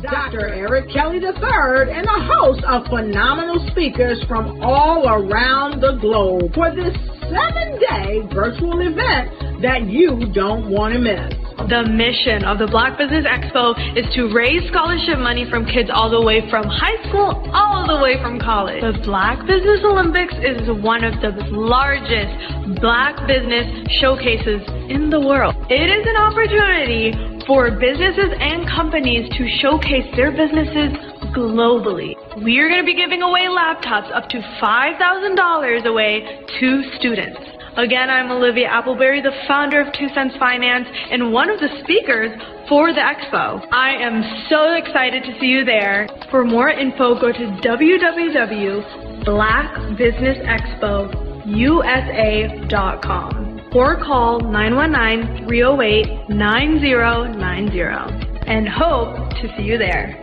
Dr. Eric Kelly III and a host of phenomenal speakers from all around the globe for this 7-day virtual event that you don't want to miss. The mission of the Black Business Expo is to raise scholarship money from kids all the way from high school, all the way from college. The Black Business Olympics is one of the largest Black business showcases in the world. It is an opportunity for businesses and companies to showcase their businesses globally. We are going to be giving away laptops up to $5,000 away to students. Again, I'm Olivia Appleberry, the founder of 2 Cents Finance and one of the speakers for the expo. I am so excited to see you there. For more info, go to www.blackbusinessexpousa.com or call 919-308-9090 and hope to see you there.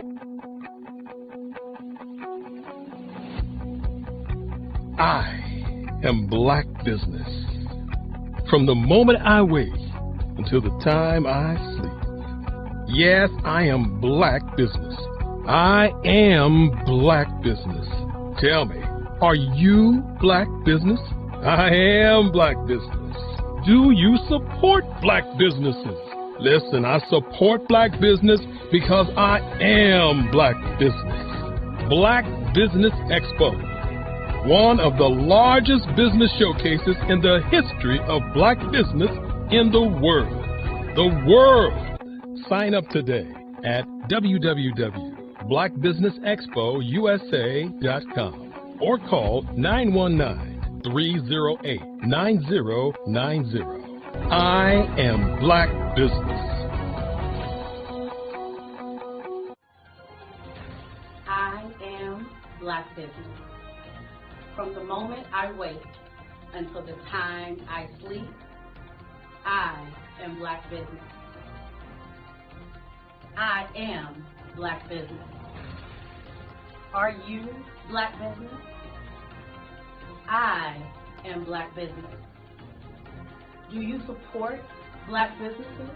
I am Black Business. From the moment I wake until the time I sleep. Yes, I am Black Business. I am Black Business. Tell me, are you Black Business? I am Black Business. Do you support Black businesses? Listen, I support Black business because I am Black Business. Black Business Expo, one of the largest business showcases in the history of Black business in the world. The world! Sign up today at www.blackbusinessexpousa.com or call 919-308-9090. I am Black Business. I am Black Business. From the moment I wake until the time I sleep, I am Black Business. I am Black Business. Are you Black Business? I am Black Business. Do you support Black businesses?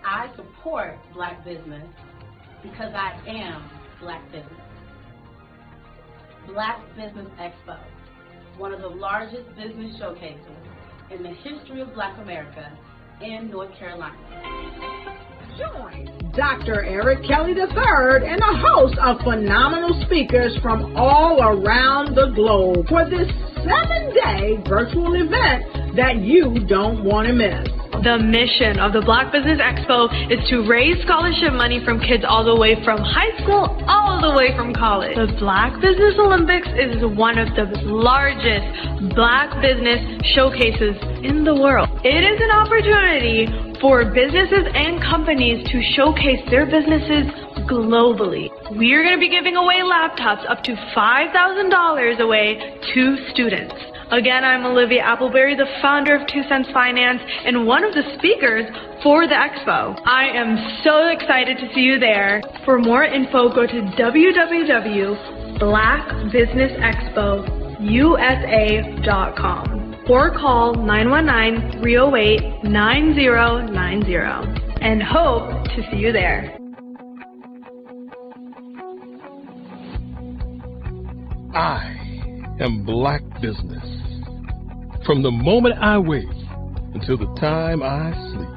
I support Black business because I am Black Business. Black Business Expo, one of the largest business showcases in the history of Black America in North Carolina. Join Dr. Eric Kelly III and a host of phenomenal speakers from all around the globe for this 7-day virtual event that you don't want to miss. The mission of the Black Business Expo is to raise scholarship money from kids all the way from high school, all the way from college. The Black Business Olympics is one of the largest Black business showcases in the world. It is an opportunity for businesses and companies to showcase their businesses globally. We are going to be giving away laptops up to $5,000 away to students. Again, I'm Olivia Appleberry, the founder of 2 Cents Finance and one of the speakers for the expo. I am so excited to see you there. For more info, go to www.blackbusinessexpousa.com or call 919-308-9090 and hope to see you there. I am Black Business. From the moment I wake until the time I sleep.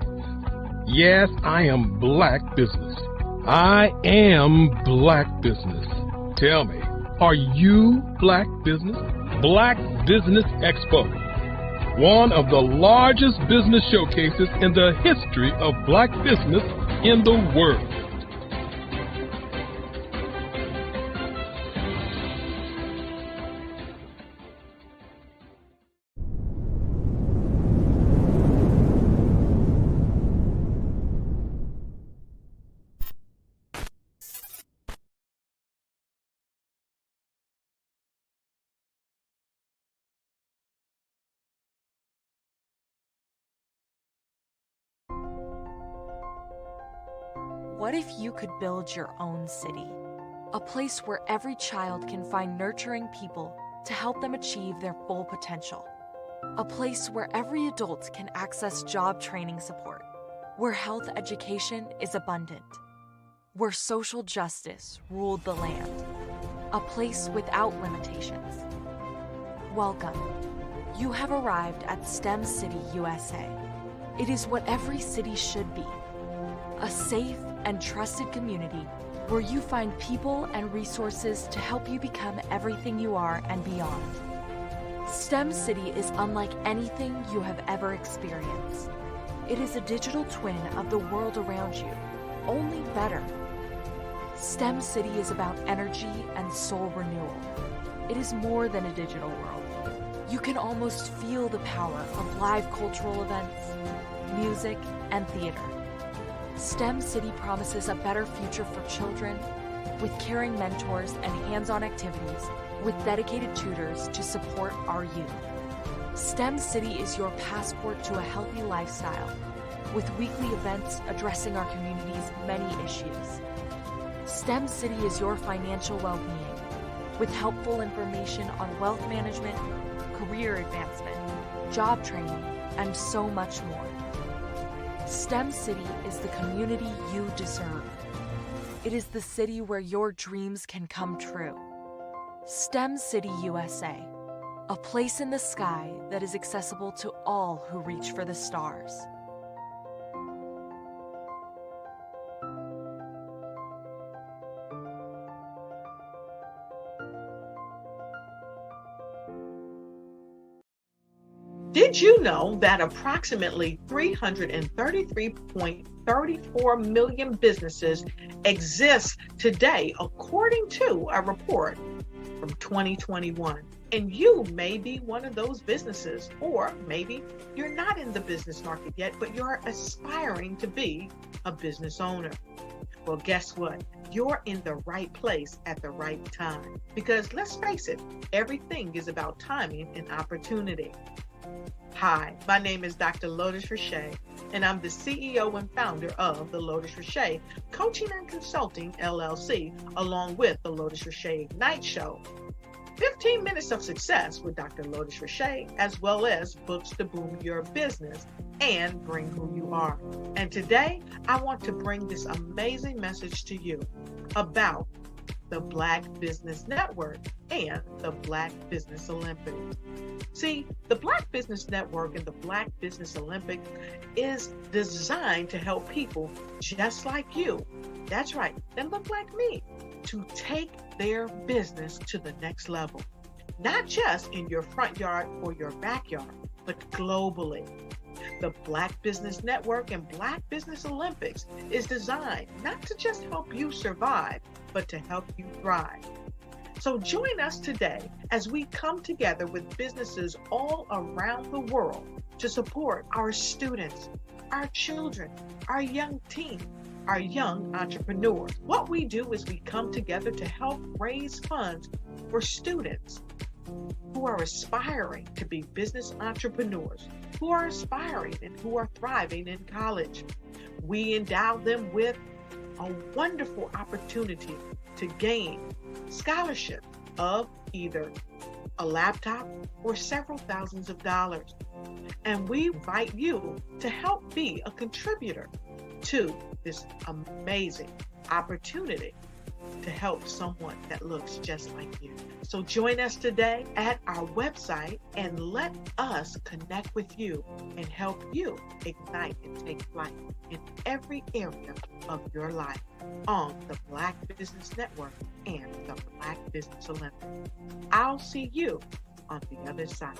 Yes, I am Black Business. I am Black Business. Tell me, are you Black Business? Black Business Expo, one of the largest business showcases in the history of Black business in the world. What if you could build your own city? A place where every child can find nurturing people to help them achieve their full potential. A place where every adult can access job training support, where health education is abundant. where social justice ruled the land. A place without limitations. Welcome. You have arrived at STEM City, USA. It is what every city should be. A safe and trusted community where you find people and resources to help you become everything you are and beyond. STEM City is unlike anything you have ever experienced. It is a digital twin of the world around you, only better. STEM City is about energy and soul renewal. It is more than a digital world. You can almost feel the power of live cultural events, music, and theater. STEM City promises a better future for children with caring mentors and hands-on activities with dedicated tutors to support our youth. STEM City is your passport to a healthy lifestyle with weekly events addressing our community's many issues. STEM City is your financial well-being with helpful information on wealth management, career advancement, job training, and so much more. STEM City is the community you deserve. It is the city where your dreams can come true. STEM City USA, a place in the sky that is accessible to all who reach for the stars. Did you know that approximately 333.34 million businesses exist today, according to a report from 2021? And you may be one of those businesses, or maybe you're not in the business market yet, but you're aspiring to be a business owner. Well, guess what? You're in the right place at the right time. Because let's face it, everything is about timing and opportunity. Hi, my name is Dr. Lotus Richey, and I'm the CEO and founder of the Lotus Richey Coaching and Consulting LLC, along with the Lotus Richey Ignite Show. 15 minutes of success with Dr. Lotus Richey, as well as books to boom your business and bring who you are. And today, I want to bring this amazing message to you about the Black Business Network and the Black Business Olympics. See, the Black Business Network and the Black Business Olympics is designed to help people just like you, that's right, that look like me, to take their business to the next level. Not just in your front yard or your backyard, but globally. The Black Business Network and Black Business Olympics is designed not to just help you survive, but to help you thrive. So join us today as we come together with businesses all around the world to support our students, our children, our young teens, our young entrepreneurs. What we do is we come together to help raise funds for students who are aspiring to be business entrepreneurs, who are aspiring and who are thriving in college. We endow them with a wonderful opportunity to gain scholarship of either a laptop or several thousands of dollars. And we invite you to help be a contributor to this amazing opportunity to help someone that looks just like you. So join us today at our website and let us connect with you and help you ignite and take flight in every area of your life on the Black Business Network and the Black Business Olympics. I'll see you on the other side.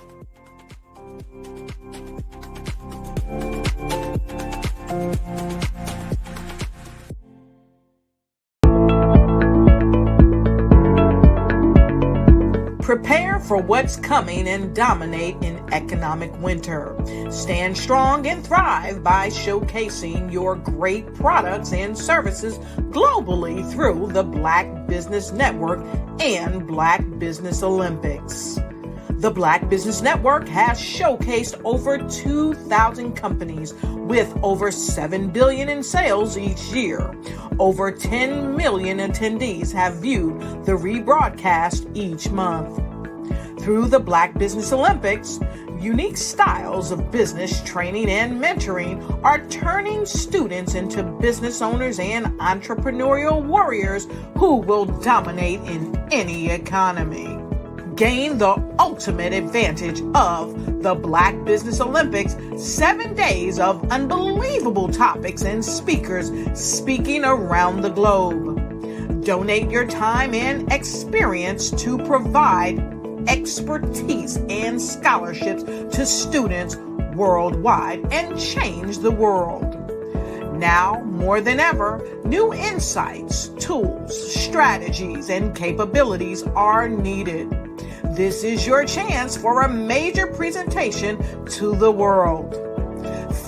Prepare for what's coming and dominate in economic winter. Stand strong and thrive by showcasing your great products and services globally through the Black Business Network and Black Business Olympics. The Black Business Network has showcased over 2,000 companies with over $7 billion in sales each year. Over 10 million attendees have viewed the rebroadcast each month. Through the Black Business Olympics, Unique styles of business training and mentoring are turning students into business owners and entrepreneurial warriors who will dominate in any economy. Gain the ultimate advantage of the Black Business Olympics, 7 days of unbelievable topics and speakers speaking around the globe. Donate your time and experience to provide expertise and scholarships to students worldwide and change the world. Now, more than ever, new insights, tools, strategies, and capabilities are needed. This is your chance for a major presentation to the world.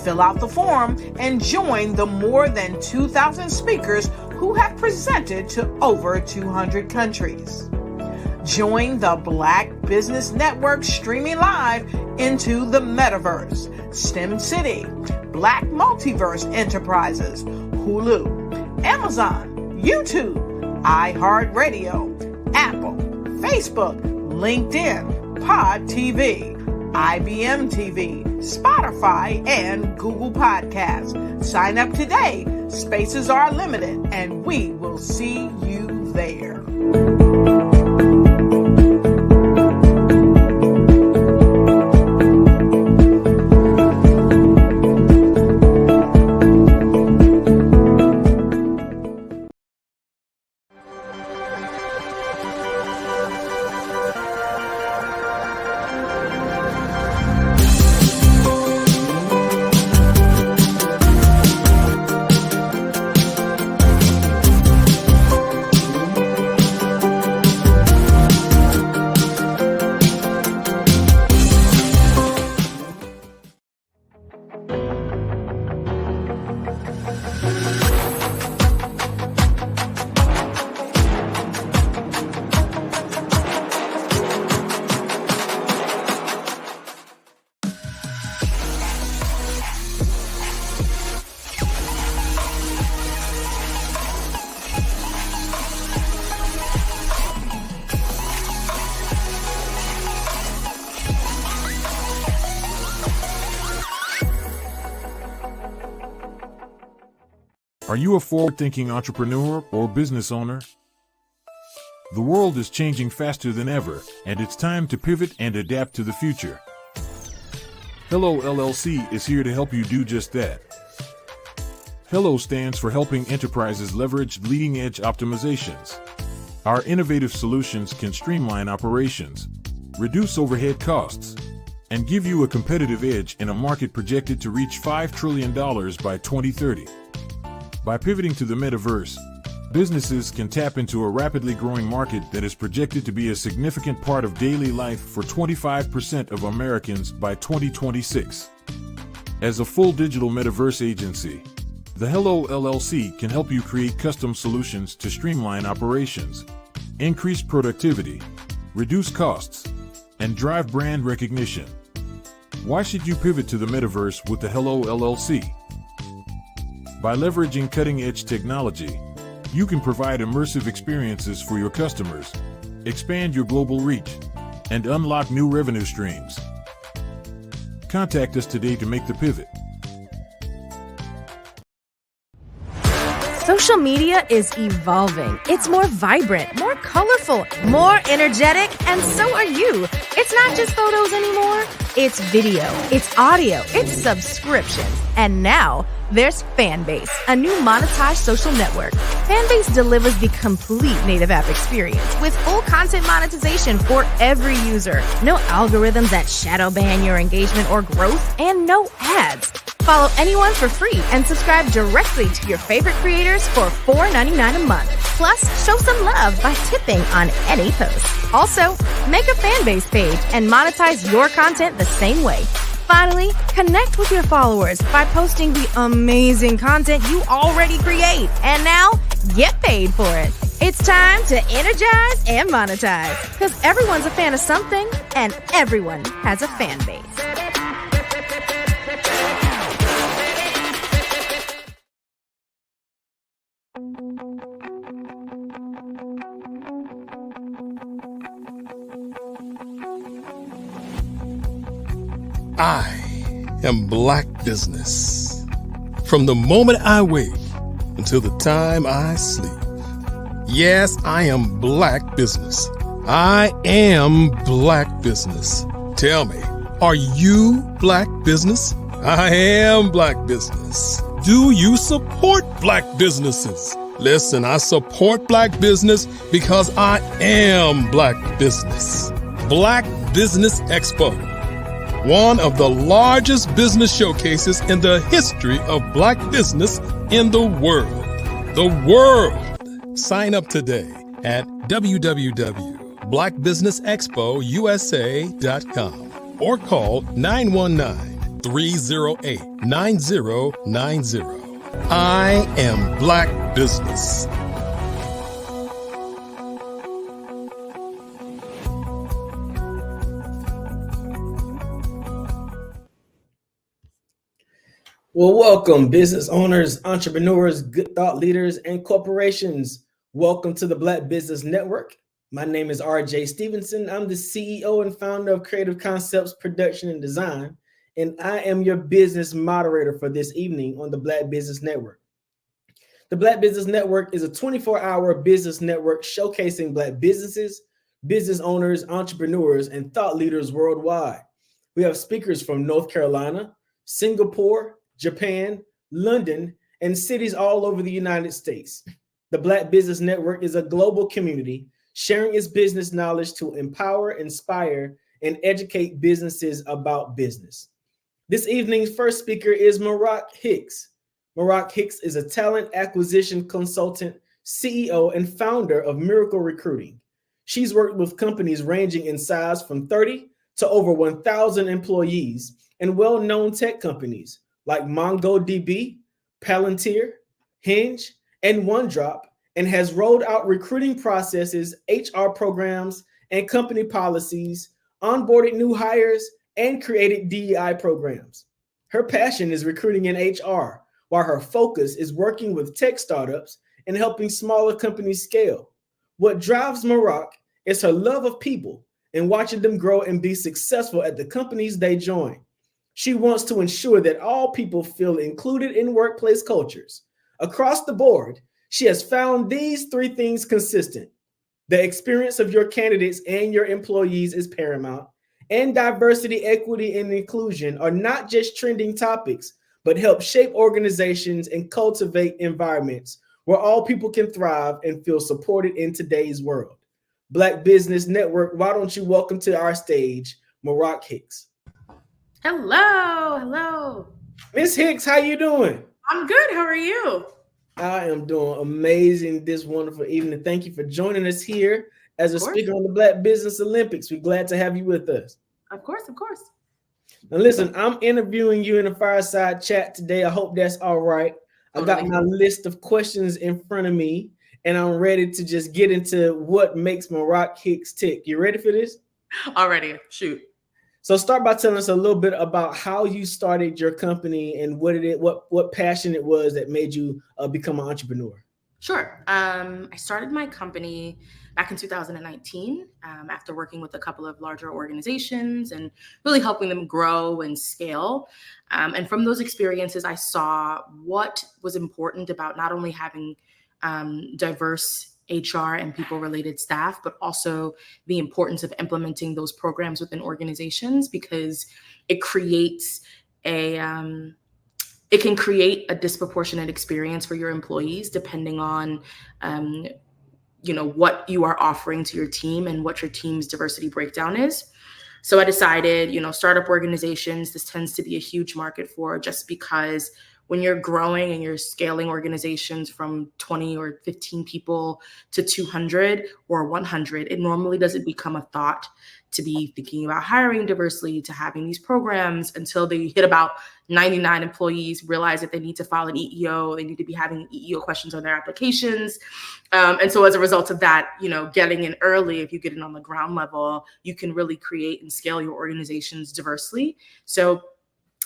Fill out the form and join the more than 2,000 speakers who have presented to over 200 countries. Join the Black Business Network streaming live into the Metaverse, STEM City, Black Multiverse Enterprises, Hulu, Amazon, YouTube, iHeartRadio, Apple, Facebook, LinkedIn, Pod TV, IBM TV, Spotify, and Google Podcasts. Sign up today. Spaces are limited, and we will see you there. Are you a forward-thinking entrepreneur or business owner? The world is changing faster than ever, and it's time to pivot and adapt to the future. Hello LLC is here to help you do just that. Hello stands for helping enterprises leverage leading-edge optimizations. Our innovative solutions can streamline operations, reduce overhead costs, and give you a competitive edge in a market projected to reach $5 trillion by 2030. By pivoting to the metaverse, businesses can tap into a rapidly growing market that is projected to be a significant part of daily life for 25% of Americans by 2026. As a full digital metaverse agency, the Hello LLC can help you create custom solutions to streamline operations, increase productivity, reduce costs, and drive brand recognition. Why should you pivot to the metaverse with the Hello LLC? By leveraging cutting-edge technology, you can provide immersive experiences for your customers, expand your global reach, and unlock new revenue streams. Contact us today to make the pivot. Social media is evolving. It's more vibrant, more colorful, more energetic, and so are you. It's not just photos anymore. It's video, it's audio, it's subscriptions. And now, there's Fanbase, a new monetized social network. Fanbase delivers the complete native app experience with full content monetization for every user. No algorithms that shadow ban your engagement or growth, and no ads. Follow anyone for free and subscribe directly to your favorite creators for $4.99 a month. Plus, show some love by tipping on any post. Also, make a Fanbase page and monetize your content the same way. Finally, connect with your followers by posting the amazing content you already create. And now, get paid for it. It's time to energize and monetize, because everyone's a fan of something, and everyone has a fan base. I am Black Business. From the moment I wake until the time I sleep. Yes, I am Black Business. I am Black Business. Tell me, are you Black Business? I am Black Business. Do you support Black businesses? Listen, I support Black business because I am Black Business. Black Business Expo, one of the largest business showcases in the history of Black business in the world. The world! Sign up today at www.blackbusinessexpousa.com or call 919-308-9090. I am Black Business. Well, welcome, business owners, entrepreneurs, good thought leaders, and corporations. Welcome to the Black Business Network. My name is RJ Stevenson. I'm the CEO and founder of Creative Concepts Production and Design, and I am your business moderator for this evening on the Black Business Network. The Black Business Network is a 24-hour business network showcasing Black businesses, business owners, entrepreneurs, and thought leaders worldwide. We have speakers from North Carolina, Singapore, Japan, London, and cities all over the United States. The Black Business Network is a global community sharing its business knowledge to empower, inspire, and educate businesses about business. This evening's first speaker is Marak Hicks. Marak Hicks is a talent acquisition consultant, CEO, and founder of Miracle Recruiting. She's worked with companies ranging in size from 30 to over 1,000 employees and well-known tech companies like MongoDB, Palantir, Hinge, and OneDrop, and has rolled out recruiting processes, HR programs, and company policies, onboarded new hires, and created DEI programs. Her passion is recruiting in HR, while her focus is working with tech startups and helping smaller companies scale. What drives Marak is her love of people and watching them grow and be successful at the companies they join. She wants to ensure that all people feel included in workplace cultures. Across the board, she has found these three things consistent. The experience of your candidates and your employees is paramount, and diversity, equity, and inclusion are not just trending topics, but help shape organizations and cultivate environments where all people can thrive and feel supported in today's world. Black Business Network, why don't you welcome to our stage, Marak Hicks. Hello. Miss Hicks, how you doing? I'm good. How are you? I am doing amazing this wonderful evening. Thank you for joining us here as a speaker on the Black Business Olympics. We're glad to have you with us. Of course. Now listen, I'm interviewing you in a fireside chat today. I hope that's all right. I got my list of questions in front of me, and I'm ready to just get into what makes Marak Hicks tick. You ready for this? Already. Shoot. So start by telling us a little bit about how you started your company and what passion it was that made you become an entrepreneur. Sure. I started my company back in 2019 after working with a couple of larger organizations and really helping them grow and scale. And from those experiences, I saw what was important about not only having diverse HR and people-related staff, but also the importance of implementing those programs within organizations, because it creates it can create a disproportionate experience for your employees depending on what you are offering to your team and what your team's diversity breakdown is. So I decided, startup organizations, this tends to be a huge market for, just because when you're growing and you're scaling organizations from 20 or 15 people to 200 or 100, it normally doesn't become a thought to be thinking about hiring diversely, to having these programs, until they hit about 99 employees, realize that they need to file an EEO, they need to be having EEO questions on their applications. And so as a result of that, getting in early, if you get in on the ground level, you can really create and scale your organizations diversely. So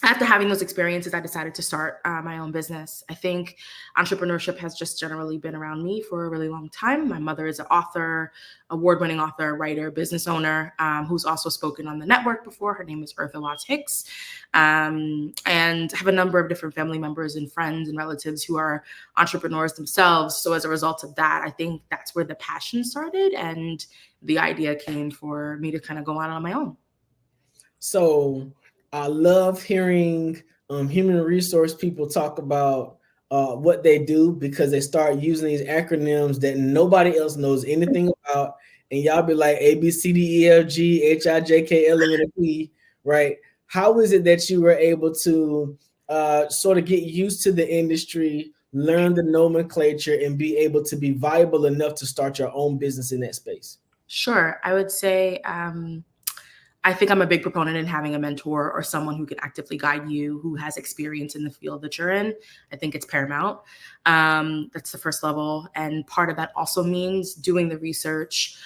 after having those experiences, I decided to start my own business. I think entrepreneurship has just generally been around me for a really long time. My mother is an author, award-winning author, writer, business owner, who's also spoken on the network before. Her name is Eartha Watts Hicks. And have a number of different family members and friends and relatives who are entrepreneurs themselves. So as a result of that, I think that's where the passion started. And the idea came for me to kind of go out on my own. So I love hearing human resource people talk about what they do, because they start using these acronyms that nobody else knows anything about. And y'all be like A, B, C, D, E, F, G, H, I, J, K, L, M, N, O, P, right? How is it that you were able to sort of get used to the industry, learn the nomenclature, and be able to be viable enough to start your own business in that space? Sure. I would say I think I'm a big proponent in having a mentor or someone who can actively guide you, who has experience in the field that you're in. I think it's paramount. That's the first level. And part of that also means doing the research,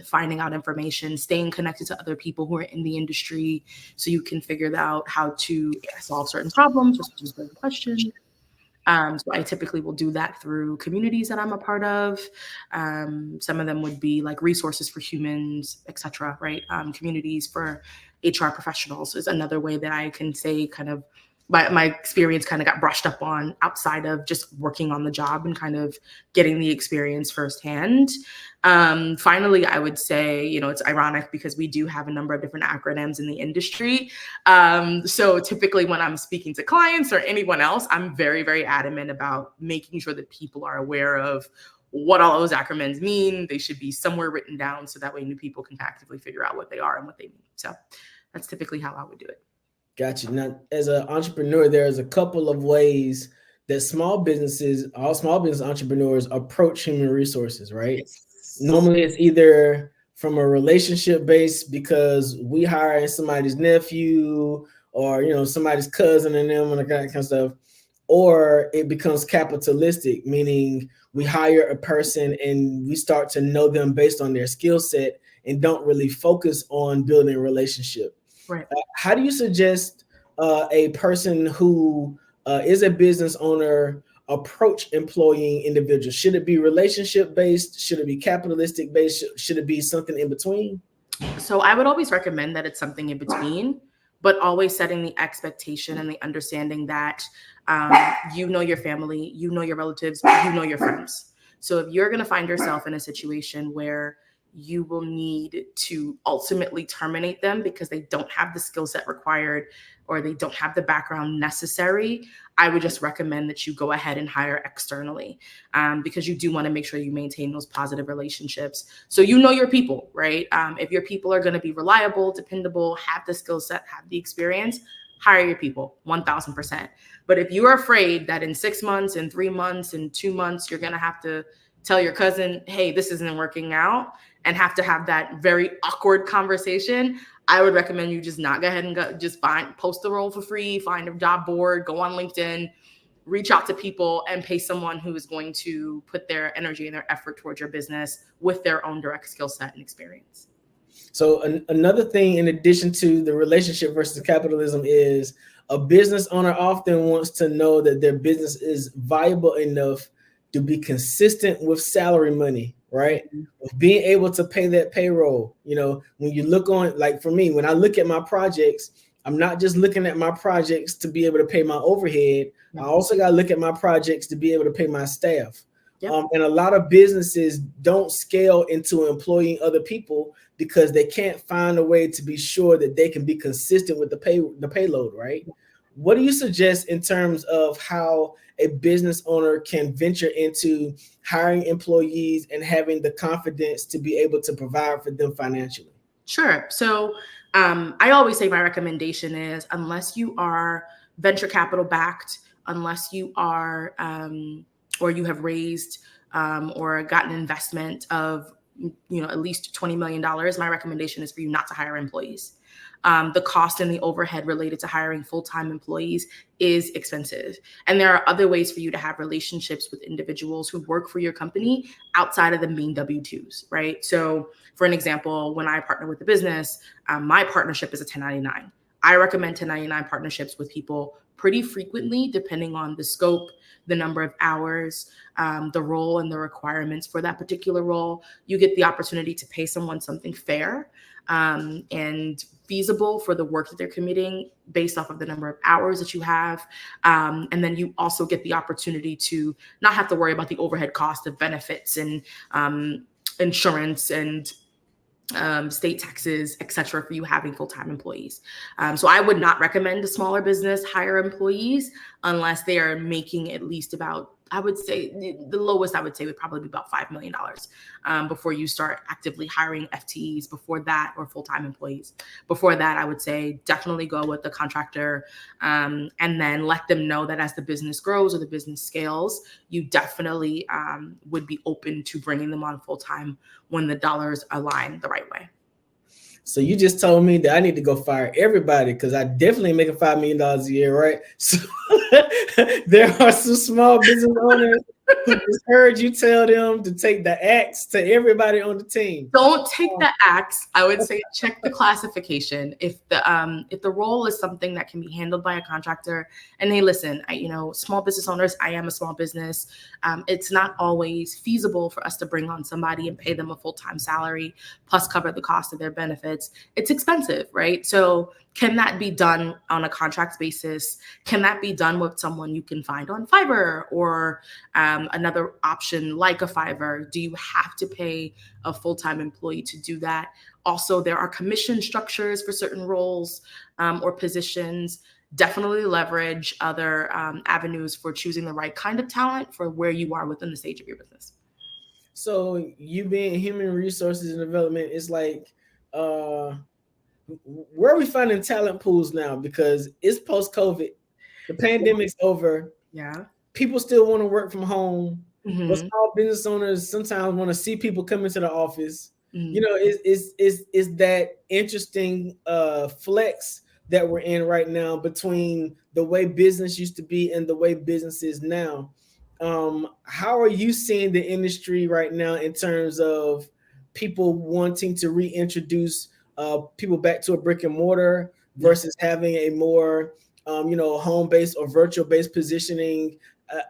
finding out information, staying connected to other people who are in the industry so you can figure out how to solve certain problems, which is a good question. So I typically will do that through communities that I'm a part of. Some of them would be like resources for humans, et cetera, right? Communities for HR professionals is another way that I can say kind of my experience kind of got brushed up on outside of just working on the job and kind of getting the experience firsthand. Finally, I would say, it's ironic because we do have a number of different acronyms in the industry. So typically when I'm speaking to clients or anyone else, I'm very, very adamant about making sure that people are aware of what all those acronyms mean. They should be somewhere written down so that way new people can actively figure out what they are and what they mean. So that's typically how I would do it. Gotcha. Now, as an entrepreneur, there's a couple of ways that all small business entrepreneurs approach human resources, right? Yes. Normally, it's either from a relationship base because we hire somebody's nephew or somebody's cousin and them and that kind of stuff, or it becomes capitalistic, meaning we hire a person and we start to know them based on their skill set and don't really focus on building a relationship. Right. How do you suggest a person who is a business owner approach employing individuals? Should it be relationship based? Should it be capitalistic based? Should it be something in between? So I would always recommend that it's something in between, but always setting the expectation and the understanding that your family, your relatives, your friends. So if you're going to find yourself in a situation where you will need to ultimately terminate them because they don't have the skill set required or they don't have the background necessary, I would just recommend that you go ahead and hire externally because you do want to make sure you maintain those positive relationships. So your people, right? If your people are going to be reliable, dependable, have the skill set, have the experience, hire your people 1000%. But if you're afraid that in 6 months, in 3 months, in 2 months, you're going to have to tell your cousin, hey, this isn't working out, and have to have that very awkward conversation, I would recommend you just not go ahead and just post the role for free, find a job board, go on LinkedIn, reach out to people and pay someone who is going to put their energy and their effort towards your business with their own direct skill set and experience. So another thing in addition to the relationship versus capitalism is a business owner often wants to know that their business is viable enough to be consistent with salary money, right? Mm-hmm. Being able to pay that payroll. When you look on, like for me, when I look at my projects, I'm not just looking at my projects to be able to pay my overhead. Mm-hmm. I also got to look at my projects to be able to pay my staff. Yep. And a lot of businesses don't scale into employing other people because they can't find a way to be sure that they can be consistent with the payload, right? What do you suggest in terms of how a business owner can venture into hiring employees and having the confidence to be able to provide for them financially? Sure. So I always say my recommendation is, unless you are venture capital backed, unless you are or you have raised or gotten investment of at least $20 million, my recommendation is for you not to hire employees. The cost and the overhead related to hiring full-time employees is expensive. And there are other ways for you to have relationships with individuals who work for your company outside of the main W-2s, right? So for an example, when I partner with a business, my partnership is a 1099. I recommend 1099 partnerships with people pretty frequently, depending on the scope, the number of hours, the role and the requirements for that particular role. You get the opportunity to pay someone something fair and feasible for the work that they're committing based off of the number of hours that you have. And then you also get the opportunity to not have to worry about the overhead cost of benefits and insurance and state taxes, et cetera, for you having full-time employees. So I would not recommend a smaller business hire employees unless they are making at least about, I would say the lowest I would say would probably be about $5 million before you start actively hiring FTEs before that, or full-time employees. Before that, I would say definitely go with the contractor and then let them know that as the business grows or the business scales, you definitely would be open to bringing them on full-time when the dollars align the right way. So you just told me that I need to go fire everybody because I definitely making $5 million a year, right? So there are some small business owners who just heard you tell them to take the axe to everybody on the team. Don't take the axe. I would say check the classification. If the role is something that can be handled by a contractor, and hey, listen, small business owners, I am a small business. It's not always feasible for us to bring on somebody and pay them a full-time salary plus cover the cost of their benefits. It's expensive, right? So can that be done on a contract basis? Can that be done with someone you can find on Fiverr or another option like a Fiverr? Do you have to pay a full-time employee to do that? Also, there are commission structures for certain roles or positions. Definitely leverage other avenues for choosing the right kind of talent for where you are within the stage of your business. So you being human resources and development, it's like, where are we finding talent pools now? Because it's post-COVID, the pandemic's over. Yeah. People still want to work from home. Mm-hmm. But small business owners sometimes want to see people come into the office. Mm-hmm. Is that interesting flex that we're in right now between the way business used to be and the way business is now? How are you seeing the industry right now in terms of people wanting to reintroduce people back to a brick and mortar versus having a more home-based or virtual-based positioning?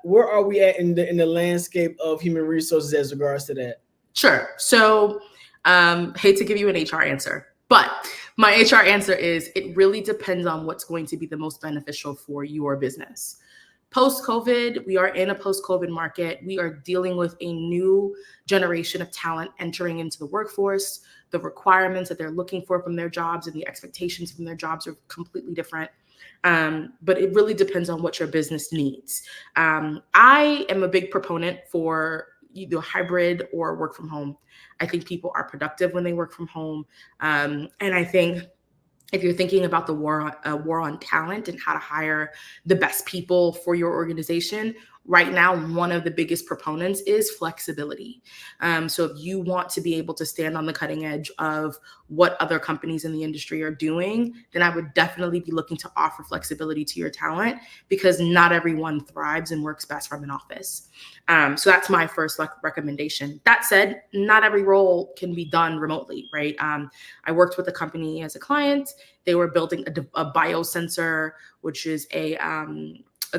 Where are we at in the landscape of human resources as regards to that? Sure. So hate to give you an HR answer, but my HR answer is it really depends on what's going to be the most beneficial for your business. Post-COVID, we are in a post-COVID market. We are dealing with a new generation of talent entering into the workforce. The requirements that they're looking for from their jobs and the expectations from their jobs are completely different. But it really depends on what your business needs. I am a big proponent for either hybrid or work from home. I think people are productive when they work from home. And I think if you're thinking about the war on talent and how to hire the best people for your organization, right now, one of the biggest proponents is flexibility. So if you want to be able to stand on the cutting edge of what other companies in the industry are doing, then I would definitely be looking to offer flexibility to your talent because not everyone thrives and works best from an office. So that's my first recommendation. That said, not every role can be done remotely, right? I worked with a company as a client. They were building a biosensor, which is a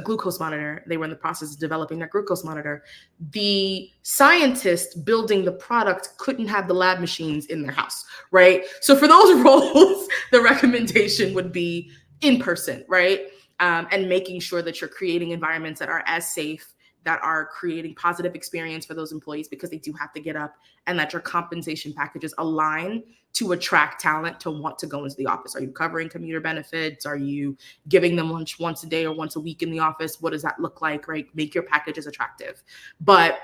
glucose monitor. They were in the process of developing that glucose monitor. The scientist building the product couldn't have the lab machines in their house, right? So for those roles, the recommendation would be in person, right? And making sure that you're creating environments that are as safe, that are creating positive experience for those employees because they do have to get up, and that your compensation packages align to attract talent to want to go into the office. Are you covering commuter benefits? Are you giving them lunch once a day or once a week in the office? What does that look like, right? Make your packages attractive. But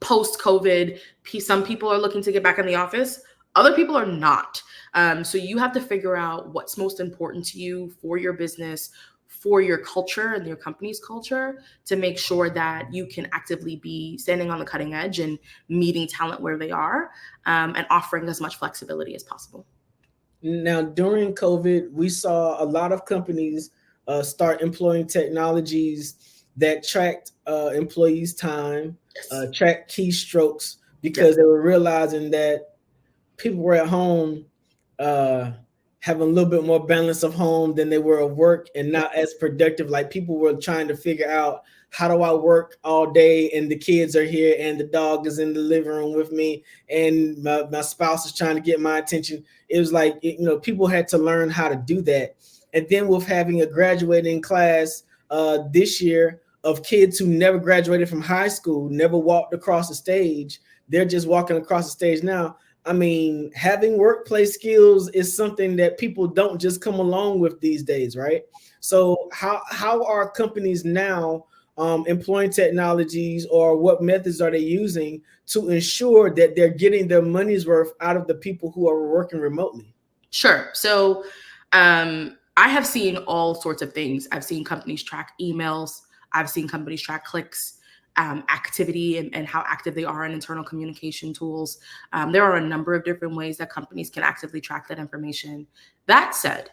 post-COVID, some people are looking to get back in the office. Other people are not. So you have to figure out what's most important to you for your business, for your culture and your company's culture, to make sure that you can actively be standing on the cutting edge and meeting talent where they are, and offering as much flexibility as possible. Now, during COVID, we saw a lot of companies start employing technologies that tracked employees' time, tracked keystrokes, because they were realizing that people were at home having a little bit more balance of home than they were of work, and not as productive. Like people were trying to figure out, how do I work all day and the kids are here and the dog is in the living room with me and my spouse is trying to get my attention. It was like, people had to learn how to do that. And then with having a graduating class this year of kids who never graduated from high school, never walked across the stage, they're just walking across the stage now. I mean, having workplace skills is something that people don't just come along with these days, right? So how are companies now employing technologies, or what methods are they using to ensure that they're getting their money's worth out of the people who are working remotely? Sure. So I have seen all sorts of things. I've seen companies track emails. I've seen companies track clicks, activity, and how active they are in internal communication tools. There are a number of different ways that companies can actively track that information. That said,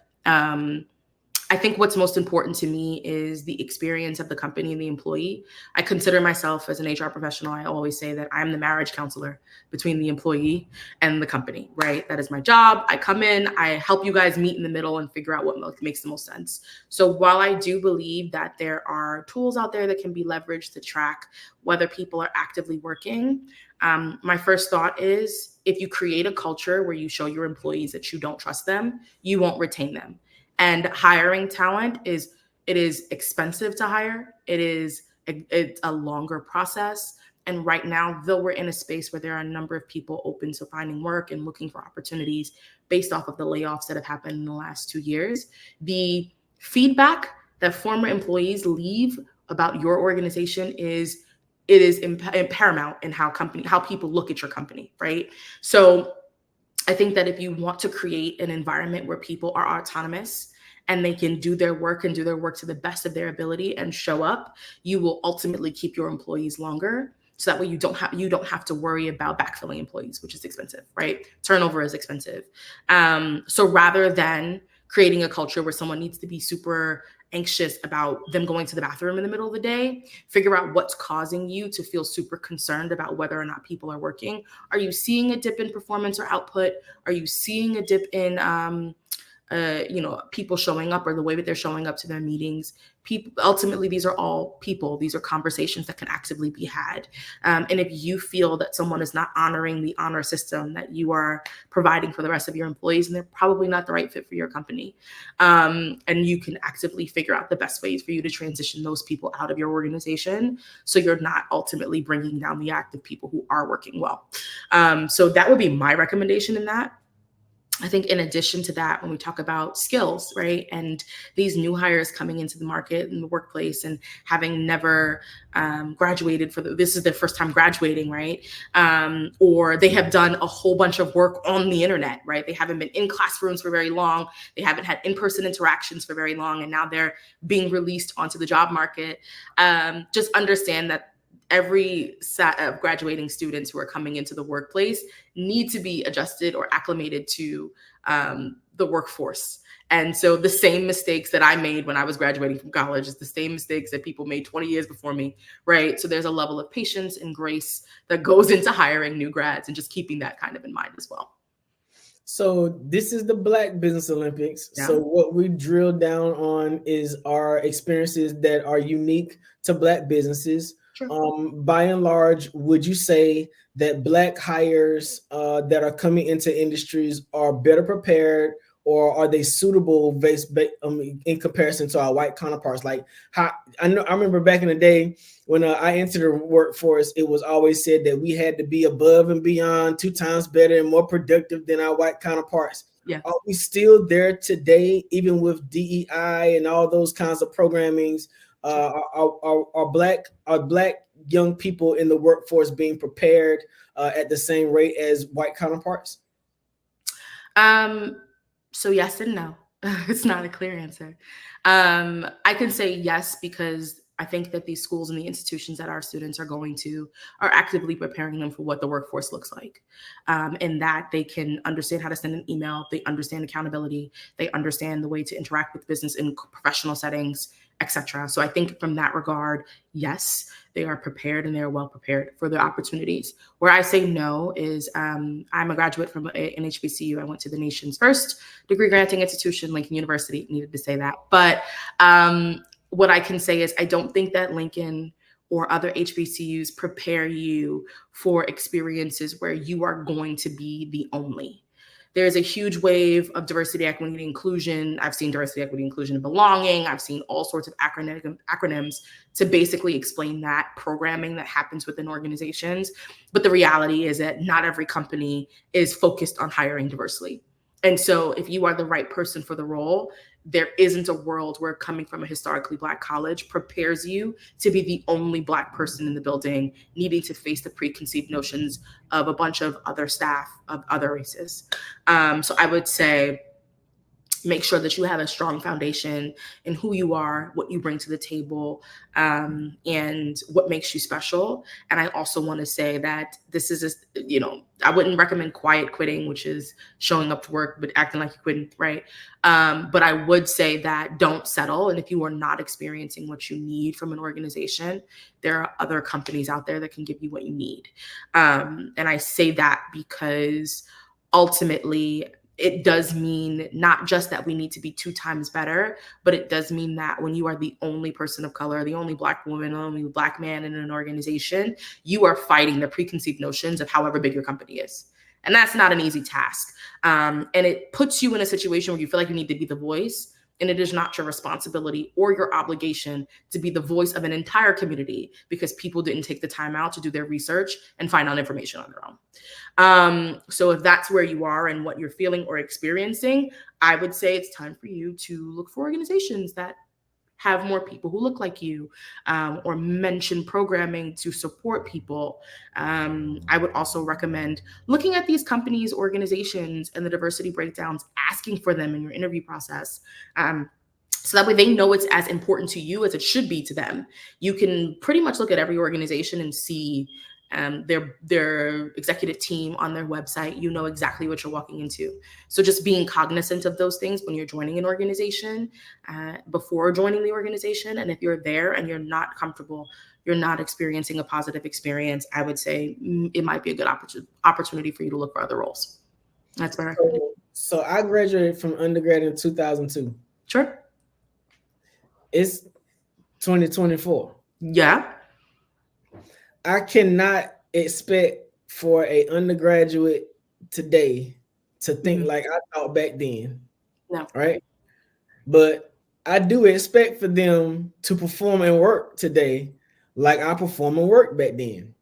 I think what's most important to me is the experience of the company and the employee. I consider myself as an HR professional. I always say that I'm the marriage counselor between the employee and the company, right? That is my job. I come in, I help you guys meet in the middle and figure out what makes the most sense. So while I do believe that there are tools out there that can be leveraged to track whether people are actively working, my first thought is, if you create a culture where you show your employees that you don't trust them, you won't retain them. And hiring talent is expensive to hire. It's a longer process. And right now, though we're in a space where there are a number of people open to finding work and looking for opportunities based off of the layoffs that have happened in the last 2 years, the feedback that former employees leave about your organization is paramount in how people look at your company, right? So I think that if you want to create an environment where people are autonomous and they can do their work to the best of their ability and show up, you will ultimately keep your employees longer. So that way you don't have to worry about backfilling employees, which is expensive, right? Turnover is expensive. So rather than creating a culture where someone needs to be super anxious about them going to the bathroom in the middle of the day, figure out what's causing you to feel super concerned about whether or not people are working. Are you seeing a dip in performance or output? Are you seeing a dip in people showing up, or the way that they're showing up to their meetings? Ultimately, these are all people. These are conversations that can actively be had. And if you feel that someone is not honoring the honor system that you are providing for the rest of your employees, and they're probably not the right fit for your company. And you can actively figure out the best ways for you to transition those people out of your organization, so you're not ultimately bringing down the active people who are working well. So that would be my recommendation in that. I think in addition to that, when we talk about skills, right, and these new hires coming into the market and the workplace and having never graduated this is their first time graduating, right? Or they have done a whole bunch of work on the internet, right? They haven't been in classrooms for very long. They haven't had in-person interactions for very long. And now they're being released onto the job market. Just understand that every set of graduating students who are coming into the workplace need to be adjusted or acclimated to the workforce. And so the same mistakes that I made when I was graduating from college is the same mistakes that people made 20 years before me, right? So there's a level of patience and grace that goes into hiring new grads, and just keeping that kind of in mind as well. So this is the Black Business Olympics. Yeah. So what we drill down on is our experiences that are unique to Black businesses. Sure. By and large, would you say that Black hires that are coming into industries are better prepared, or are they suitable in comparison to our white counterparts? Like, I remember back in the day when I entered the workforce, it was always said that we had to be above and beyond, 2 times better and more productive than our white counterparts. Yeah. Are we still there today, even with DEI and all those kinds of programmings? Are black young people in the workforce being prepared at the same rate as white counterparts? So yes and no. It's not a clear answer. I can say yes, because I think that these schools and the institutions that our students are going to are actively preparing them for what the workforce looks like, and that they can understand how to send an email, they understand accountability, they understand the way to interact with business in professional settings, etc. So I think from that regard, yes, they are prepared and they are well prepared for the opportunities. Where I say no is I'm a graduate from an HBCU. I went to the nation's first degree granting institution, Lincoln University, needed to say that. But what I can say is I don't think that Lincoln or other HBCUs prepare you for experiences where you are going to be the only. There's a huge wave of diversity, equity, and inclusion. I've seen diversity, equity, inclusion, and belonging. I've seen all sorts of acronyms to basically explain that programming that happens within organizations. But the reality is that not every company is focused on hiring diversely. And so if you are the right person for the role, there isn't a world where coming from a historically Black college prepares you to be the only Black person in the building, needing to face the preconceived notions of a bunch of other staff of other races. So I would say, make sure that you have a strong foundation in who you are, what you bring to the table, and what makes you special. And I also want to say that this is, I wouldn't recommend quiet quitting, which is showing up to work but acting like you couldn't, right? But I would say that don't settle. And if you are not experiencing what you need from an organization, there are other companies out there that can give you what you need. And I say that because ultimately, it does mean not just that we need to be 2 times better, but it does mean that when you are the only person of color, the only Black woman, the only Black man in an organization, you are fighting the preconceived notions of however big your company is. And that's not an easy task. And it puts you in a situation where you feel like you need to be the voice, and it is not your responsibility or your obligation to be the voice of an entire community because people didn't take the time out to do their research and find out information on their own. So if that's where you are and what you're feeling or experiencing, I would say it's time for you to look for organizations that have more people who look like you, or mention programming to support people. I would also recommend looking at these companies, organizations, and the diversity breakdowns, asking for them in your interview process. So that way they know it's as important to you as it should be to them. You can pretty much look at every organization and see their executive team on their website. You know exactly what you're walking into. So just being cognizant of those things when you're joining an organization, before joining the organization. And if you're there and you're not comfortable, you're not experiencing a positive experience, I would say it might be a good opportunity for you to look for other roles. That's my recommendation. So I graduated from undergrad in 2002. Sure. It's 2024. Yeah. I cannot expect for an undergraduate today to think like I thought back then. No. Right? But I do expect for them to perform and work today like I perform and work back then.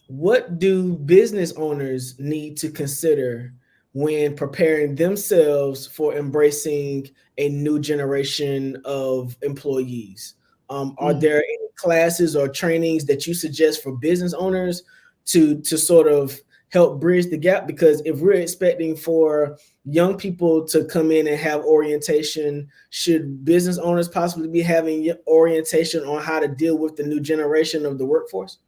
What do business owners need to consider when preparing themselves for embracing a new generation of employees? Are there any classes or trainings that you suggest for business owners to sort of help bridge the gap? Because if we're expecting for young people to come in and have orientation, should business owners possibly be having orientation on how to deal with the new generation of the workforce?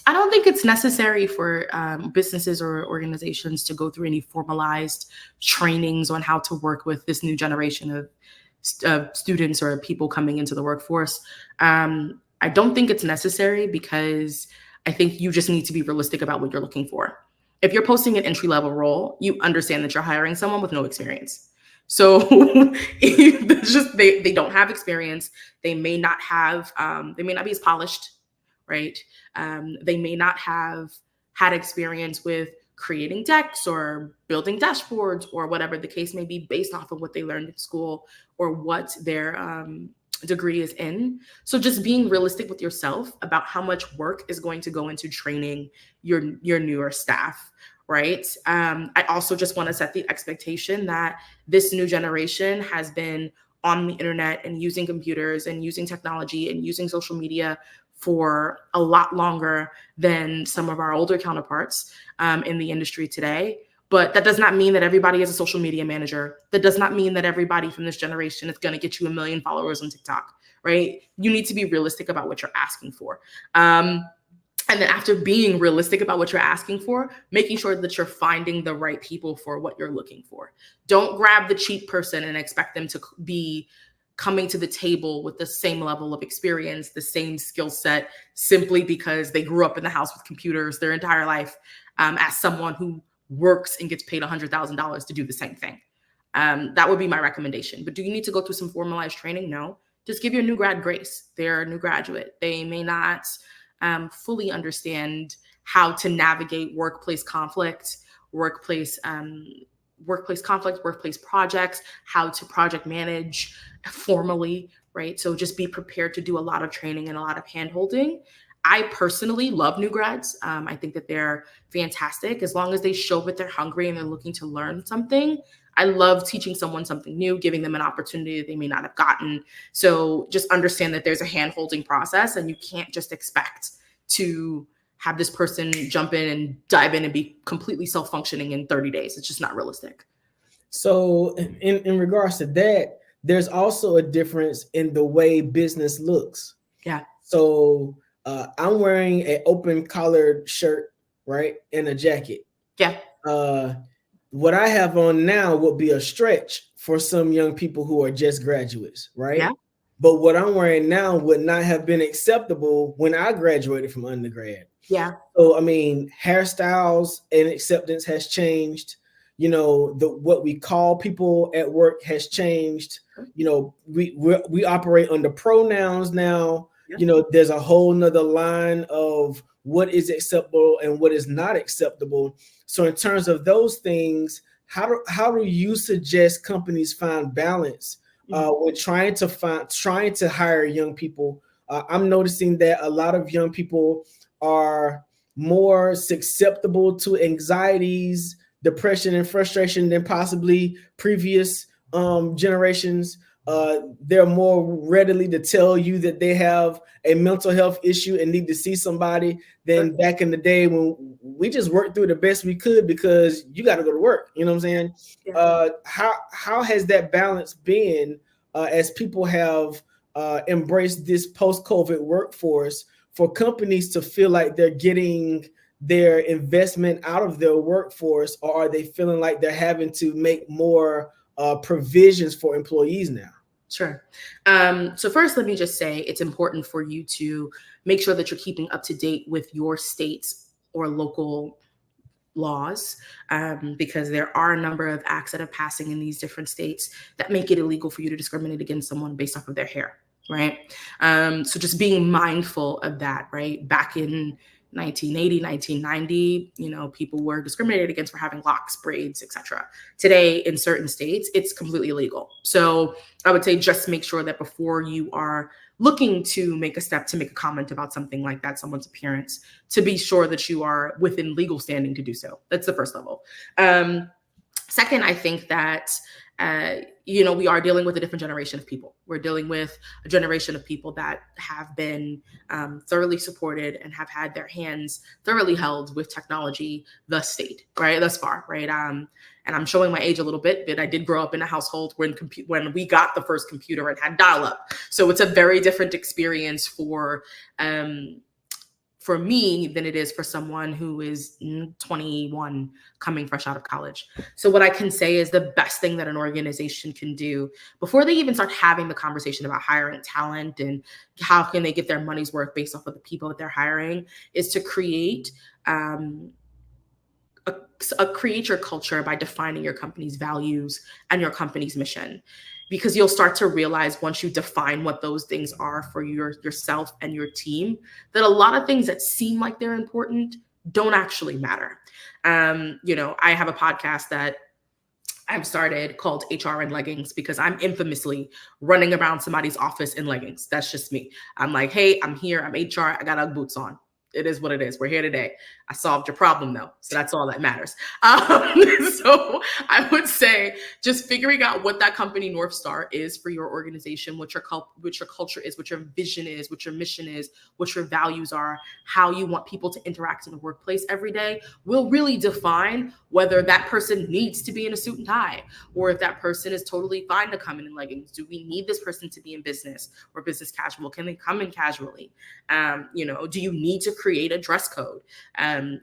I don't think it's necessary for businesses or organizations to go through any formalized trainings on how to work with this new generation of students or people coming into the workforce. I don't think it's necessary because I think you just need to be realistic about what you're looking for. If you're posting an entry-level role, you understand that you're hiring someone with no experience. So they don't have experience. They may not be as polished, right? They may not have had experience with creating decks or building dashboards or whatever the case may be based off of what they learned in school or what their degree is in. So just being realistic with yourself about how much work is going to go into training your newer staff, right? I also just want to set the expectation that this new generation has been on the internet and using computers and using technology and using social media for a lot longer than some of our older counterparts in the industry today. But that does not mean that everybody is a social media manager. That does not mean that everybody from this generation is going to get you 1 million followers on TikTok, right? You need to be realistic about what you're asking for. And then after being realistic about what you're asking for, making sure that you're finding the right people for what you're looking for. Don't grab the cheap person and expect them to be coming to the table with the same level of experience, the same skill set, simply because they grew up in the house with computers their entire life, as someone who works and gets paid $100,000 to do the same thing. That would be my recommendation. But do you need to go through some formalized training? No. Just give your new grad grace. They're a new graduate. They may not fully understand how to navigate workplace conflict, workplace projects, how to project manage formally, right? So just be prepared to do a lot of training and a lot of hand-holding. I personally love new grads. I think that they're fantastic as long as they show that they're hungry and they're looking to learn something. I love teaching someone something new, giving them an opportunity that they may not have gotten. So just understand that there's a hand-holding process, and you can't just expect to have this person jump in and dive in and be completely self-functioning in 30 days. It's just not realistic. So in regards to that, there's also a difference in the way business looks. Yeah. So I'm wearing an open collared shirt, right, and a jacket. Yeah. What I have on now would be a stretch for some young people who are just graduates, right? Yeah. But what I'm wearing now would not have been acceptable when I graduated from undergrad. Yeah. So I mean, hairstyles and acceptance has changed. You know, what we call people at work has changed. You know, we operate under pronouns now. Yeah. You know, there's a whole nother line of what is acceptable and what is not acceptable. So in terms of those things, how do you suggest companies find balance when trying to hire young people? I'm noticing that a lot of young people are more susceptible to anxieties, depression, and frustration than possibly previous generations. They're more readily to tell you that they have a mental health issue and need to see somebody than back in the day when we just worked through the best we could because you got to go to work. You know what I'm saying? Yeah. How has that balance been as people have embraced this post-COVID workforce for companies to feel like they're getting their investment out of their workforce, or are they feeling like they're having to make more provisions for employees now? Sure. So first, let me just say it's important for you to make sure that you're keeping up to date with your state's or local laws, because there are a number of acts that are passing in these different states that make it illegal for you to discriminate against someone based off of their hair, right? So just being mindful of that, right? Back in 1980, 1990, you know, people were discriminated against for having locks, braids, etc. Today, in certain states, it's completely illegal. So I would say just make sure that before you are looking to make a step to make a comment about something like that, someone's appearance, to be sure that you are within legal standing to do so. That's the first level. Second, I think that you know, we are dealing with a different generation of people. We're dealing with a generation of people that have been thoroughly supported and have had their hands thoroughly held with technology thus far, right? And I'm showing my age a little bit, but I did grow up in a household when we got the first computer and had dial-up. So it's a very different experience for me than it is for someone who is 21 coming fresh out of college. So what I can say is the best thing that an organization can do before they even start having the conversation about hiring talent and how can they get their money's worth based off of the people that they're hiring is to create create your culture by defining your company's values and your company's mission. Because you'll start to realize once you define what those things are for yourself and your team, that a lot of things that seem like they're important don't actually matter. You know, I have a podcast that I've started called HR in Leggings because I'm infamously running around somebody's office in leggings. That's just me. I'm like, hey, I'm here. I'm HR. I got Ugg boots on. It is what it is. We're here today. I solved your problem though. So that's all that matters. So I would say just figuring out what that company North Star is for your organization, what your culture is, what your vision is, what your mission is, what your values are, how you want people to interact in the workplace every day will really define whether that person needs to be in a suit and tie, or if that person is totally fine to come in leggings. Do we need this person to be in business or business casual? Can they come in casually? You know, do you need to create a dress code?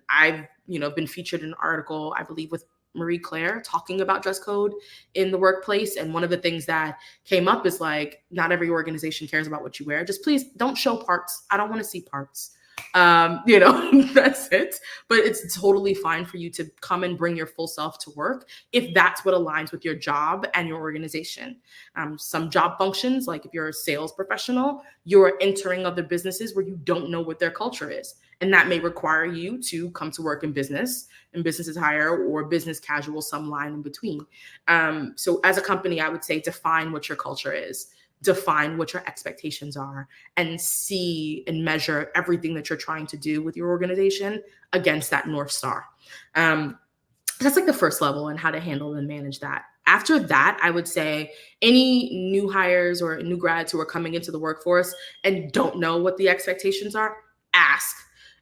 I've been featured in an article, I believe, with Marie Claire talking about dress code in the workplace. And one of the things that came up is like, not every organization cares about what you wear. Just please don't show parts. I don't want to see parts. That's it. But it's totally fine for you to come and bring your full self to work if that's what aligns with your job and your organization. Some job functions, like if you're a sales professional, you're entering other businesses where you don't know what their culture is. And that may require you to come to work in business and business attire or business casual, some line in between. So as a company, I would say define what your culture is. Define what your expectations are and see and measure everything that you're trying to do with your organization against that North Star. That's like the first level and how to handle and manage that. After that, I would say any new hires or new grads who are coming into the workforce and don't know what the expectations are, ask.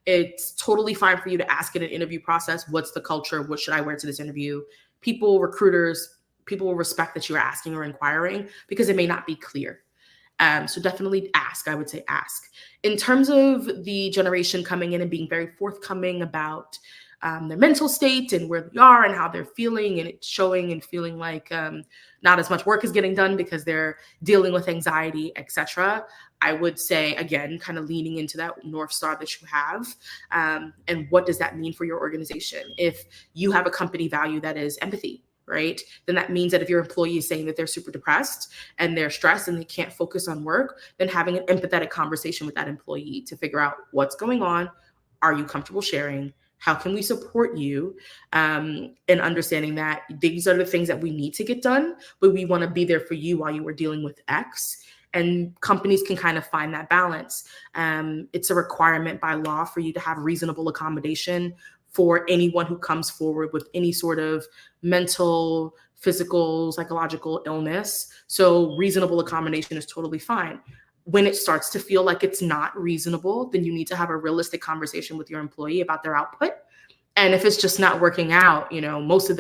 It's totally fine for you to ask in an interview process, what's the culture? What should I wear to this interview? Recruiters will respect that you're asking or inquiring because it may not be clear. So definitely ask, I would say ask. In terms of the generation coming in and being very forthcoming about their mental state and where they are and how they're feeling, and it's showing and feeling like not as much work is getting done because they're dealing with anxiety, etc. I would say, again, kind of leaning into that North Star that you have. And what does that mean for your organization? If you have a company value that is empathy, right? Then that means that if your employee is saying that they're super depressed and they're stressed and they can't focus on work, then having an empathetic conversation with that employee to figure out what's going on. Are you comfortable sharing? How can we support you? And understanding that these are the things that we need to get done, but we want to be there for you while you are dealing with X. And companies can kind of find that balance. It's a requirement by law for you to have reasonable accommodation for anyone who comes forward with any sort of mental, physical, psychological illness. So reasonable accommodation is totally fine. When it starts to feel like it's not reasonable, then you need to have a realistic conversation with your employee about their output. And if it's just not working out, most of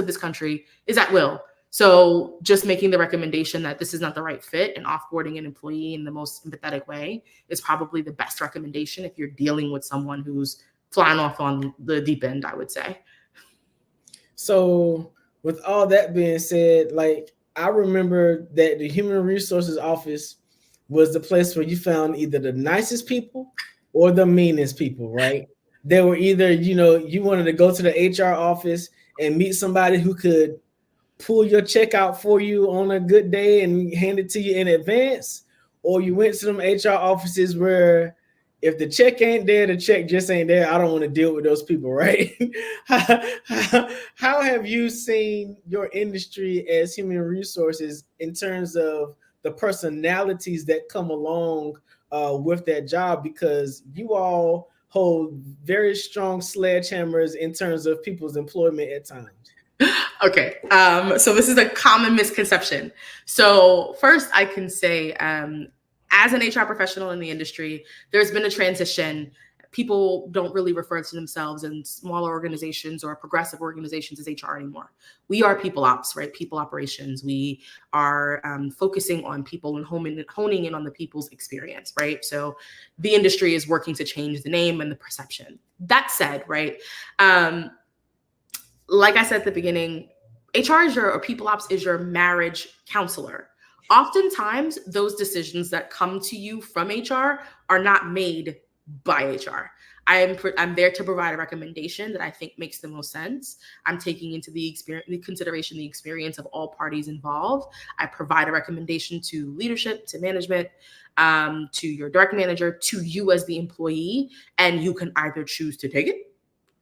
this country is at will. So just making the recommendation that this is not the right fit and offboarding an employee in the most empathetic way is probably the best recommendation if you're dealing with someone who's flying off on the deep end, I would say. So with all that being said, like I remember that the Human Resources Office was the place where you found either the nicest people or the meanest people, right? They were either, you wanted to go to the HR office and meet somebody who could pull your check out for you on a good day and hand it to you in advance, or you went to them HR offices where if the check ain't there, the check just ain't there. I don't want to deal with those people, right? How have you seen your industry as human resources in terms of the personalities that come along with that job? Because you all hold very strong sledgehammers in terms of people's employment at times. Okay, so this is a common misconception. So first I can say, as an HR professional in the industry, there's been a transition. People don't really refer to themselves in smaller organizations or progressive organizations as HR anymore. We are people ops, right? People operations. We are focusing on people and honing in on the people's experience, right? So the industry is working to change the name and the perception. That said, right? Like I said at the beginning, HR is or people ops is your marriage counselor. Oftentimes, those decisions that come to you from HR are not made by HR. I'm there to provide a recommendation that I think makes the most sense. I'm taking into the consideration the experience of all parties involved. I provide a recommendation to leadership, to management, to your direct manager, to you as the employee, and you can either choose to take it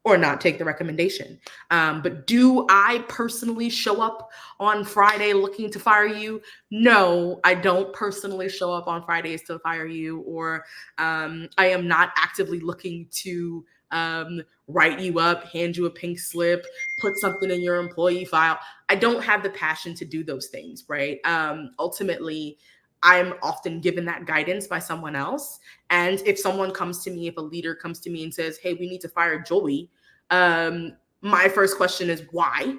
or not take the recommendation. But do I personally show up on Friday looking to fire you? No, I don't personally show up on Fridays to fire you, or I am not actively looking to write you up, hand you a pink slip, put something in your employee file. I don't have the passion to do those things, right? Ultimately, I'm often given that guidance by someone else. And if someone comes to me, if a leader comes to me and says, hey, we need to fire Joey, my first question is why?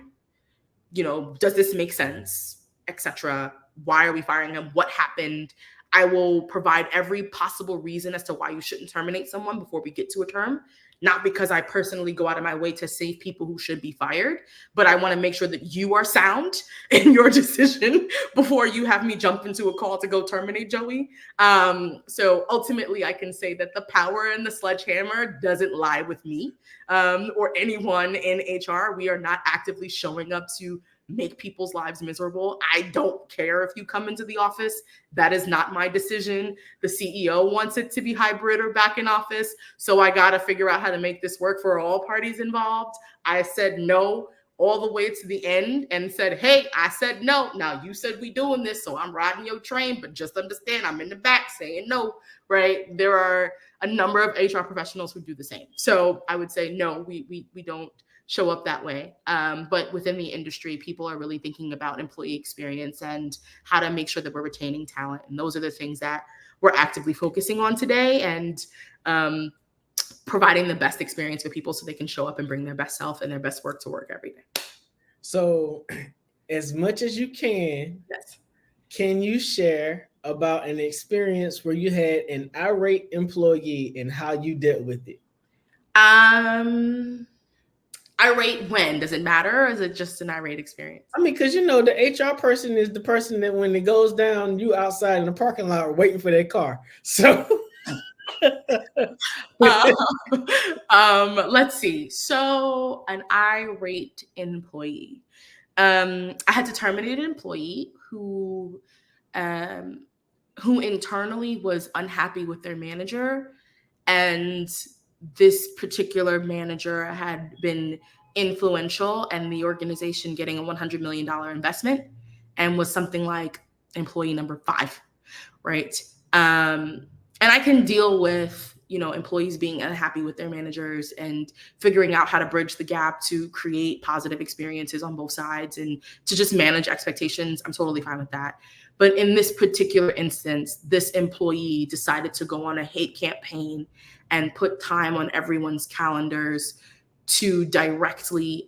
Does this make sense, etc.? Why are we firing him? What happened? I will provide every possible reason as to why you shouldn't terminate someone before we get to a term. Not because I personally go out of my way to save people who should be fired, but I want to make sure that you are sound in your decision before you have me jump into a call to go terminate Joey. So ultimately, I can say that the power in the sledgehammer doesn't lie with me or anyone in HR. We are not actively showing up to make people's lives miserable. I don't care if you come into the office. That is not my decision. The CEO wants it to be hybrid or back in office. So I got to figure out how to make this work for all parties involved. I said no all the way to the end and said, hey, I said no. Now you said we doing this, so I'm riding your train, but just understand I'm in the back saying no, right? There are a number of HR professionals who do the same. So I would say no, we don't show up that way. But within the industry, people are really thinking about employee experience and how to make sure that we're retaining talent. And those are the things that we're actively focusing on today, and providing the best experience for people so they can show up and bring their best self and their best work to work every day. So as much as you can, yes, can you share about an experience where you had an irate employee and how you dealt with it? Irate when? Does it matter, or is it just an irate experience? I mean, because, you know, the HR person is the person that when it goes down, you outside in the parking lot waiting for their car. So let's see. So an irate employee. I had to terminate an employee who internally was unhappy with their manager, and this particular manager had been influential in the organization getting a $100 million investment and was something like employee number 5, right? And I can deal with, you know, employees being unhappy with their managers and figuring out how to bridge the gap to create positive experiences on both sides and to just manage expectations. I'm totally fine with that. But in this particular instance, this employee decided to go on a hate campaign and put time on everyone's calendars to directly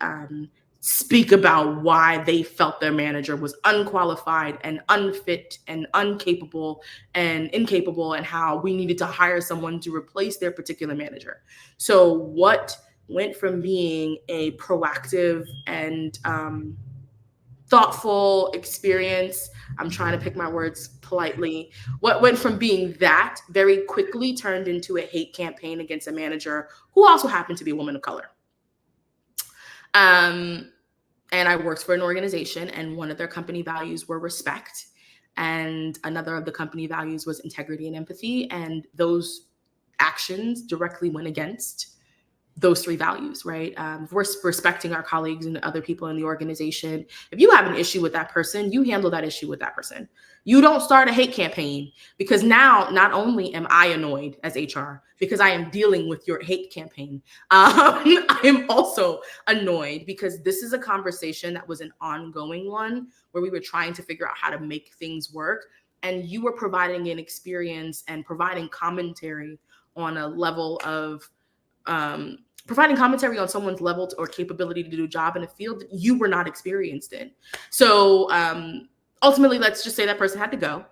speak about why they felt their manager was unqualified and unfit and incapable, and how we needed to hire someone to replace their particular manager. So what went from being a proactive and thoughtful experience, I'm trying to pick my words politely, what went from being that very quickly turned into a hate campaign against a manager who also happened to be a woman of color. And I worked for an organization, and one of their company values were respect, and another of the company values was integrity and empathy, and those actions directly went against those 3 values, right? We're respecting our colleagues and other people in the organization. If you have an issue with that person, you handle that issue with that person. You don't start a hate campaign, because now not only am I annoyed as HR because I am dealing with your hate campaign, I am also annoyed because this is a conversation that was an ongoing one where we were trying to figure out how to make things work. And you were providing an experience and providing commentary on a level of providing commentary on someone's level or capability to do a job in a field that you were not experienced in. So ultimately, let's just say that person had to go.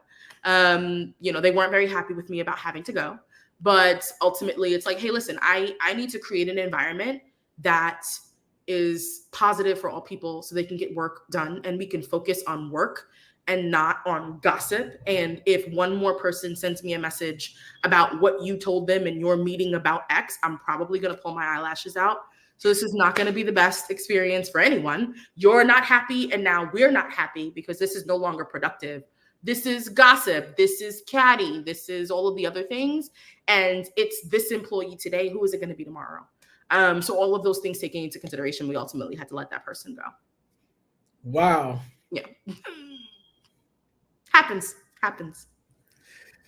You know, they weren't very happy with me about having to go. But ultimately, it's like, hey, listen, I need to create an environment that is positive for all people so they can get work done and we can focus on work and not on gossip. And if one more person sends me a message about what you told them in your meeting about X, I'm probably going to pull my eyelashes out. So this is not going to be the best experience for anyone. You're not happy, and now we're not happy because this is no longer productive. This is gossip. This is catty. This is all of the other things. And it's this employee today. Who is it going to be tomorrow? So all of those things taken into consideration, we ultimately had to let that person go. Wow. Yeah. Happens.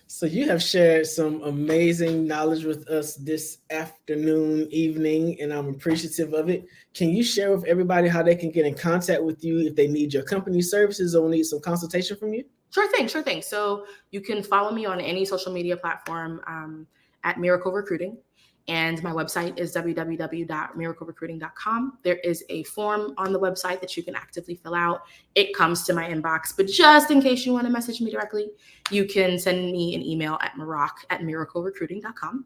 So you have shared some amazing knowledge with us this afternoon, evening, and I'm appreciative of it. Can you share with everybody how they can get in contact with you if they need your company services or need some consultation from you? Sure thing. So you can follow me on any social media platform at Miracle Recruiting. And my website is www.miraclerecruiting.com. There is a form on the website that you can actively fill out. It comes to my inbox, but just in case you want to message me directly, you can send me an email at maroc@miraclerecruiting.com.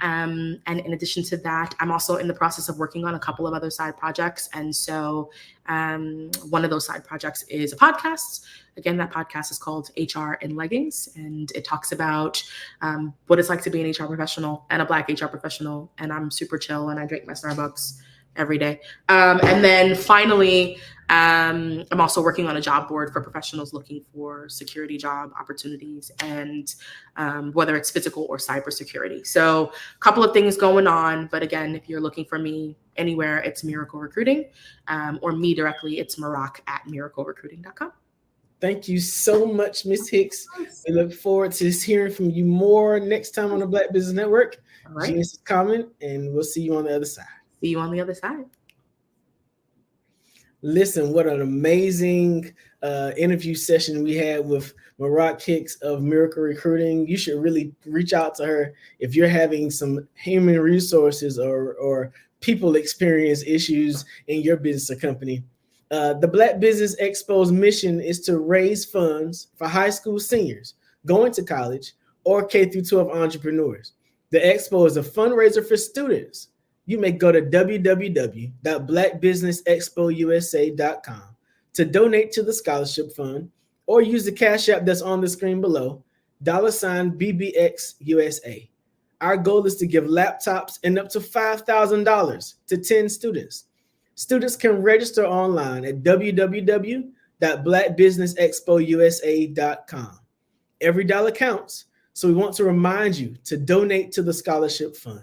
And in addition to that, I'm also in the process of working on a couple of other side projects. And so one of those side projects is a podcast. Again, that podcast is called HR in Leggings, and it talks about what it's like to be an HR professional and a Black HR professional. And I'm super chill, and I drink my Starbucks every day. And then finally, I'm also working on a job board for professionals looking for security job opportunities, and whether it's physical or cybersecurity. So a couple of things going on. But again, if you're looking for me anywhere, it's Miracle Recruiting, or me directly, it's maroc@miraclerecruiting.com. Thank you so much, Ms. Hicks. We look forward to hearing from you more next time on the Black Business Network. All right. Genius is coming, and we'll see you on the other side. See you on the other side. Listen, what an amazing interview session we had with Maroc Hicks of Miracle Recruiting. You should really reach out to her if you're having some human resources or people experience issues in your business or company. The Black Business Expo's mission is to raise funds for high school seniors going to college or K-12 entrepreneurs. The expo is a fundraiser for students. You may go to www.blackbusinessexpousa.com to donate to the scholarship fund, or use the cash app that's on the screen below, $BBXUSA. Our goal is to give laptops and up to $5,000 to 10 students. Students can register online at www.blackbusinessexpousa.com. Every dollar counts, so we want to remind you to donate to the scholarship fund.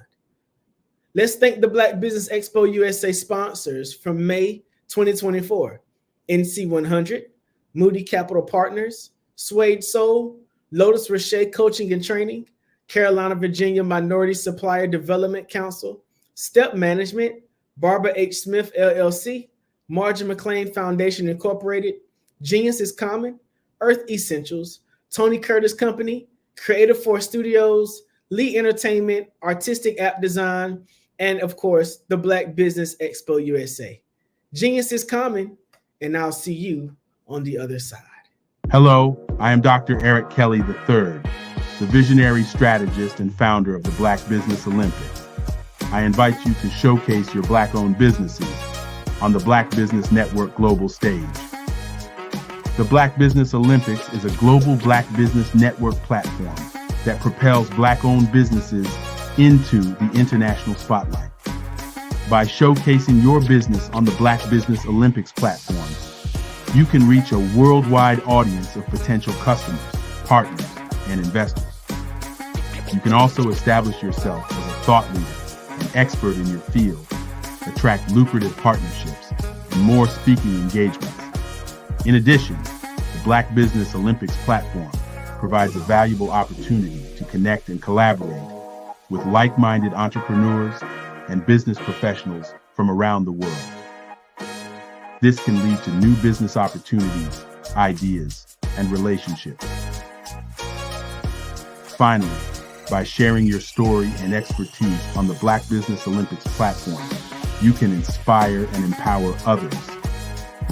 Let's thank the Black Business Expo USA sponsors from May 2024: NC100, Moody Capital Partners, Suede Soul, Lotus Roche Coaching and Training, Carolina, Virginia Minority Supplier Development Council, Step Management, Barbara H. Smith, LLC, Margin McLean Foundation, Incorporated, Genius is Common, Earth Essentials, Tony Curtis Company, Creative Force Studios, Lee Entertainment, Artistic App Design, and of course, the Black Business Expo USA. Genius is Common, and I'll see you on the other side. Hello, I am Dr. Eric Kelly III, the visionary strategist and founder of the Black Business Olympics. I invite you to showcase your Black-owned businesses on the Black Business Network global stage. The Black Business Olympics is a global Black Business Network platform that propels Black-owned businesses into the international spotlight. By showcasing your business on the Black Business Olympics platform, you can reach a worldwide audience of potential customers, partners, and investors. You can also establish yourself as a thought leader, an expert in your field, attract lucrative partnerships, and more speaking engagements. In addition, the Black Business Olympics platform provides a valuable opportunity to connect and collaborate with like-minded entrepreneurs and business professionals from around the world. This can lead to new business opportunities, ideas, and relationships. Finally, by sharing your story and expertise on the Black Business Olympics platform, you can inspire and empower others.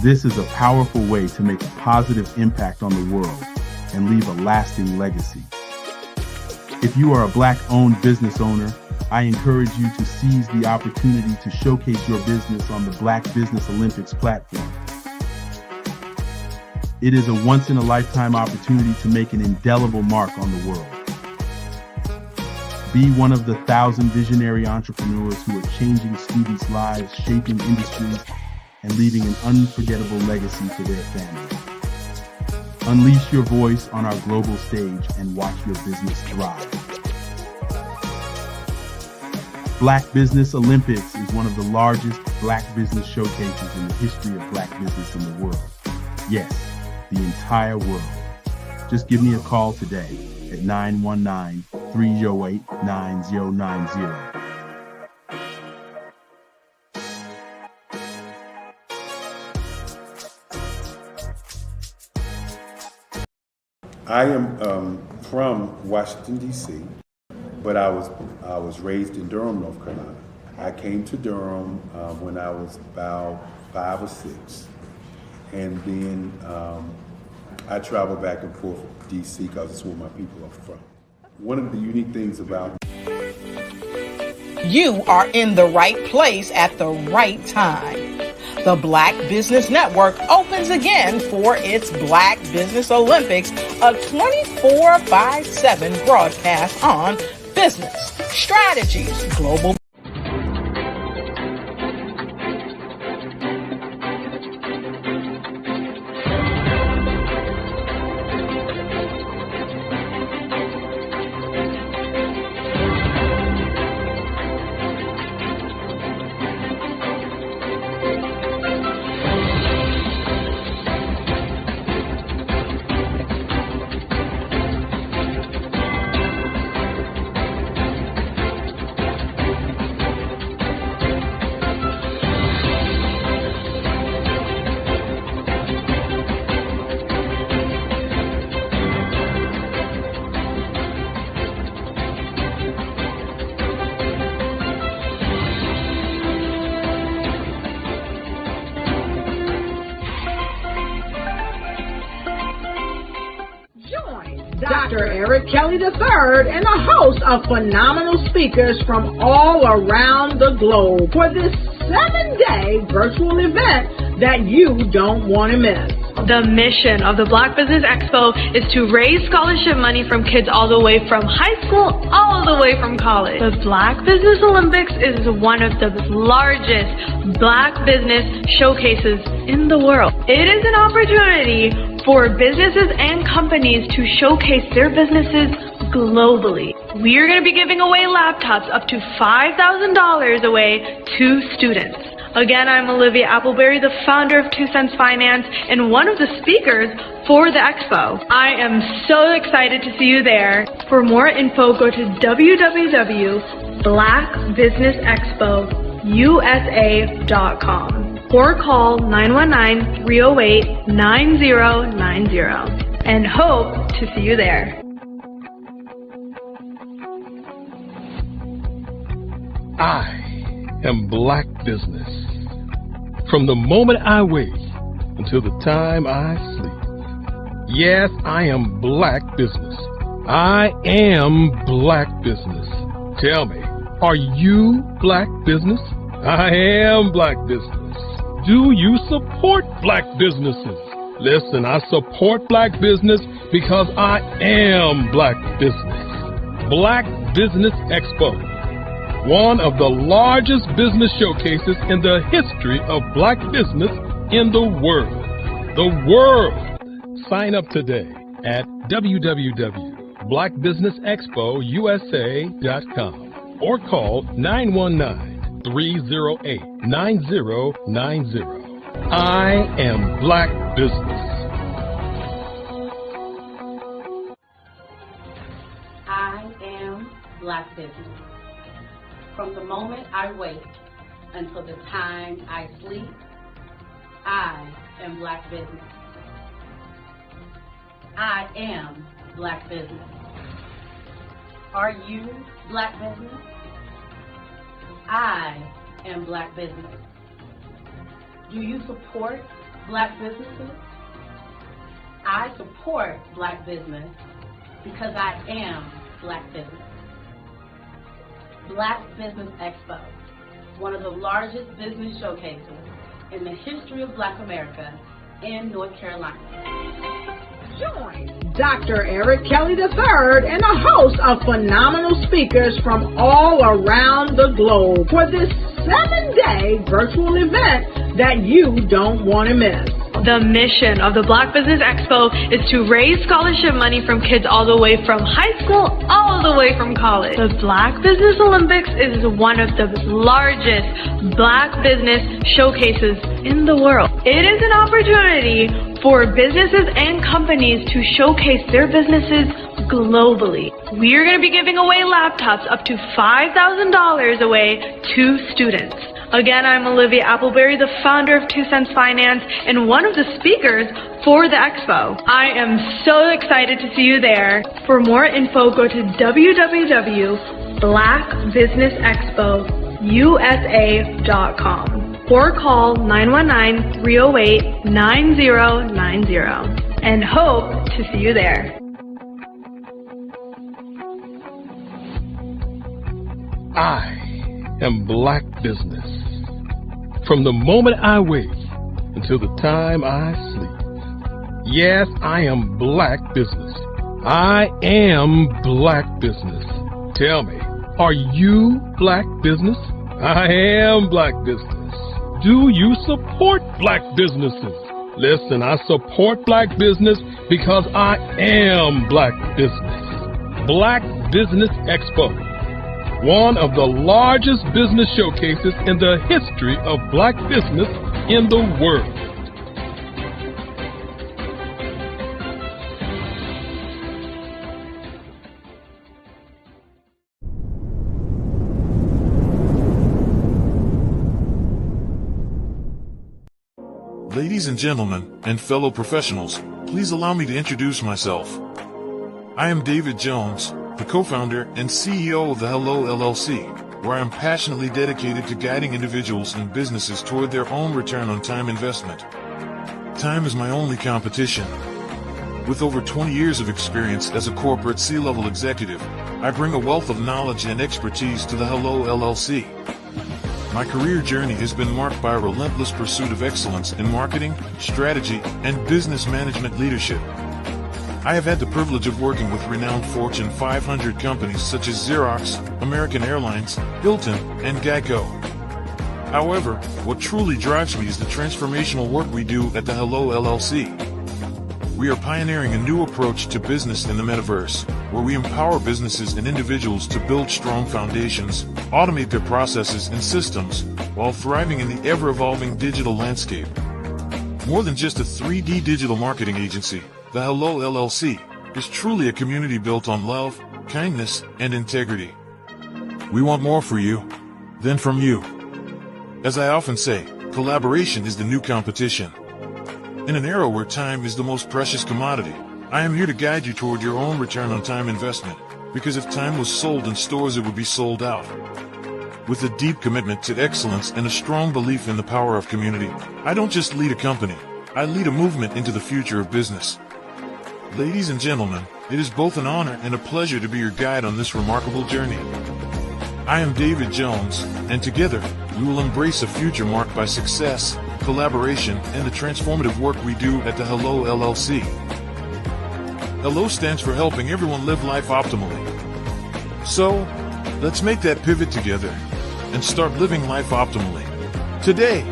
This is a powerful way to make a positive impact on the world and leave a lasting legacy. If you are a Black-owned business owner, I encourage you to seize the opportunity to showcase your business on the Black Business Olympics platform. It is a once-in-a-lifetime opportunity to make an indelible mark on the world. Be one of the 1,000 visionary entrepreneurs who are changing students' lives, shaping industries, and leaving an unforgettable legacy for their families. Unleash your voice on our global stage and watch your business thrive. Black Business Olympics is one of the largest Black business showcases in the history of Black business in the world. Yes, the entire world. Just give me a call today at 919-308-9090. I am from Washington, D.C. but I was raised in Durham, North Carolina. I came to Durham when I was about 5 or 6, and then I traveled back and forth to DC because it's where my people are from. One of the unique things about You are in the right place at the right time. The Black Business Network opens again for its Black Business Olympics, a 24/7 broadcast on business, strategies, global. Dr. Eric Kelly III and a host of phenomenal speakers from all around the globe for this 7-day virtual event that you don't want to miss. The mission of the Black Business Expo is to raise scholarship money from kids all the way from high school all the way from college. The Black Business Olympics is one of the largest Black business showcases in the world. It is an opportunity for businesses and companies to showcase their businesses globally. We are going to be giving away laptops up to $5,000 away to students. Again, I'm Olivia Appleberry, the founder of 2 Cents Finance and one of the speakers for the expo. I am so excited to see you there. For more info, go to www.blackbusinessexpousa.com or call 919-308-9090 and hope to see you there. I am Black Business. From the moment I wake until the time I sleep. Yes, I am Black Business. I am Black Business. Tell me, are you Black Business? I am Black Business. Do you support Black businesses? Listen, I support Black business because I am Black Business. Black Business Expo, one of the largest business showcases in the history of Black business in the world. The world! Sign up today at www.blackbusinessexpousa.com or call 919-308-9090. I am Black Business. I am Black Business. From the moment I wake until the time I sleep, I am Black Business. I am Black Business. Are you Black Business? I am Black Business. Do you support Black businesses? I support Black business because I am Black Business. Black Business Expo, one of the largest business showcases in the history of Black America in North Carolina. Join Dr. Eric Kelly III and a host of phenomenal speakers from all around the globe for this 7-day virtual event that you don't want to miss. The mission of the Black Business Expo is to raise scholarship money from kids all the way from high school all the way from college. The Black Business Olympics is one of the largest Black business showcases in the world. It is an opportunity for businesses and companies to showcase their businesses globally. We are going to be giving away laptops up to $5,000 away to students. Again, I'm Olivia Appleberry, the founder of 2 Cents Finance and one of the speakers for the expo. I am so excited to see you there. For more info, go to www.blackbusinessexpousa.com or call 919-308-9090 and hope to see you there. I am Black Business. From the moment I wake until the time I sleep. Yes, I am Black Business. I am Black Business. Tell me, are you Black Business? I am Black Business. Do you support Black businesses? Listen, I support Black business because I am Black Business. Black Business Expo, one of the largest business showcases in the history of Black business in the world. Ladies and gentlemen, and fellow professionals, please allow me to introduce myself. I am David Jones, the co-founder and CEO of the Hello LLC, where I am passionately dedicated to guiding individuals and businesses toward their own return on time investment. Time is my only competition. With over 20 years of experience as a corporate C-level executive, I bring a wealth of knowledge and expertise to the Hello LLC. My career journey has been marked by a relentless pursuit of excellence in marketing, strategy, and business management leadership. I have had the privilege of working with renowned Fortune 500 companies such as Xerox, American Airlines, Hilton, and Geico. However, what truly drives me is the transformational work we do at the Hello LLC. We are pioneering a new approach to business in the metaverse, where we empower businesses and individuals to build strong foundations, automate their processes and systems, while thriving in the ever-evolving digital landscape. More than just a 3D digital marketing agency, the Hello LLC is truly a community built on love, kindness, and integrity. We want more for you than from you. As I often say, collaboration is the new competition. In an era where time is the most precious commodity, I am here to guide you toward your own return on time investment, because if time was sold in stores, it would be sold out. With a deep commitment to excellence and a strong belief in the power of community, I don't just lead a company, I lead a movement into the future of business. Ladies and gentlemen, it is both an honor and a pleasure to be your guide on this remarkable journey. I am David Jones, and together, we will embrace a future marked by success, collaboration, and the transformative work we do at the Hello LLC. Hello stands for helping everyone live life optimally. So, let's make that pivot together and start living life optimally today.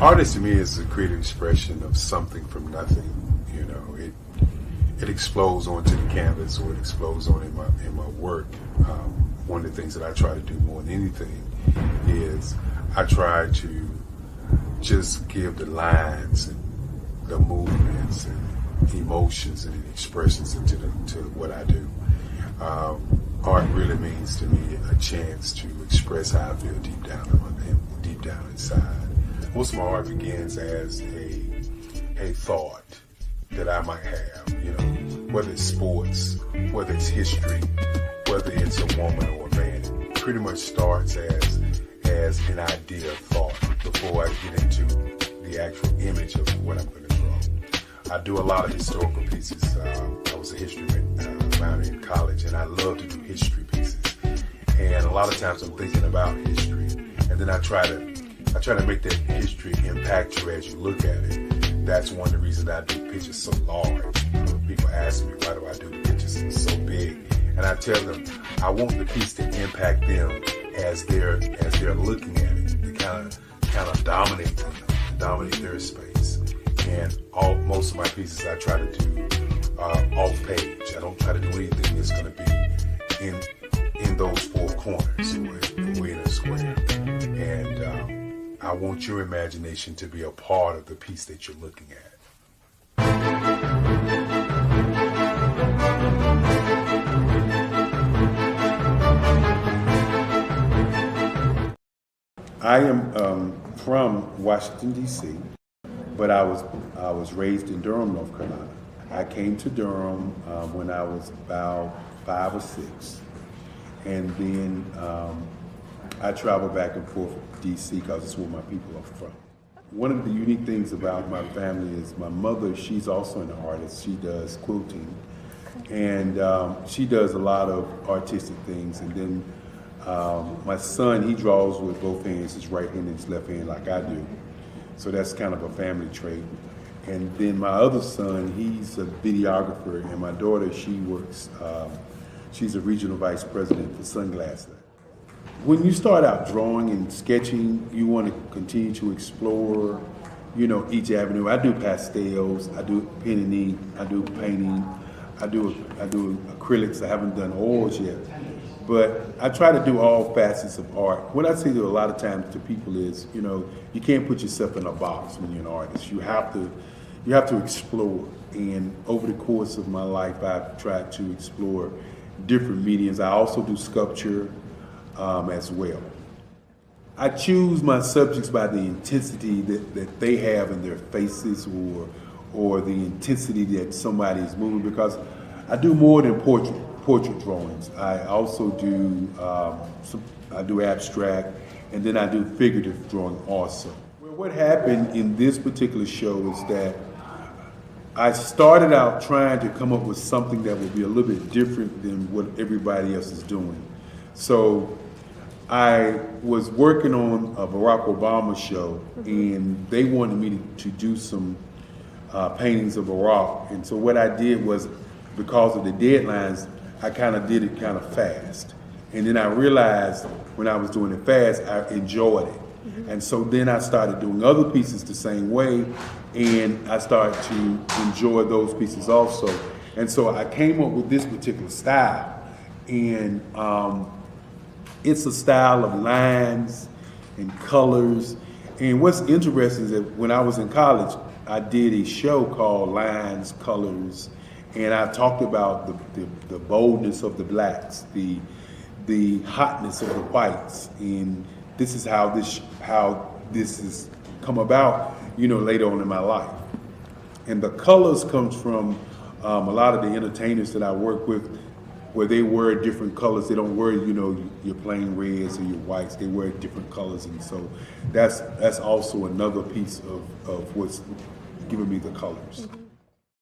Artist to me is a creative expression of something from nothing. You know, it explodes onto the canvas, or it explodes on in my work. One of the things that I try to do more than anything is I try to just give the lines and the movements and emotions and expressions into what I do. Art really means to me a chance to express how I feel deep down inside. Most of my art begins as a thought that I might have, you know, whether it's sports, whether it's history, whether it's a woman or a man. It pretty much starts as an idea of thought before I get into the actual image of what I'm going to draw. I do a lot of historical pieces. I was a history minor in college, and I love to do history pieces. And a lot of times I'm thinking about history, and then I try to make that history impact you as you look at it. That's one of the reasons I do pictures so large. People ask me, why do I do the pictures so big? And I tell them, I want the piece to impact them as they're looking at it, to kind of dominate them, dominate their space. And most of my pieces I try to do off page. I don't try to do anything that's going to be in those four corners or in a square. And I want your imagination to be a part of the piece that you're looking at. I am from Washington, D.C., but I was raised in Durham, North Carolina. I came to Durham when I was about 5 or 6, and then I traveled back and forth to D.C. because it's where my people are from. One of the unique things about my family is my mother, she's also an artist. She does quilting, and she does a lot of artistic things. And then my son, he draws with both hands, his right hand and his left hand like I do. So that's kind of a family trait. And then my other son, he's a videographer, and my daughter, she works, she's a regional vice president for Sunglasses. When you start out drawing and sketching, you want to continue to explore, each avenue. I do pastels, I do pen and ink, I do painting, I do acrylics. I haven't done oils yet, but I try to do all facets of art. What I say to a lot of times to people is, you can't put yourself in a box when you're an artist. You have to explore. And over the course of my life, I've tried to explore different mediums. I also do sculpture as well. I choose my subjects by the intensity that they have in their faces, or the intensity that somebody is moving, because I do more than portrait drawings. I also do I do abstract, and then I do figurative drawing also. Well, what happened in this particular show is that I started out trying to come up with something that would be a little bit different than what everybody else is doing. So I was working on a Barack Obama show, and they wanted me to do some paintings of Barack. And so what I did was, because of the deadlines, I kind of did it kind of fast. And then I realized when I was doing it fast, I enjoyed it. And so then I started doing other pieces the same way, and I started to enjoy those pieces also. And so I came up with this particular style, and it's a style of lines and colors. And what's interesting is that when I was in college, I did a show called Lines, Colors, and I talked about the boldness of the blacks, the hotness of the whites, and this is how this has come about, later on in my life. And the colors comes from a lot of the entertainers that I work with, where they wear different colors. They don't wear, your plain reds or your whites. They wear different colors, and so that's also another piece of what's giving me the colors.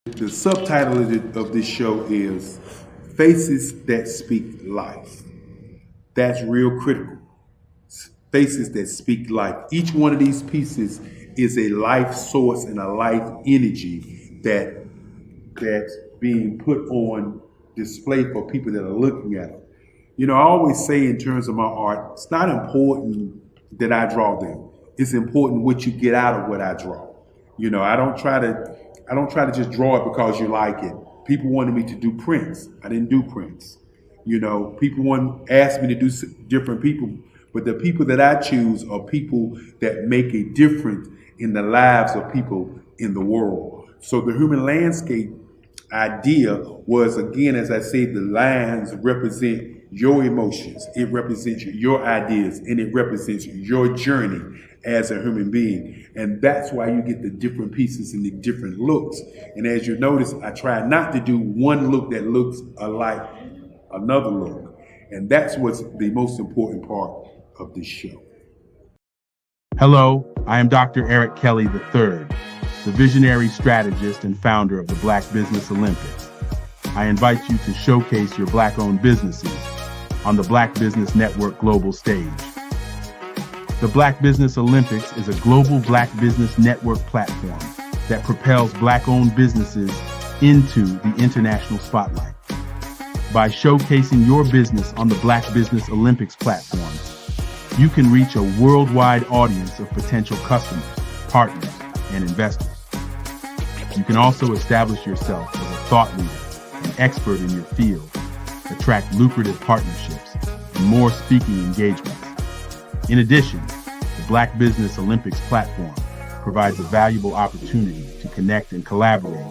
The subtitle of this show is Faces That Speak Life. That's real critical. Faces that speak life. Each one of these pieces is a life source and a life energy that's being put on display for people that are looking at them. I always say in terms of my art, it's not important that I draw them. It's important what you get out of what I draw. I don't try to just draw it because you like it. People wanted me to do prints. I didn't do prints. People asked me to do different people, but the people that I choose are people that make a difference in the lives of people in the world. So the human landscape idea was, again, as I say, the lines represent your emotions, it represents your ideas, and it represents your journey as a human being. And that's why you get the different pieces and the different looks. And as you notice, I try not to do one look that looks alike another look. And that's what's the most important part of this show. Hello, I am Dr. Eric Kelly III, the visionary strategist and founder of the Black Business Olympics. I invite you to showcase your Black-owned businesses on the Black Business Network global stage. The Black Business Olympics is a global Black Business Network platform that propels Black-owned businesses into the international spotlight. By showcasing your business on the Black Business Olympics platform, You can reach a worldwide audience of potential customers, partners, and investors. You can also establish yourself as a thought leader and expert in your field, attract lucrative partnerships, and more speaking engagements. In addition, the Black Business Olympics platform provides a valuable opportunity to connect and collaborate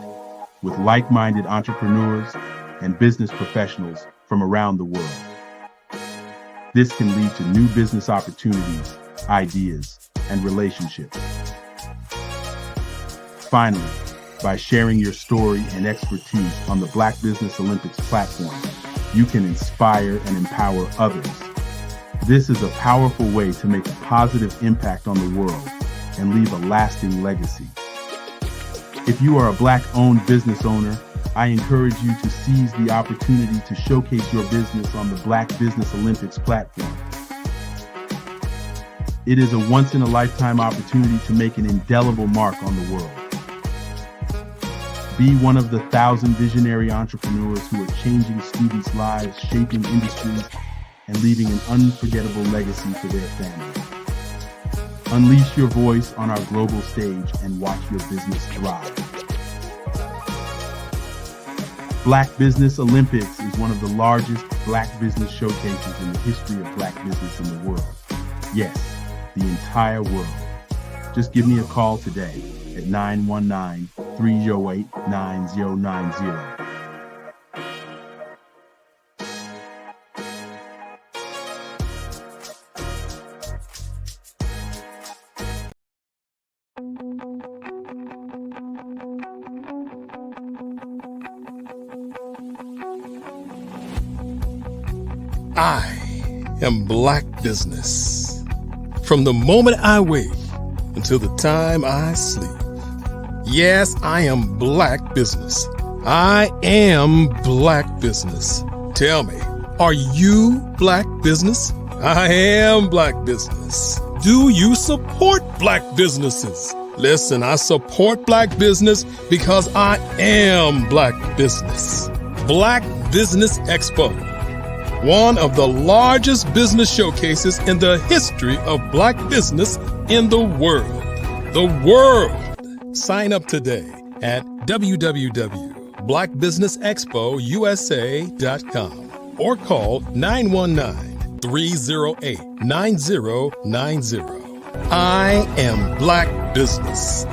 with like-minded entrepreneurs and business professionals from around the world. This can lead to new business opportunities, ideas, and relationships. Finally, by sharing your story and expertise on the Black Business Olympics platform, you can inspire and empower others. This is a powerful way to make a positive impact on the world and leave a lasting legacy. If you are a Black-owned business owner, I encourage you to seize the opportunity to showcase your business on the Black Business Olympics platform. It is a once-in-a-lifetime opportunity to make an indelible mark on the world. Be one of the 1,000 visionary entrepreneurs who are changing students' lives, shaping industries, and leaving an unforgettable legacy for their families. Unleash your voice on our global stage and watch your business thrive. Black Business Olympics is one of the largest Black business showcases in the history of Black business in the world. Yes, the entire world. Just give me a call today at 919-308-9090. I am Black Business. From the moment I wake until the time I sleep. Yes, I am Black Business. I am Black Business. Tell me, are you Black Business? I am Black Business. Do you support Black businesses? Listen, I support Black business because I am Black Business. Black Business Expo, one of the largest business showcases in the history of Black business in the world. The world! Sign up today at www.blackbusinessexpousa.com or call 919-308-9090. I am Black Business.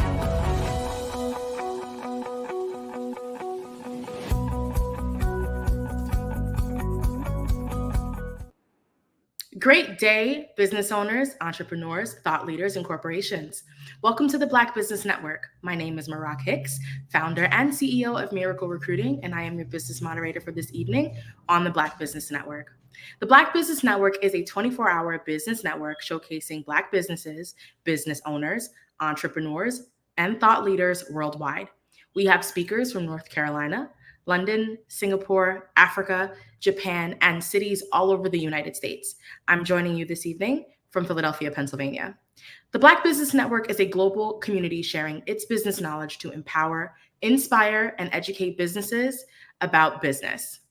Great day, business owners, entrepreneurs, thought leaders, and corporations. Welcome to the Black Business Network. My name is Marak Hicks, founder and CEO of Miracle Recruiting, and I am your business moderator for this evening on the Black Business Network. The Black Business Network is a 24-hour business network showcasing Black businesses, business owners, entrepreneurs, and thought leaders worldwide. We have speakers from North Carolina, London, Singapore, Africa, Japan, and cities all over the United States. I'm joining you this evening from Philadelphia, Pennsylvania. The Black Business Network is a global community sharing its business knowledge to empower, inspire, and educate businesses about business.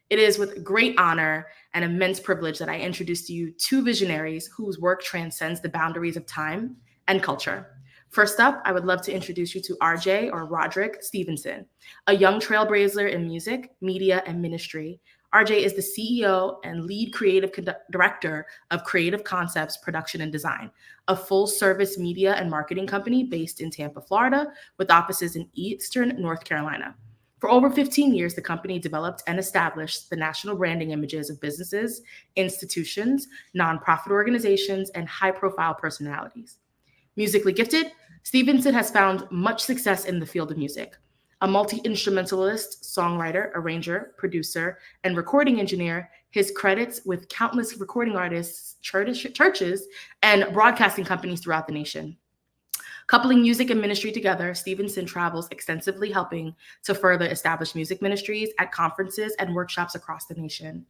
It is with great honor and immense privilege that I introduce to you two visionaries whose work transcends the boundaries of time and culture. First up, I would love to introduce you to RJ or Roderick Stevenson, a young trailblazer in music, media, and ministry. RJ is the CEO and lead creative director of Creative Concepts Production and Design, a full-service media and marketing company based in Tampa, Florida, with offices in Eastern North Carolina. For over 15 years, the company developed and established the national branding images of businesses, institutions, nonprofit organizations, and high-profile personalities. Musically gifted, Stevenson has found much success in the field of music. A multi-instrumentalist, songwriter, arranger, producer, and recording engineer, his credits with countless recording artists, churches, and broadcasting companies throughout the nation. Coupling music and ministry together, Stevenson travels extensively, helping to further establish music ministries at conferences and workshops across the nation.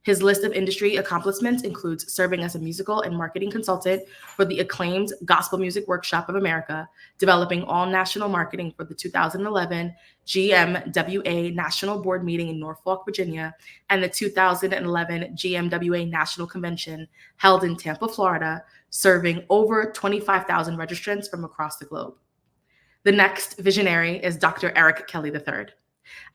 His list of industry accomplishments includes serving as a musical and marketing consultant for the acclaimed Gospel Music Workshop of America, developing all national marketing for the 2011 GMWA National Board Meeting in Norfolk, Virginia, and the 2011 GMWA National Convention held in Tampa, Florida, serving over 25,000 registrants from across the globe. The next visionary is Dr. Eric Kelly III.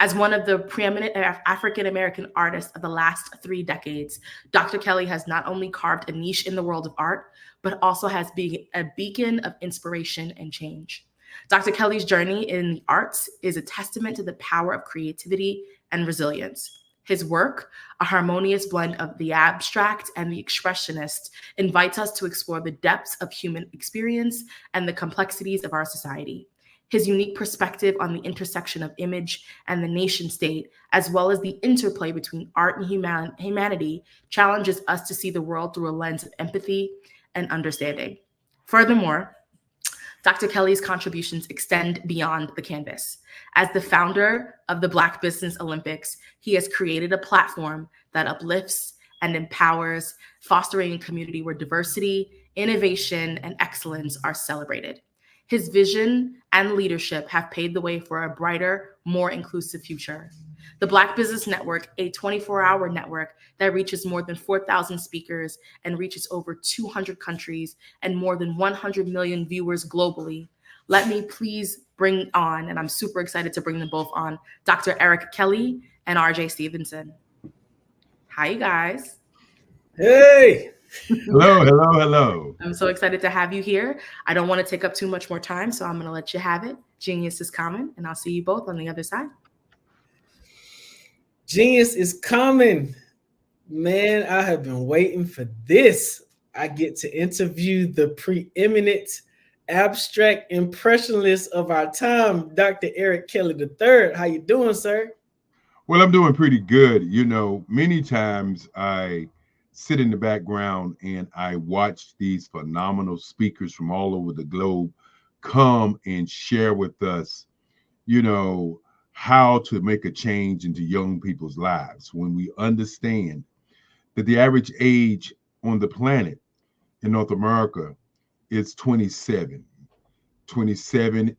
As one of the preeminent African-American artists of the last 3 decades, Dr. Kelly has not only carved a niche in the world of art, but also has been a beacon of inspiration and change. Dr. Kelly's journey in the arts is a testament to the power of creativity and resilience. His work, a harmonious blend of the abstract and the expressionist, invites us to explore the depths of human experience and the complexities of our society. His unique perspective on the intersection of image and the nation state, as well as the interplay between art and humanity, challenges us to see the world through a lens of empathy and understanding. Furthermore, Dr. Kelly's contributions extend beyond the canvas. As the founder of the Black Business Olympics, he has created a platform that uplifts and empowers, fostering a community where diversity, innovation, and excellence are celebrated. His vision and leadership have paved the way for a brighter, more inclusive future. The Black Business Network, a 24-hour network that reaches more than 4,000 speakers and reaches over 200 countries and more than 100 million viewers globally. Let me please bring on, and I'm super excited to bring them both on, Dr. Eric Kelly and RJ Stevenson. Hi, you guys. Hey. Hello, hello, hello. I'm so excited to have you here. I don't want to take up too much more time, so I'm going to let you have it. Genius is common, and I'll see you both on the other side. Genius is coming. Man, I have been waiting for this. I get to interview the preeminent abstract impressionist of our time, Dr. Eric Kelly III. How you doing, sir? Well, I'm doing pretty good. You know, many times I sit in the background and I watch these phenomenal speakers from all over the globe come and share with us, you know, how to make a change into young people's lives. When we understand that the average age on the planet in North America is 27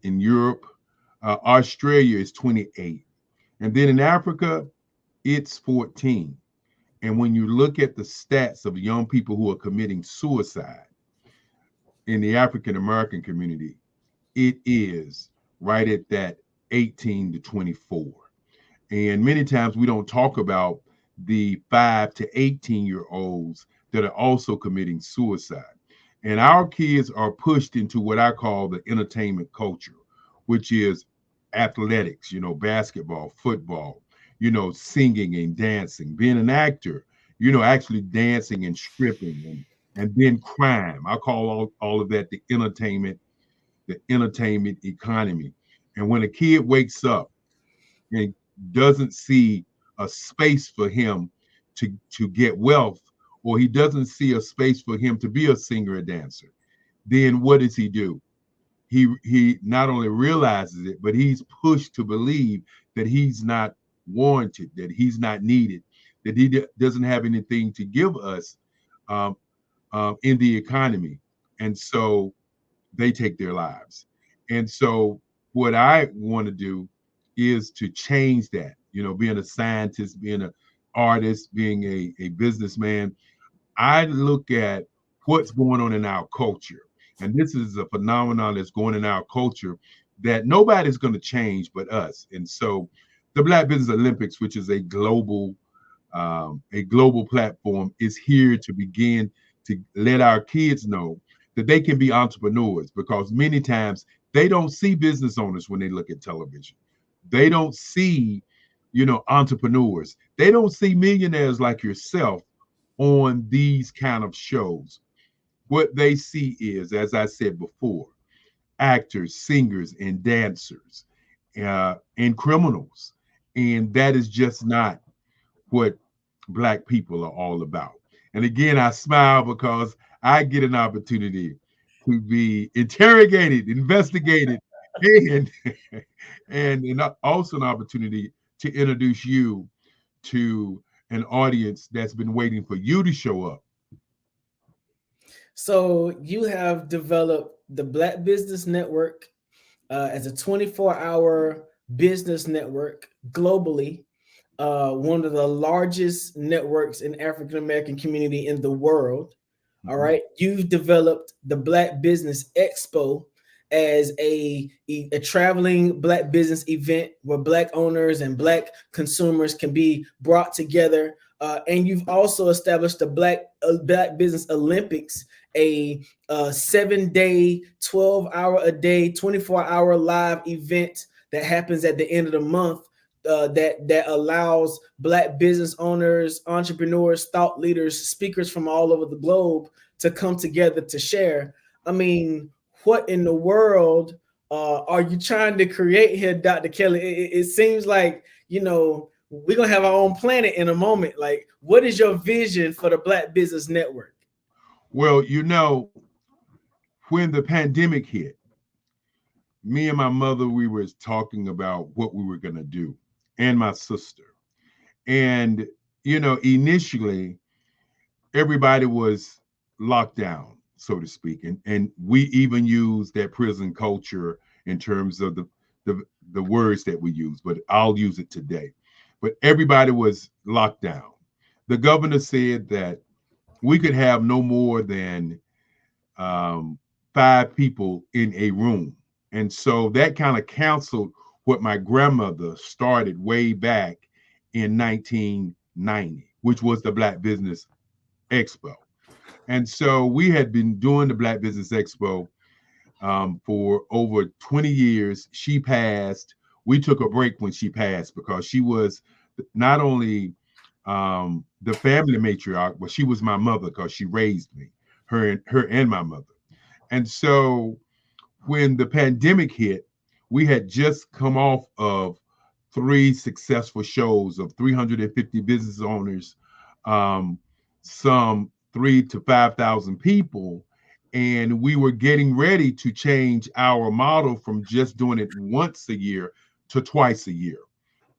in Europe, Australia is 28. And then in Africa, it's 14. And when you look at the stats of young people who are committing suicide in the African-American community, it is right at that 18 to 24. And many times we don't talk about the 5 to 18-year-olds that are also committing suicide. And our kids are pushed into what I call the entertainment culture, which is athletics, you know, basketball, football, you know, singing and dancing, being an actor, you know, actually dancing and stripping and then crime. I call all of that the entertainment economy. And when a kid wakes up and doesn't see a space for him to get wealth, or he doesn't see a space for him to be a singer or dancer, then what does he do? He not only realizes it, but he's pushed to believe that he's not warranted, that he's not needed, that he doesn't have anything to give us in the economy. And so they take their lives. And so what I want to do is to change that, you know, being a scientist, being an artist, being a businessman. I look at what's going on in our culture. And this is a phenomenon that's going in our culture that nobody's going to change but us. And so the Black Business Olympics, which is a global platform, is here to begin to let our kids know that they can be entrepreneurs, because many times they don't see business owners when they look at television. They don't see, you know, entrepreneurs. They don't see millionaires like yourself on these kind of shows. What they see is, as I said before, actors, singers, and dancers, and criminals. And that is just not what Black people are all about. And again, I smile because I get an opportunity to be interrogated, investigated, and also an opportunity to introduce you to an audience that's been waiting for you to show up. So you have developed the Black Business Network as a 24-hour business network globally, one of the largest networks in African American community in the world. All right. You've developed the Black Business Expo as a traveling Black business event where Black owners and Black consumers can be brought together. And you've also established the Black Business Olympics, a 7-day, 12-hour a day, 24-hour live event that happens at the end of the month. That allows Black business owners, entrepreneurs, thought leaders, speakers from all over the globe to come together to share. I mean, what in the world are you trying to create here, Dr. Kelly? It seems like, we're going to have our own planet in a moment. Like, what is your vision for the Black Business Network? Well, when the pandemic hit, me and my mother, we were talking about what we were going to do, and my sister. And, initially, everybody was locked down, so to speak. And we even used that prison culture in terms of the words that we use, but I'll use it today. But everybody was locked down. The governor said that we could have no more than 5 people in a room. And so that kind of canceled what my grandmother started way back in 1990, which was the Black Business Expo. And so we had been doing the Black Business Expo for over 20 years. She passed. We took a break when she passed because she was not only the family matriarch, but she was my mother because she raised me, her and my mother. And so when the pandemic hit, we had just come off of 3 successful shows of 350 business owners, some 3,000 to 5,000 people. And we were getting ready to change our model from just doing it once a year to twice a year.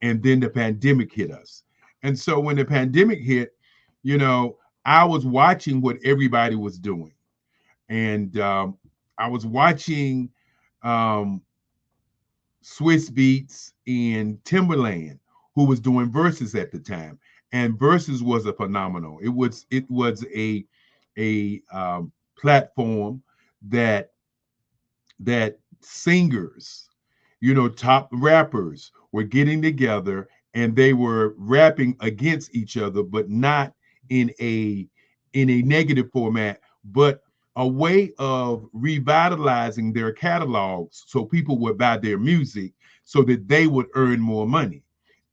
And then the pandemic hit us. And so when the pandemic hit, I was watching what everybody was doing. And I was watching Swiss Beats and Timberland, who was doing Versus at the time. And Versus was a phenomenal. It was a platform that singers, top rappers were getting together and they were rapping against each other, but not in a negative format, but a way of revitalizing their catalogs so people would buy their music so that they would earn more money.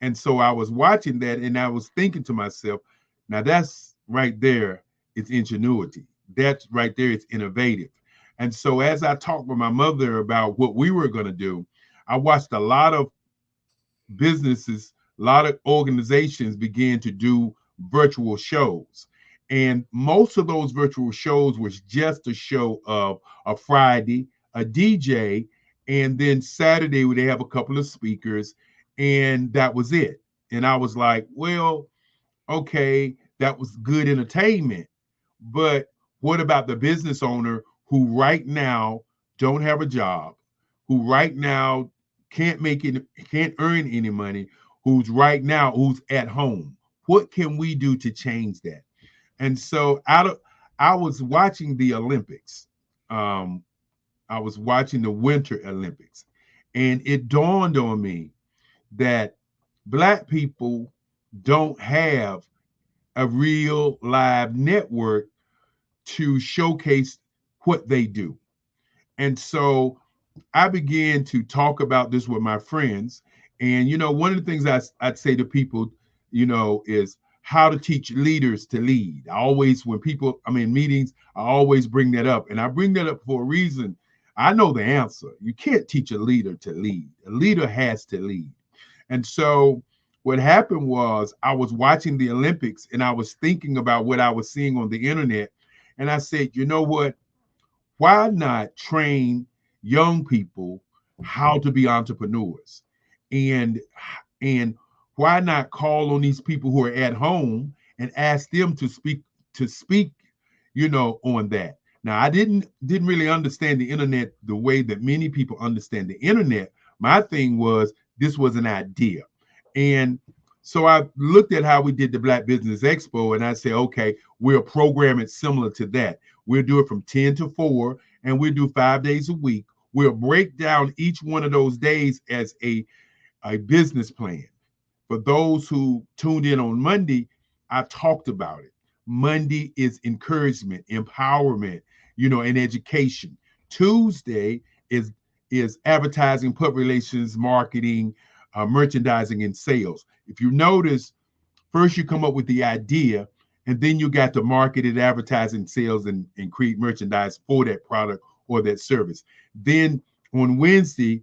And so I was watching that and I was thinking to myself, now that's right there, it's ingenuity. That's right there, it's innovative. And so as I talked with my mother about what we were going to do, I watched a lot of businesses, a lot of organizations begin to do virtual shows. And most of those virtual shows was just a show of a Friday, a DJ, and then Saturday they have a couple of speakers, and that was it. And I was like, well, okay, that was good entertainment. But what about the business owner who right now don't have a job, who right now can't earn any money, who's at home? What can we do to change that? And so I was watching the Olympics. I was watching the Winter Olympics. And it dawned on me that Black people don't have a real live network to showcase what they do. And so I began to talk about this with my friends. And, one of the things I'd say to people, is how to teach leaders to lead. When people, I'm in meetings, I always bring that up. And I bring that up for a reason. I know the answer. You can't teach a leader to lead. A leader has to lead. And so what happened was I was watching the Olympics and I was thinking about what I was seeing on the internet. And I said, you know what? Why not train young people how to be entrepreneurs? And why not call on these people who are at home and ask them to speak, on that. Now, I didn't really understand the internet the way that many people understand the internet. My thing was, this was an idea. And so I looked at how we did the Black Business Expo, and I said, okay, we'll program it similar to that. We'll do it from 10 to 4, and we'll do 5 days a week. We'll break down each one of those days as a business plan. For those who tuned in on Monday, I talked about it. Monday is encouragement, empowerment, and education. Tuesday is advertising, public relations, marketing, merchandising, and sales. If you notice, first you come up with the idea, and then you got to market it, advertising, sales, and create merchandise for that product or that service. Then on Wednesday,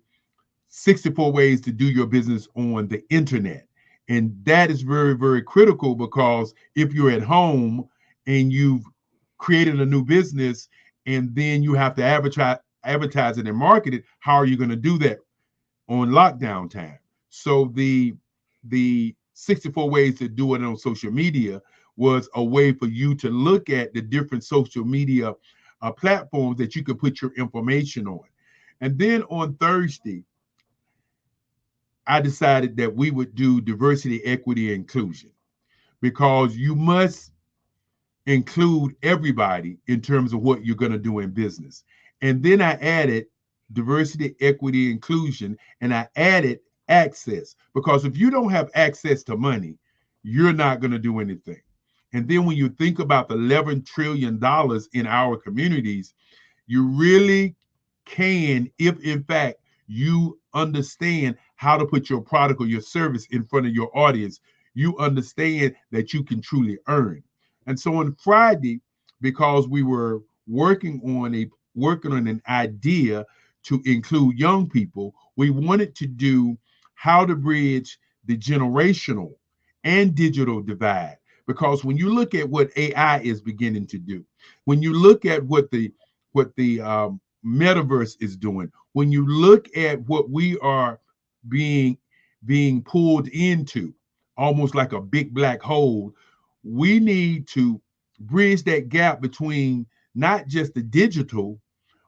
64 ways to do your business on the internet. And that is very, very critical, because if you're at home and you've created a new business and then you have to advertise it and market it, how are you going to do that on lockdown time? So the 64 ways to do it on social media was a way for you to look at the different social media platforms that you could put your information on. And then on Thursday, I decided that we would do diversity, equity, and inclusion, because you must include everybody in terms of what you're going to do in business. And then I added diversity, equity, inclusion, and I added access, because if you don't have access to money, you're not going to do anything. And then when you think about the $11 trillion in our communities, you really can, if in fact you understand how to put your product or your service in front of your audience, you understand that you can truly earn. And so on Friday, because we were working on an idea to include young people, we wanted to do how to bridge the generational and digital divide. Because when you look at what AI is beginning to do, when you look at what the metaverse is doing, when you look at what we are being pulled into, almost like a big black hole, we need to bridge that gap between not just the digital,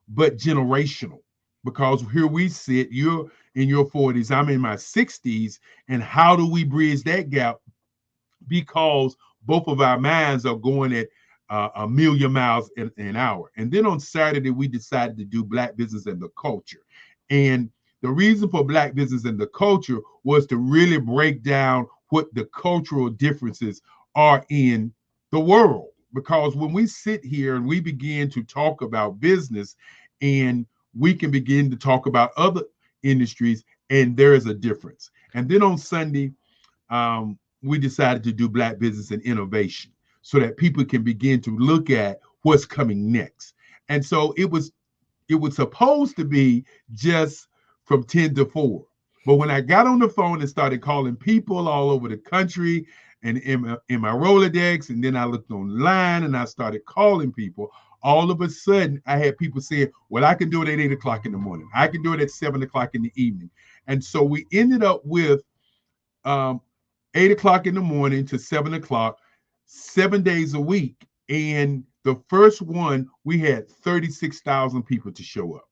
but generational. Because here we sit, you're in your 40s, I'm in my 60s, and how do we bridge that gap? Because both of our minds are going at a million miles an hour. And then on Saturday, we decided to do Black Business and the Culture. And the reason for Black Business and the Culture was to really break down what the cultural differences are in the world. Because when we sit here and we begin to talk about business, and we can begin to talk about other industries, and there is a difference. And then on Sunday, we decided to do Black Business and Innovation, so that people can begin to look at what's coming next. And so it was supposed to be just from 10 to 4. But when I got on the phone and started calling people all over the country and in my Rolodex, and then I looked online and I started calling people, all of a sudden I had people saying, well, I can do it at 8 o'clock in the morning. I can do it at 7 o'clock in the evening. And so we ended up with 8 o'clock in the morning to 7 o'clock, 7 days a week. And the first one, we had 36,000 people to show up.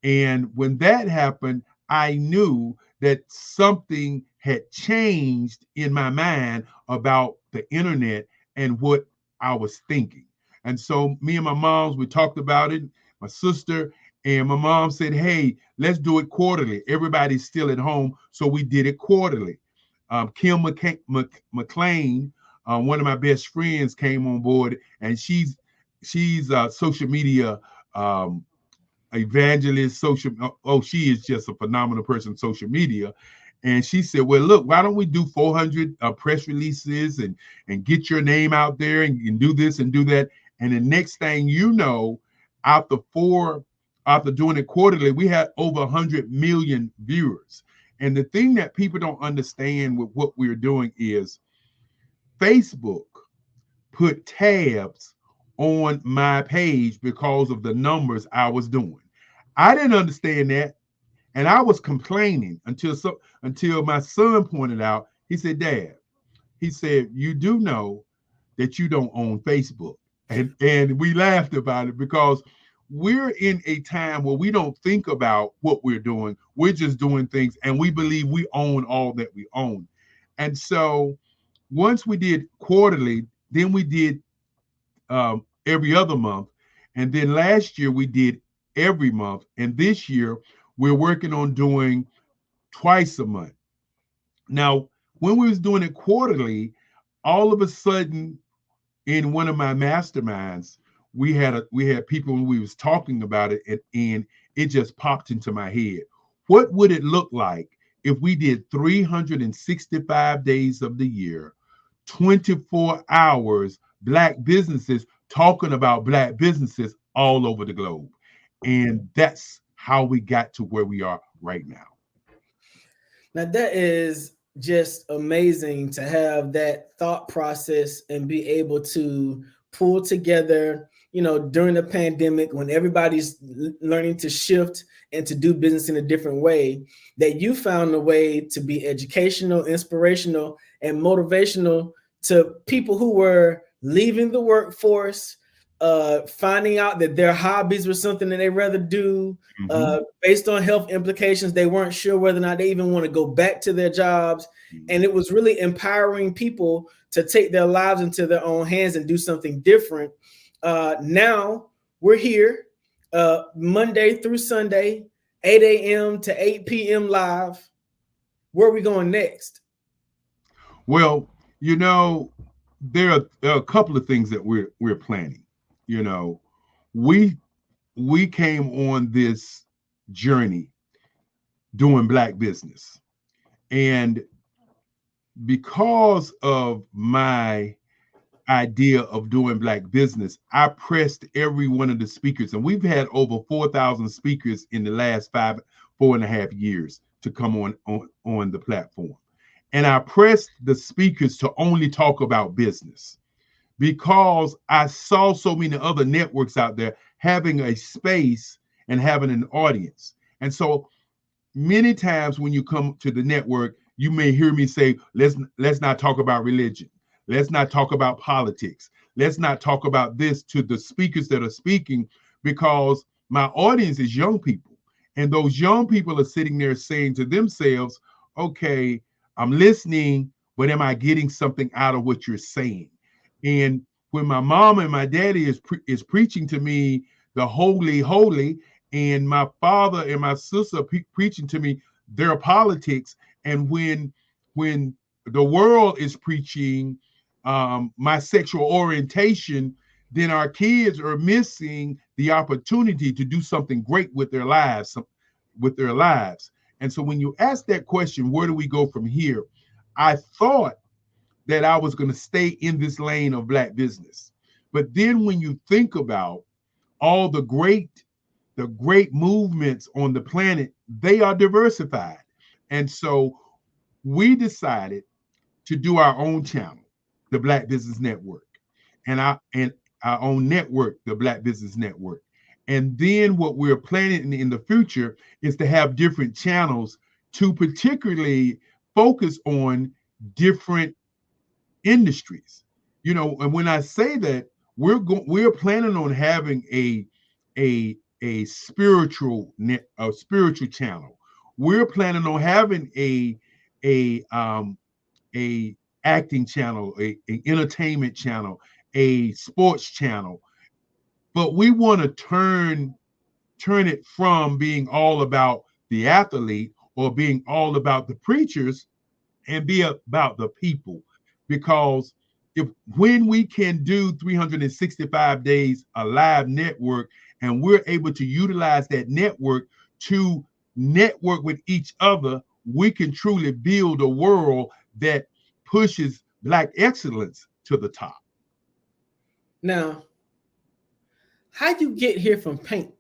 And when that happened, I knew that something had changed in my mind about the internet and what I was thinking. And so me and my moms, we talked about it, my sister, and my mom said, hey, let's do it quarterly. Everybody's still at home, so we did it quarterly. Kim McLean, one of my best friends, came on board, and she's a social media evangelist. She is just a phenomenal person on social media. And she said, well, look, why don't we do 400 press releases and get your name out there and do this and do that. And the next thing you know, after doing it quarterly, we had over 100 million viewers. And the thing that people don't understand with what we're doing is Facebook put tabs on my page because of the numbers I was doing. I didn't understand that. And I was complaining until my son pointed out, He said, Dad, he said, you do know that you don't own Facebook. And we laughed about it because we're in a time where we don't think about what we're doing. We're just doing things and we believe we own all that we own. And so once we did quarterly, then we did every other month. And then last year we did every month. And this year we're working on doing twice a month. Now, when we was doing it quarterly, all of a sudden in one of my masterminds, we had people when we was talking about it, and it just popped into my head. What would it look like if we did 365 days of the year, 24 hours, Black businesses talking about Black businesses all over the globe? And that's how we got to where we are right now. Now that is just amazing to have that thought process and be able to pull together, during the pandemic when everybody's learning to shift and to do business in a different way, that you found a way to be educational, inspirational, and motivational to people who were leaving the workforce, finding out that their hobbies were something that they rather do, based on health implications. They weren't sure whether or not they even want to go back to their jobs. And it was really empowering people to take their lives into their own hands and do something different. Now we're here Monday through Sunday, 8 a.m. to 8 p.m. live. Where are we going next? Well, there are a couple of things that we're planning. We came on this journey doing Black business, and because of my idea of doing Black business, I pressed every one of the speakers, and we've had over 4,000 speakers in the last 4.5 years to come on the platform. And I pressed the speakers to only talk about business because I saw so many other networks out there having a space and having an audience. And so many times when you come to the network, you may hear me say, let's not talk about religion. Let's not talk about politics. Let's not talk about this to the speakers that are speaking, because my audience is young people. And those young people are sitting there saying to themselves, okay, I'm listening, but am I getting something out of what you're saying? And when my mom and my daddy is preaching to me the holy, holy, and my father and my sister preaching to me their politics, and when the world is preaching my sexual orientation, then our kids are missing the opportunity to do something great with their lives. And so when you ask that question, where do we go from here? I thought that I was going to stay in this lane of Black business. But then when you think about all the great movements on the planet, they are diversified. And so we decided to do our own channel, the Black Business Network, and our own network, the Black Business Network. And then what we're planning in the future is to have different channels to particularly focus on different industries. And when I say that, we're planning on having a spiritual channel. We're planning on having a acting channel, a entertainment channel, a sports channel. But we want to turn it from being all about the athlete or being all about the preachers and be about the people. Because when we can do 365 days a live network, and we're able to utilize that network to network with each other, we can truly build a world that pushes Black excellence to the top. Now, how'd you get here from paint?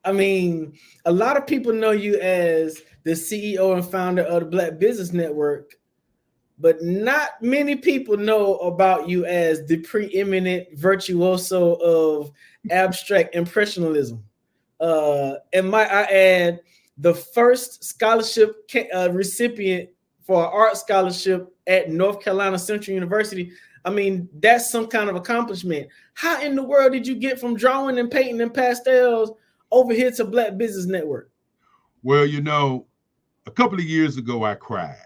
I mean, a lot of people know you as the CEO and founder of the Black Business Network, but not many people know about you as the preeminent virtuoso of abstract impressionism. And might I add, the first scholarship recipient for an art scholarship at North Carolina Central University. I mean, that's some kind of accomplishment. How in the world did you get from drawing and painting and pastels over here to Black Business Network? Well, you know, a couple of years ago, I cried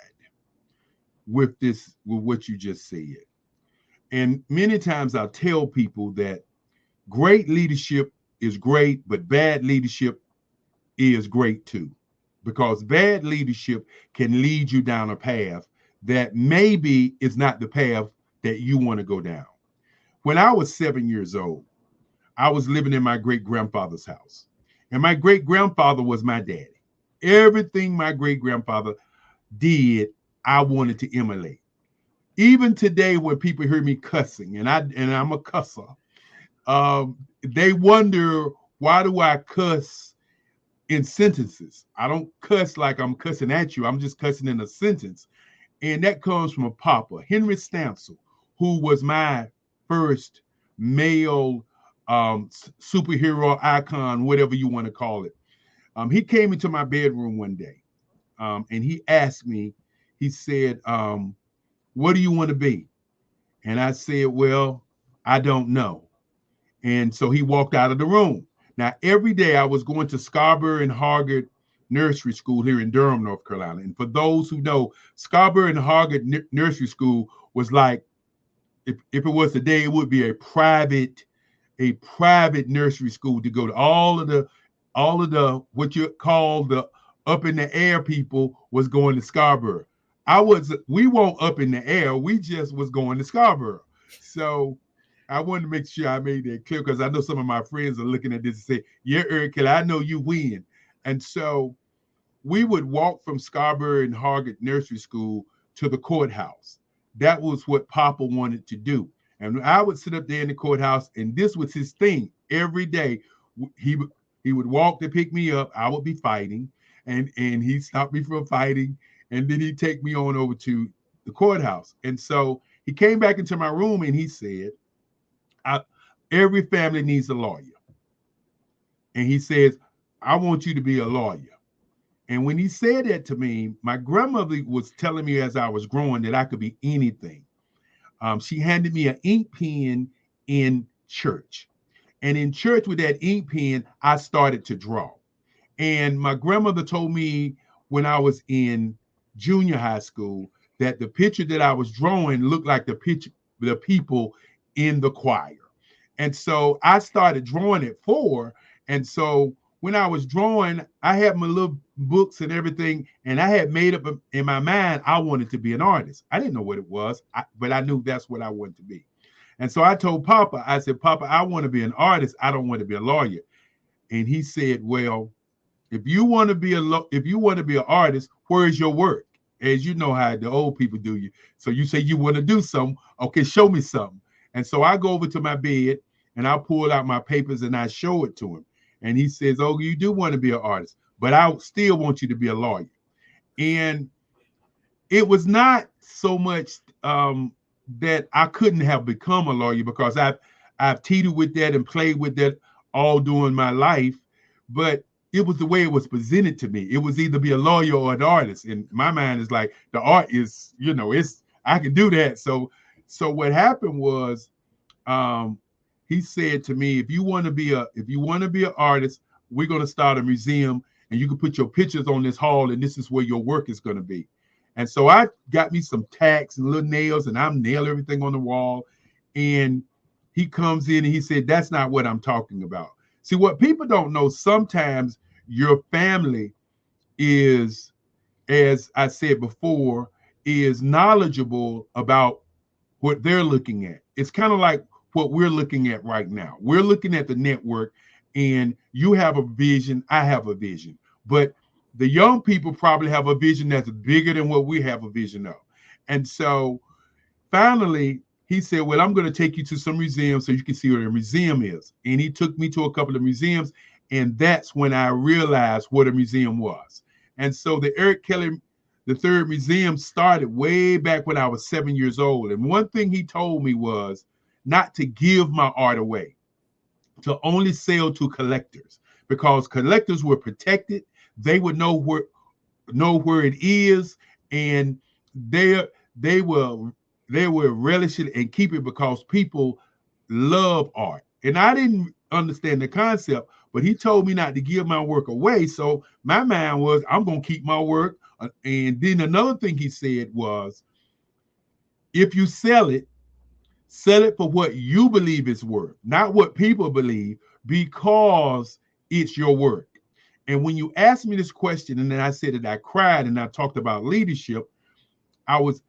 with what you just said. And many times I'll tell people that great leadership is great, but bad leadership is great too, because bad leadership can lead you down a path that maybe is not the path that you want to go down. When I was 7 years old, I was living in my great-grandfather's house, and my great-grandfather was my daddy. Everything my great-grandfather did, I wanted to emulate. Even today, when people hear me cussing, and I'm a cusser, they wonder, why do I cuss in sentences? I don't cuss like I'm cussing at you. I'm just cussing in a sentence. And that comes from a papa, Henry Stansel, who was my first male superhero icon, whatever you want to call it. He came into my bedroom one day, and he asked me, he said, what do you want to be? And I said, well, I don't know. And so he walked out of the room. Now, every day I was going to Scarborough and Hargett Nursery School here in Durham, North Carolina. And for those who know, Scarborough and Hargett Nursery School was like, if it was today, it would be a private nursery school to go to. All of the what you call the up in the air people was going to Scarborough. We weren't up in the air. We just was going to Scarborough. So I wanted to make sure I made that clear, because I know some of my friends are looking at this and say, yeah, Eric Kelly, I know you win. And so we would walk from Scarborough and Hargett Nursery School to the courthouse. That was what Papa wanted to do. And I would sit up there in the courthouse, and this was his thing. Every day, he would walk to pick me up. I would be fighting, and he'd stop me from fighting, and then he'd take me on over to the courthouse. And so he came back into my room, and he said, every family needs a lawyer. And he says, I want you to be a lawyer. And when he said that to me, my grandmother was telling me as I was growing that I could be anything. She handed me an ink pen in church. And in church with that ink pen, I started to draw. And my grandmother told me when I was in junior high school that the picture that I was drawing looked like the people in the choir. And so I started drawing at 4. And so when I was drawing, I had my little books and everything, and I had made up in my mind I wanted to be an artist. I didn't know what it was, but I knew that's what I wanted to be. And so I told Papa, I said, Papa, I want to be an artist. I don't want to be a lawyer. And he said, well, if you want to be an artist, where is your work? As you know how the old people do you. So you say you want to do something. Okay, show me something. And so I go over to my bed and I pull out my papers and I show it to him. And he says, oh, you do want to be an artist, but I still want you to be a lawyer. And it was not so much that I couldn't have become a lawyer, because I've teetered with that and played with that all during my life, but it was the way it was presented to me. It was either be a lawyer or an artist. And my mind is like, the art is, I can do that. So what happened was, he said to me, if you want to be an artist, we're going to start a museum, and you can put your pictures on this hall, and this is where your work is going to be. And so I got me some tacks and little nails, and I'm nailing everything on the wall. And he comes in and he said, that's not what I'm talking about. See, what people don't know, sometimes your family is, as I said before, is knowledgeable about what they're looking at. It's kind of like what we're looking at right now. We're looking at the network, and you have a vision, I have a vision. But the young people probably have a vision that's bigger than what we have a vision of. And so finally, he said, well, I'm going to take you to some museums so you can see what a museum is. And he took me to a couple of museums, and that's when I realized what a museum was. And so the Eric Kelly III Museum started way back when I was 7 years old. And one thing he told me was not to give my art away, to only sell to collectors, because collectors were protected. they would know where it is, and they will relish it and keep it because people love art. And I didn't understand the concept, but he told me not to give my work away. So my mind was, I'm going to keep my work. And then another thing he said was, if you sell it for what you believe it's worth, not what people believe, because it's your work. And when you asked me this question, and then I said that I cried and I talked about leadership, I won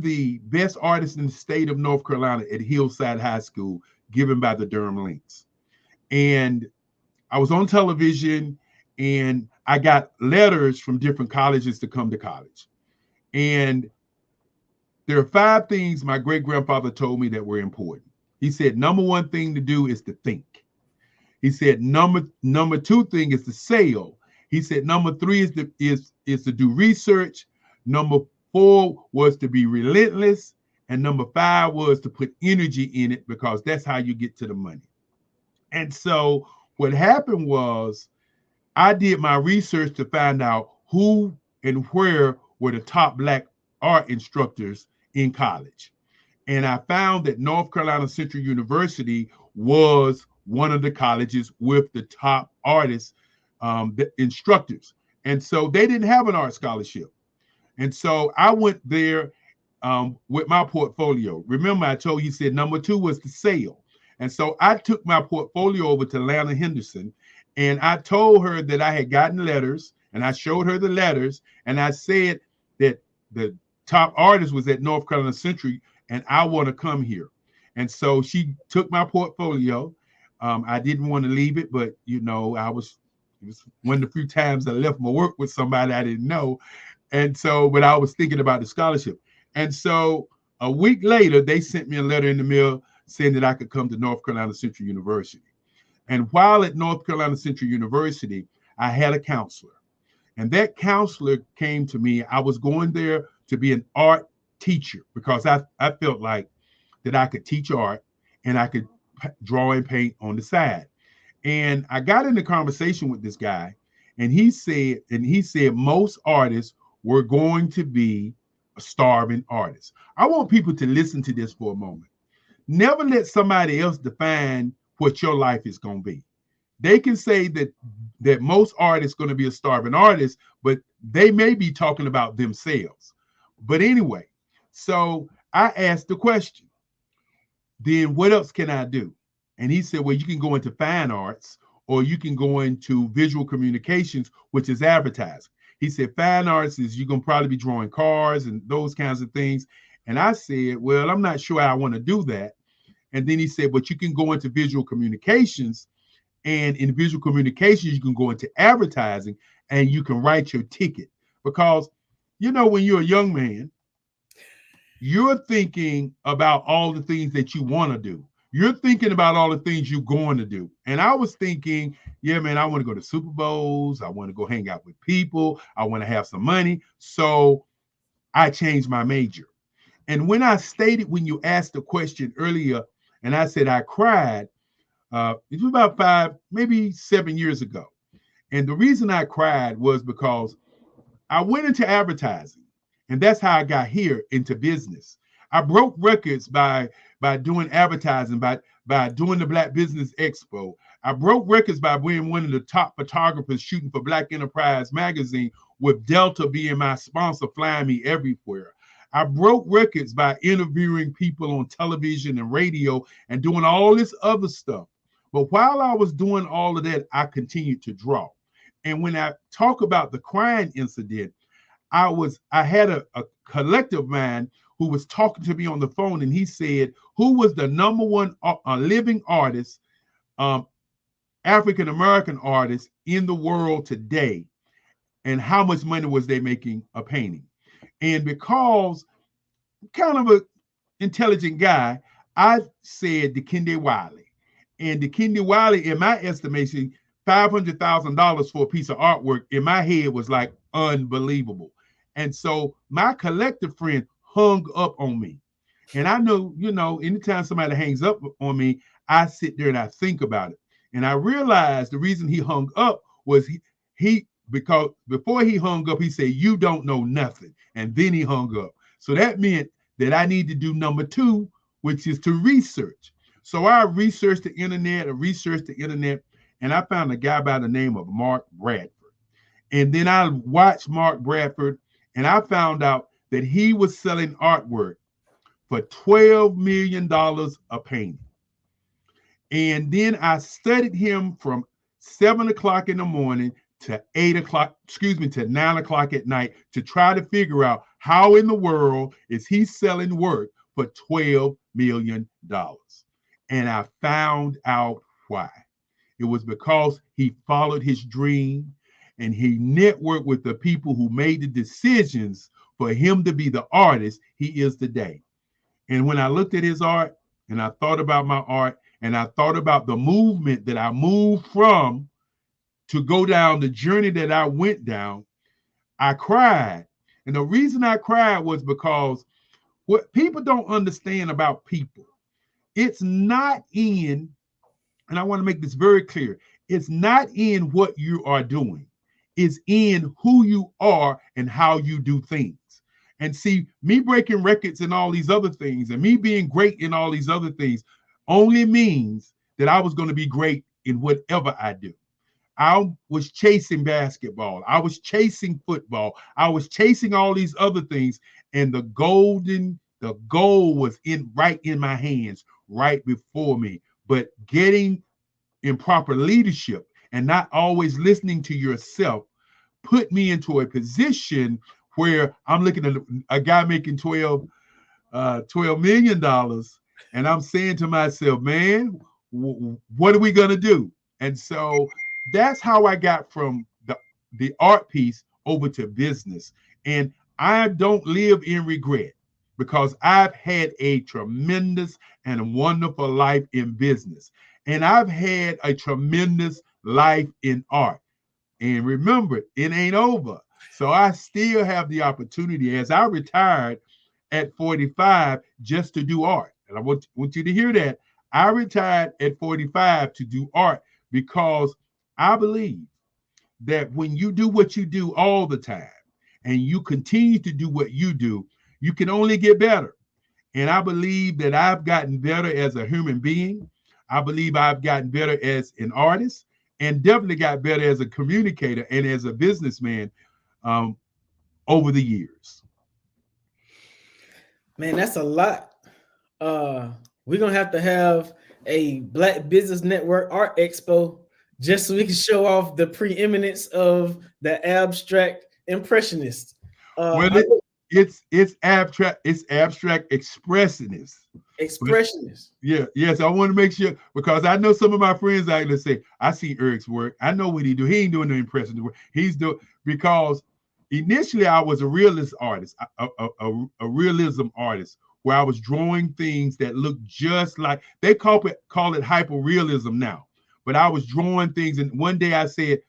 the best artist in the state of North Carolina at Hillside High School, given by the Durham Lynx. And I was on television, and I got letters from different colleges to come to college. And there are 5 things my great-grandfather told me that were important. He said, number 1 thing to do is to think. He said, number 2 thing is to sell. He said, number 3 is to do research. Number 4 was to be relentless. And number 5 was to put energy in it, because that's how you get to the money. And so what happened was, I did my research to find out who and where were the top Black art instructors in college. And I found that North Carolina Central University was one of the colleges with the top artists, the instructors. And so they didn't have an art scholarship. And so I went there with my portfolio. Remember, I told you, he said number 2 was to sell. And so I took my portfolio over to Lana Henderson, and I told her that I had gotten letters, and I showed her the letters, and I said that the top artist was at North Carolina Central, and I want to come here. And so she took my portfolio. I didn't want to leave it, but it was one of the few times I left my work with somebody I didn't know. And so, but I was thinking about the scholarship. And so a week later, they sent me a letter in the mail saying that I could come to North Carolina Central University. And while at North Carolina Central University, I had a counselor. And that counselor came to me. I was going there to be an art teacher, because I felt like that I could teach art and I could draw and paint on the side. And I got in a conversation with this guy, and he said most artists were going to be starving artists. I want people to listen to this for a moment. Never let somebody else define what your life is going to be. They can say that most artists are going to be a starving artist, but they may be talking about themselves. But anyway, so I asked the question, then what else can I do? And he said, well, you can go into fine arts, or you can go into visual communications, which is advertising. He said, fine arts is you're going to probably be drawing cars and those kinds of things. And I said, well, I'm not sure I want to do that. And then he said, but you can go into visual communications, and in visual communications, you can go into advertising, and you can write your ticket. Because, when you're a young man, you're thinking about all the things that you want to do. You're thinking about all the things you're going to do. And I was thinking, yeah, man, I want to go to Super Bowls. I want to go hang out with people. I want to have some money. So I changed my major. And when you asked the question earlier, and I said I cried, it was about 5, maybe 7 years ago. And the reason I cried was because I went into advertising, and that's how I got here into business. I broke records by doing advertising, by doing the Black Business Expo. I broke records by being one of the top photographers shooting for Black Enterprise magazine, with Delta being my sponsor, flying me everywhere. I broke records by interviewing people on television and radio and doing all this other stuff. But while I was doing all of that, I continued to draw. And when I talk about the crying incident, I had a collective mind who was talking to me on the phone, and he said, who was the number one living artist, African-American artist in the world today, and how much money was they making a painting? And because I'm kind of an intelligent guy, I said Dikembe Wiley. And Dikembe Wiley, in my estimation, $500,000 for a piece of artwork in my head was like unbelievable. And so my collective friend hung up on me. And I know, anytime somebody hangs up on me, I sit there and I think about it. And I realized the reason he hung up was he because before he hung up, he said, "You don't know nothing," and then he hung up. So that meant that I need to do number 2, which is to research. So I researched the internet, and I found a guy by the name of Mark Bradford. And then I watched Mark Bradford, and I found out that he was selling artwork for $12 million a painting. And then I studied him from 7 o'clock in the morning to 9 o'clock at night to try to figure out how in the world is he selling work for $12 million. And I found out why. It was because he followed his dream and he networked with the people who made the decisions for him to be the artist he is today. And when I looked at his art and I thought about my art and I thought about the movement that I moved from to go down the journey that I went down, I cried. And the reason I cried was because what people don't understand about people, it's not in, and I want to make this very clear, it's not in what you are doing. It's in who you are and how you do things. And see, me breaking records and all these other things and me being great in all these other things only means that I was going to be great in whatever I do. I was chasing basketball. I was chasing football. I was chasing all these other things. And the goal was right in my hands, right before me. But getting in proper leadership and not always listening to yourself put me into a position where I'm looking at a guy making $12 million. And I'm saying to myself, man, what are we going to do? And so that's how I got from the art piece over to business. And I don't live in regret because I've had a tremendous and a wonderful life in business. And I've had a tremendous life in art. And remember, it ain't over. So I still have the opportunity as I retired at 45 just to do art. And I want you to hear that. I retired at 45 to do art because I believe that when you do what you do all the time and you continue to do what you do, you can only get better. And I believe that I've gotten better as a human being. I believe I've gotten better as an artist and definitely got better as a communicator and as a businessman over the years. Man, that's a lot. We're going to have a Black Business Network Art Expo just so we can show off the preeminence of the abstract impressionist. It's abstract expressionist. Expressionist. Yes. I want to make sure because I know some of my friends out there say, I see Eric's work. I know what he do. He ain't doing the impressionist work. He's doing because initially I was a realist artist, a realism artist, where I was drawing things that look just like they call it hyperrealism now. But I was drawing things, and one day I said,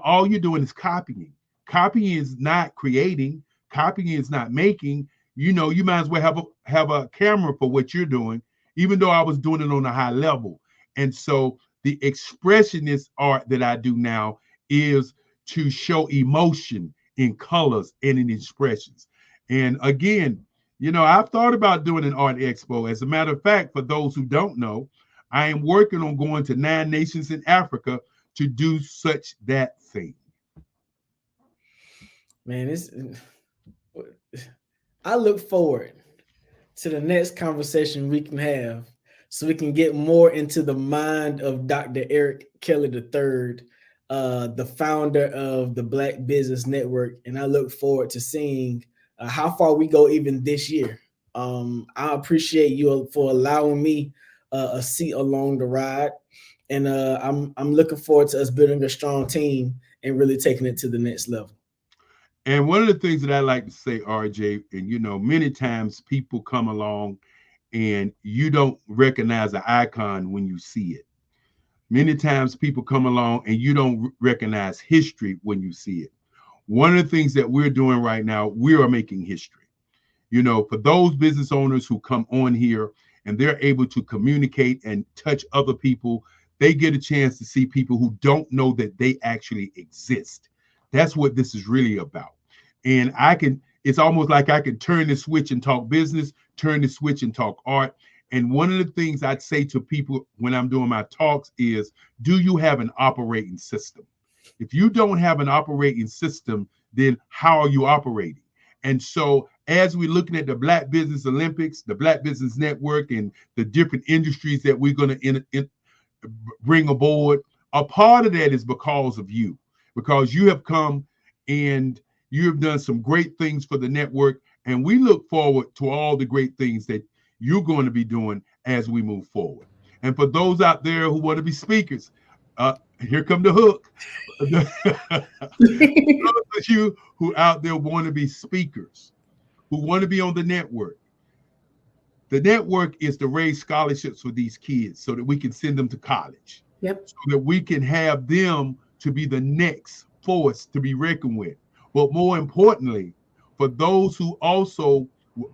all you're doing is copying. Copying is not creating. Copying is not making. You might as well have a camera for what you're doing, even though I was doing it on a high level. And so the expressionist art that I do now is to show emotion in colors and in expressions. And again, I've thought about doing an art expo. As a matter of fact, for those who don't know, I am working on going to 9 nations in Africa to do that thing. Man, I look forward to the next conversation we can have so we can get more into the mind of Dr. Eric Kelly III, the founder of the Black Business Network. And I look forward to seeing how far we go even this year. I appreciate you for allowing me a seat along the ride. And I'm looking forward to us building a strong team and really taking it to the next level. And one of the things that I like to say, RJ, and many times people come along and you don't recognize an icon when you see it. Many times people come along and you don't recognize history when you see it. One of the things that we're doing right now, we are making history. For those business owners who come on here and they're able to communicate and touch other people, they get a chance to see people who don't know that they actually exist. That's what this is really about. And it's almost like I can turn the switch and talk business, turn the switch and talk art. And one of the things I'd say to people when I'm doing my talks is, do you have an operating system? If you don't have an operating system, then how are you operating? And so as we're looking at the Black Business Olympics, the Black Business Network, and the different industries that we're going to bring aboard, a part of that is because of you, because you have come and you have done some great things for the network. And we look forward to all the great things that you're going to be doing as we move forward. And for those out there who want to be speakers, here come the hook. Those of you who out there want to be speakers, who want to be on the network is to raise scholarships for these kids so that we can send them to college. Yep. So that we can have them to be the next force to be reckoned with. But more importantly, for those who also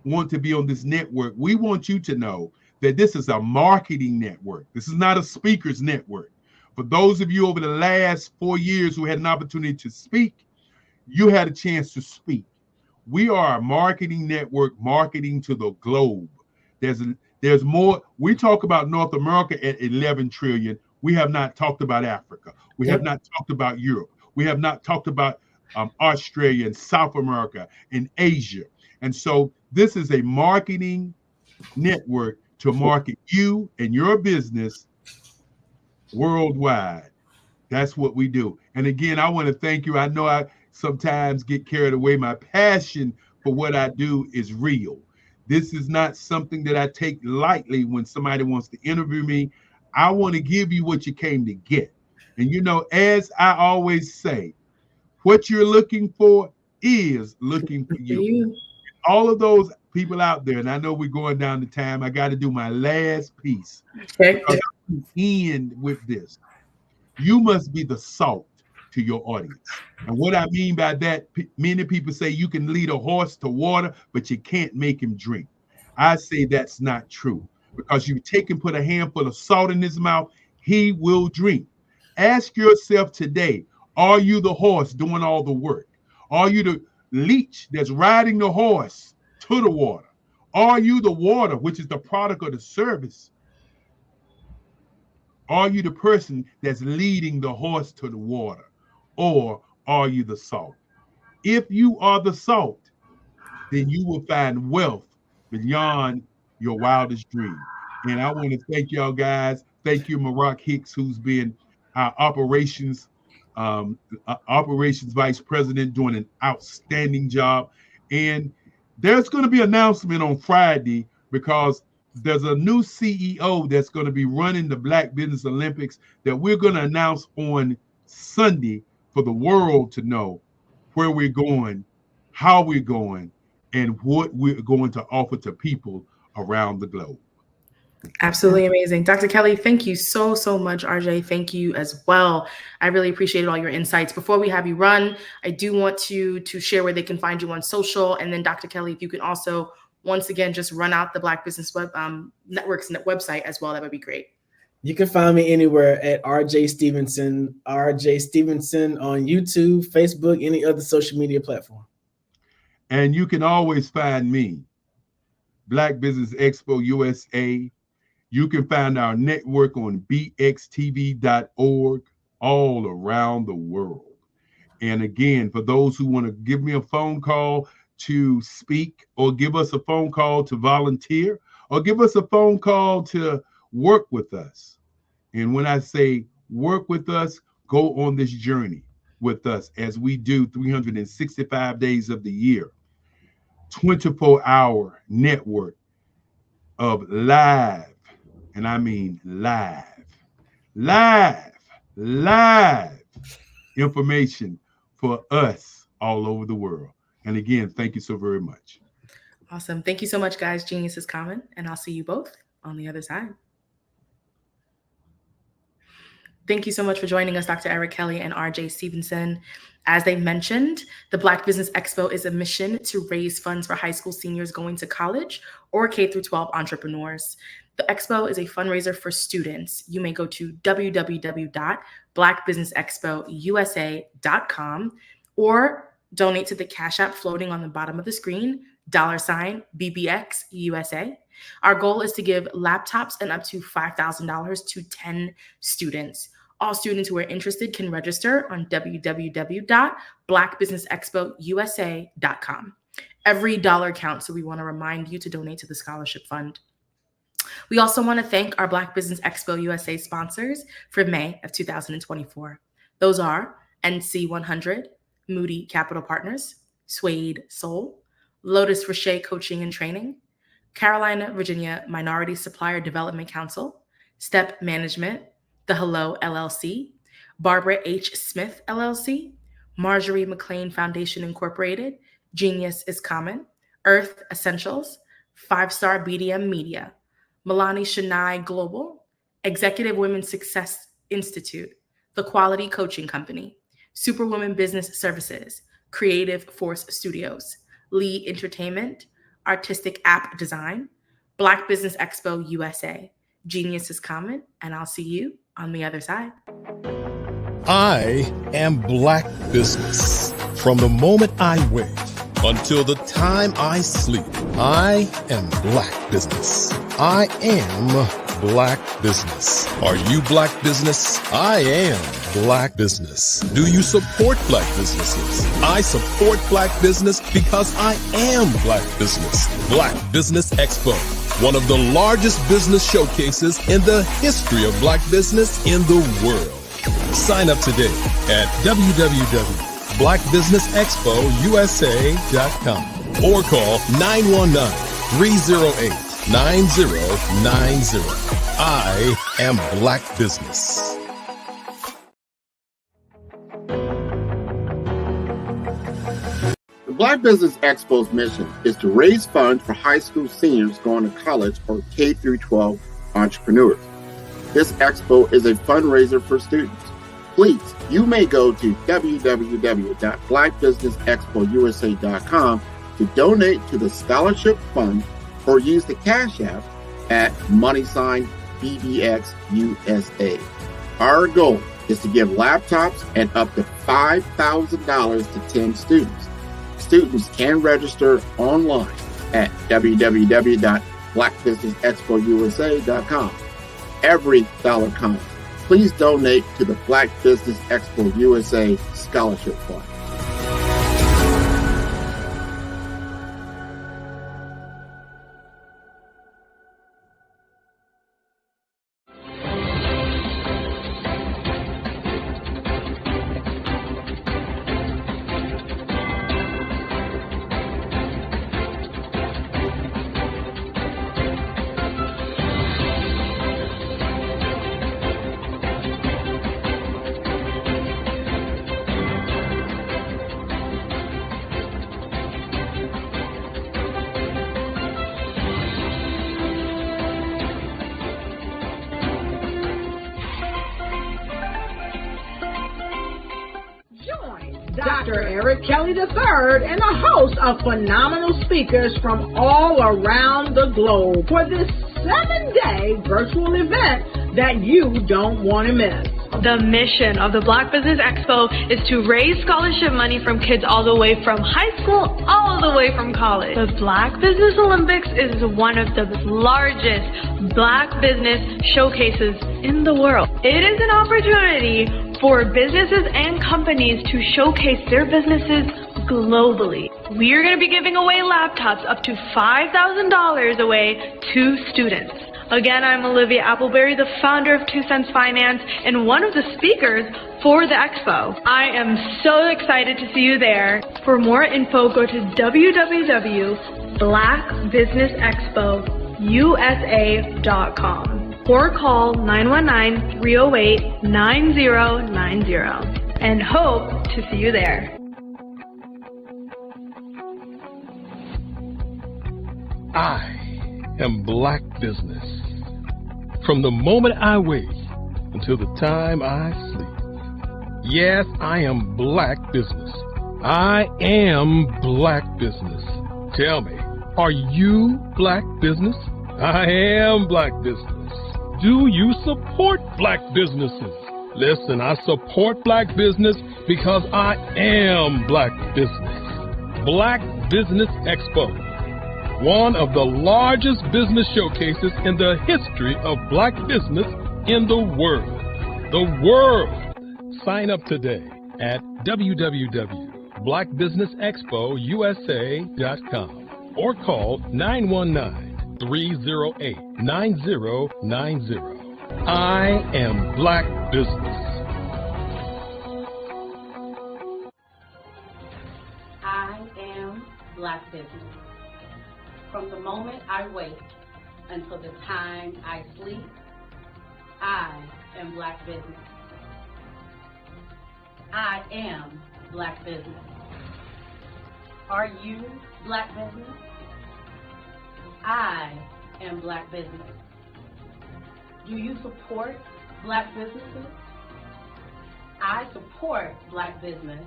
want to be on this network, we want you to know that this is a marketing network. This is not a speakers network. For those of you over the last 4 years who had an opportunity to speak, you had a chance to speak. We are a marketing network, marketing to the globe. There's more. We talk about North America at 11 trillion. We have not talked about Africa. We have not talked about Europe. We have not talked about Australia and South America and Asia. And so this is a marketing network to market you and your business worldwide. That's what we do. And again, I want to thank you. I know I sometimes get carried away. My passion for what I do is real. This is not something that I take lightly when somebody wants to interview me. I want to give you what you came to get. And you know, as I always say, what you're looking for is looking for you. All of those people out there, and I know we're going down the time, I got to do my last piece. Okay. End with this. You must be the salt to your audience. And what I mean by that, many people say you can lead a horse to water, but you can't make him drink. I say that's not true, because you take and put a handful of salt in his mouth, he will drink. Ask yourself today, are you the horse doing all the work? Are you the leech that's riding the horse to the water? Are you the water, which is the product of the service? Are you the person that's leading the horse to the water? Or are you the salt? If you are the salt, then you will find wealth beyond your wildest dream. And I want to thank y'all guys. Thank you, Maroc Hicks, who's been our operations vice president, doing an outstanding job. And there's going to be an announcement on Friday, because there's a new CEO that's going to be running the Black Business Olympics that we're going to announce on Sunday for the world to know where we're going, how we're going, and what we're going to offer to people around the globe. Absolutely amazing. Dr. Kelly, thank you so much. RJ, thank you as well. I really appreciated all your insights. Before we have you run, I do want to share where they can find you on social. And then Dr. Kelly, if you could also, once again, just run out the Black Business Network's website as well, that would be great. You can find me anywhere at RJ Stevenson on YouTube, Facebook, any other social media platform. And you can always find me, Black Business Expo USA. You can find our network on bxtv.org all around the world. And again, for those who want to give me a phone call to speak, or give us a phone call to volunteer, or give us a phone call to work with us. And when I say work with us, go on this journey with us as we do 365 days of the year, 24-hour network of live, and I mean live information for us all over the world. And again, thank you so very much. Awesome. Thank you so much, guys. Genius is common, and I'll see you both on the other side. Thank you so much for joining us, Dr. Eric Kelly and RJ Stevenson. As they mentioned, the Black Business Expo is a mission to raise funds for high school seniors going to college or K-12 entrepreneurs. The expo is a fundraiser for students. You may go to www.blackbusinessexpousa.com or donate to the Cash App floating on the bottom of the screen, $BBXUSA. Our goal is to give laptops and up to $5,000 to 10 students. All students who are interested can register on www.blackbusinessexpousa.com. Every dollar counts, so we want to remind you to donate to the scholarship fund. We also want to thank our Black Business Expo USA sponsors for May of 2024. Those are NC100, Moody Capital Partners, Suede Soul, Lotus Rocher Coaching and Training, Carolina, Virginia Minority Supplier Development Council, Step Management, The Hello LLC, Barbara H. Smith LLC, Marjorie McLean Foundation Incorporated, Genius is Common, Earth Essentials, 5-Star BDM Media, Milani Shania Global, Executive Women's Success Institute, The Quality Coaching Company, Superwoman Business Services, Creative Force Studios, Lee Entertainment, Artistic App Design, Black Business Expo USA, Genius is Common, and I'll see you on the other side. I am Black Business. From the moment I wake until the time I sleep, I am Black Business. I am Black Business. Are you Black Business? I am Black Business. Do you support Black businesses? I support Black business because I am Black Business. Black Business Expo, one of the largest business showcases in the history of Black business in the world. Sign up today at www.blackbusinessexpousa.com or call 919-308-9090. I am Black Business. The Black Business Expo's mission is to raise funds for high school seniors going to college or K-12 entrepreneurs. This expo is a fundraiser for students. Please, you may go to www.blackbusinessexpousa.com to donate to the scholarship fund or use the Cash App at $BBXUSA. Our goal is to give laptops and up to $5,000 to 10 students. Students can register online at www.blackbusinessexpousa.com. Every dollar counts. Please donate to the Black Business Expo USA Scholarship Fund. Dr. Eric Kelly III and a host of phenomenal speakers from all around the globe for this 7-day virtual event that you don't want to miss. The mission of the Black Business Expo is to raise scholarship money from kids all the way from high school, all the way from college. The Black Business Olympics is one of the largest Black business showcases in the world. It is an opportunity for businesses and companies to showcase their businesses globally. We are going to be giving away laptops up to $5,000 away to students. Again, I'm Olivia Appleberry, the founder of 2 Cents Finance and one of the speakers for the expo. I am so excited to see you there. For more info, go to www.blackbusinessexpousa.com or call 919-308-9090 and hope to see you there. I am Black Business. From the moment I wake until the time I sleep. Yes, I am Black Business. I am Black Business. Tell me, are you Black Business? I am Black business. Do you support Black businesses? Listen, I support Black business because I am Black business. Black Business Expo, one of the largest business showcases in the history of Black business in the world. The world! Sign up today at www.blackbusinessexpousa.com or call 919-308-9090. I am Black business. I am Black business. From the moment I wake until the time I sleep, I am Black business. I am Black business. Are you Black business? I am Black business. Do you support Black businesses? I support Black business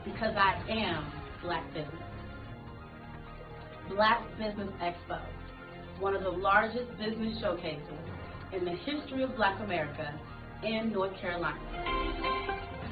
because I am Black business. Black Business Expo, one of the largest business showcases in the history of Black America in North Carolina.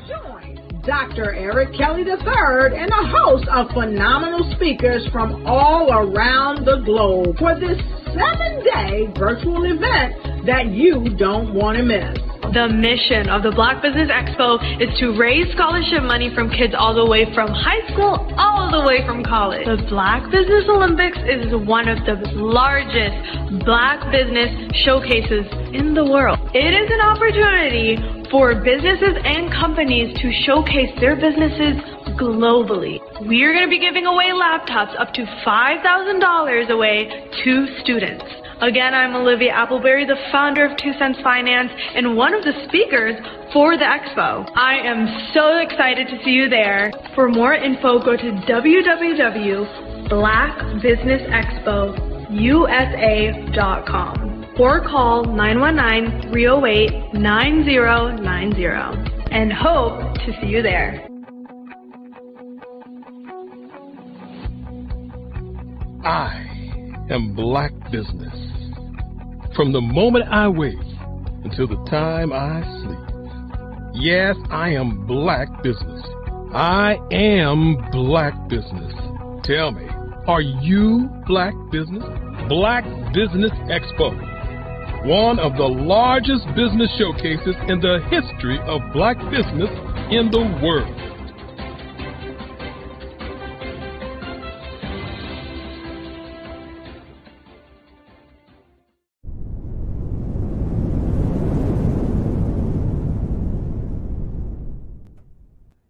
Join Dr. Eric Kelly III and a host of phenomenal speakers from all around the globe for this 7-day virtual event that you don't want to miss. The mission of the Black Business Expo is to raise scholarship money from kids all the way from high school all the way from college. The Black Business Olympics is one of the largest Black business showcases in the world. It is an opportunity for businesses and companies to showcase their businesses globally. We are going to be giving away laptops up to $5,000 away to students. Again, I'm Olivia Appleberry, the founder of 2 Cents Finance and one of the speakers for the expo. I am so excited to see you there. For more info, go to www.blackbusinessexpousa.com or call 919-308-9090 and hope to see you there. I am Black business. From the moment I wake until the time I sleep. Yes, I am Black business. I am Black business. Tell me, are you Black business? Black Business Expo, one of the largest business showcases in the history of Black business in the world.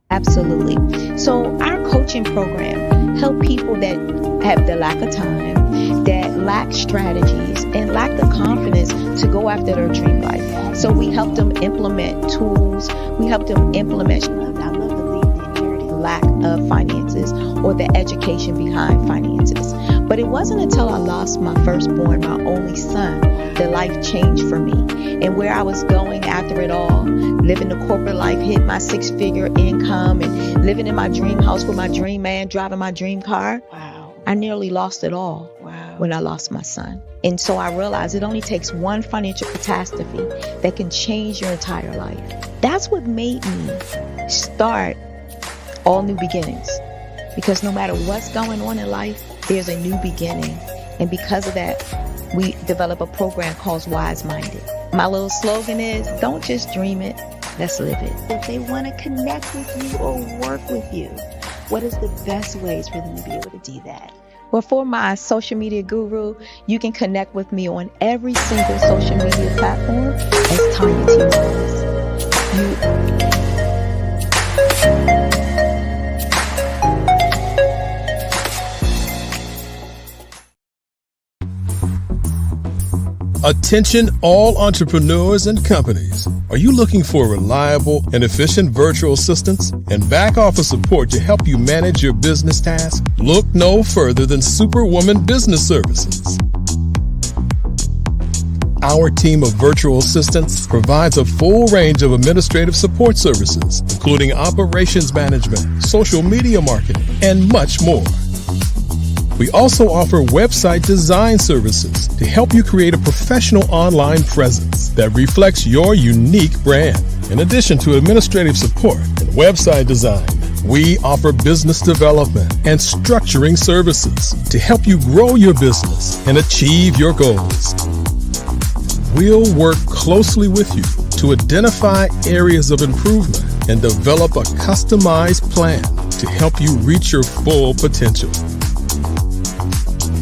Absolutely. So our coaching program help people that have the lack of time, that lack strategies, and lack the confidence to go after their dream life. So we help them implement tools. We help them implement, I love to leave the inherited lack of finances or the education behind finances. But it wasn't until I lost my firstborn, my only son, that life changed for me. And where I was going after it all, living the corporate life, hit my 6-figure income and living in my dream house with my dream man, driving my dream car. Wow. I nearly lost it all when I lost my son. And so I realized it only takes one financial catastrophe that can change your entire life. That's what made me start All New Beginnings. Because no matter what's going on in life, there's a new beginning. And because of that, we develop a program called Wise Minded. My little slogan is, don't just dream it, let's live it. If they want to connect with you or work with you, what is the best ways for them to be able to do that? Well, for my social media guru, you can connect with me on every single social media platform as Tanya T. Rose. Attention all entrepreneurs and companies. Are you looking for reliable and efficient virtual assistants and back office support to help you manage your business tasks? Look no further than Superwoman Business Services. Our team of virtual assistants provides a full range of administrative support services, including operations management, social media marketing, and much more. We also offer website design services to help you create a professional online presence that reflects your unique brand. In addition to administrative support and website design, we offer business development and structuring services to help you grow your business and achieve your goals. We'll work closely with you to identify areas of improvement and develop a customized plan to help you reach your full potential.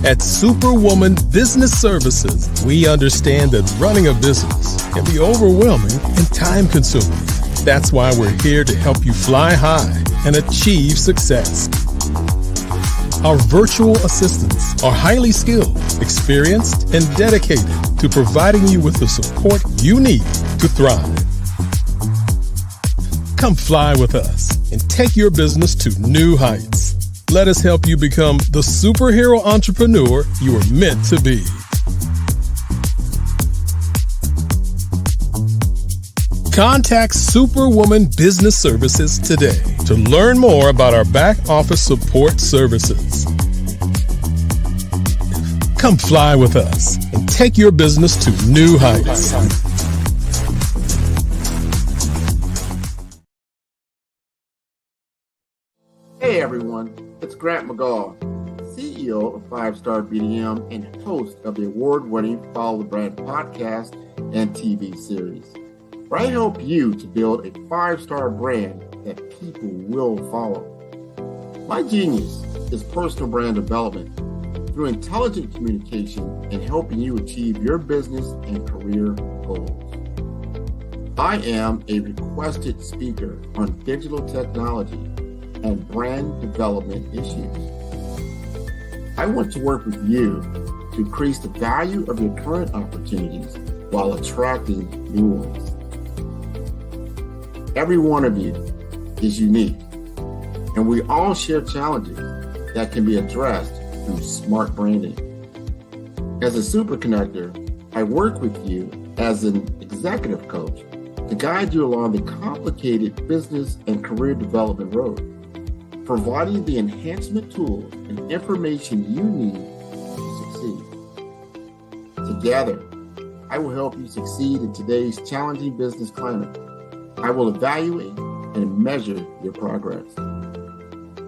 At Superwoman Business Services, we understand that running a business can be overwhelming and time-consuming. That's why we're here to help you fly high and achieve success. Our virtual assistants are highly skilled, experienced, and dedicated to providing you with the support you need to thrive. Come fly with us and take your business to new heights. Let us help you become the superhero entrepreneur you are meant to be. Contact Superwoman Business Services today to learn more about our back office support services. Come fly with us and take your business to new heights. Hey everyone, it's Grant McGaw, CEO of 5-Star BDM and host of the award-winning Follow the Brand podcast and TV series, where I help you to build a 5-star brand that people will follow. My genius is personal brand development through intelligent communication and helping you achieve your business and career goals. I am a requested speaker on digital technology and brand development issues. I want to work with you to increase the value of your current opportunities while attracting new ones. Every one of you is unique, and we all share challenges that can be addressed through smart branding. As a super connector, I work with you as an executive coach to guide you along the complicated business and career development road, providing the enhancement tools and information you need to succeed. Together, I will help you succeed in today's challenging business climate. I will evaluate and measure your progress.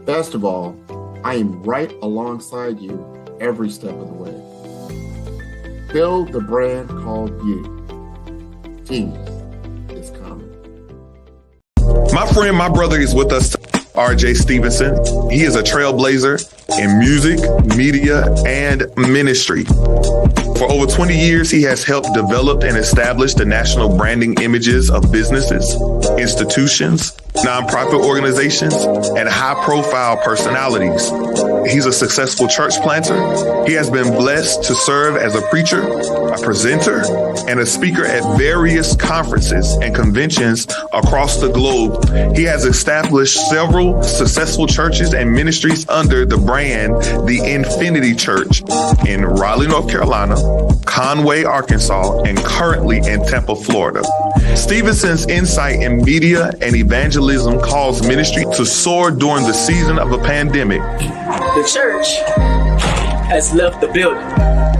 Best of all, I am right alongside you every step of the way. Build the brand called you. Genius is coming. My friend, my brother is with us, RJ Stevenson. He is a trailblazer in music, media, and ministry. For over 20 years, he has helped develop and establish the national branding images of businesses, institutions, nonprofit organizations, and high-profile personalities. He's a successful church planter. He has been blessed to serve as a preacher, a presenter, and a speaker at various conferences and conventions across the globe. He has established several successful churches and ministries under the brand The Infinity Church in Raleigh, North Carolina, Conway, Arkansas, and currently in Tampa, Florida. Stevenson's insight in media and evangelism caused ministry to soar during the season of a pandemic. The church has left the building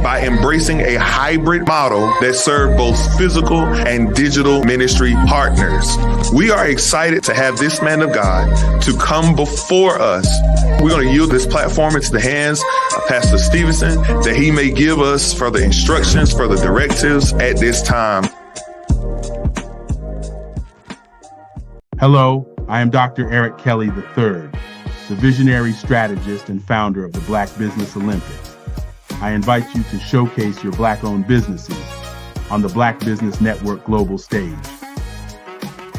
by embracing a hybrid model that served both physical and digital ministry partners. We are excited to have this man of God to come before us. We're going to yield this platform into the hands of Pastor Stevenson that he may give us further instructions, further directives at this time. Hello, I am Dr. Eric Kelly III, the visionary strategist and founder of the Black Business Olympics. I invite you to showcase your Black-owned businesses on the Black Business Network global stage.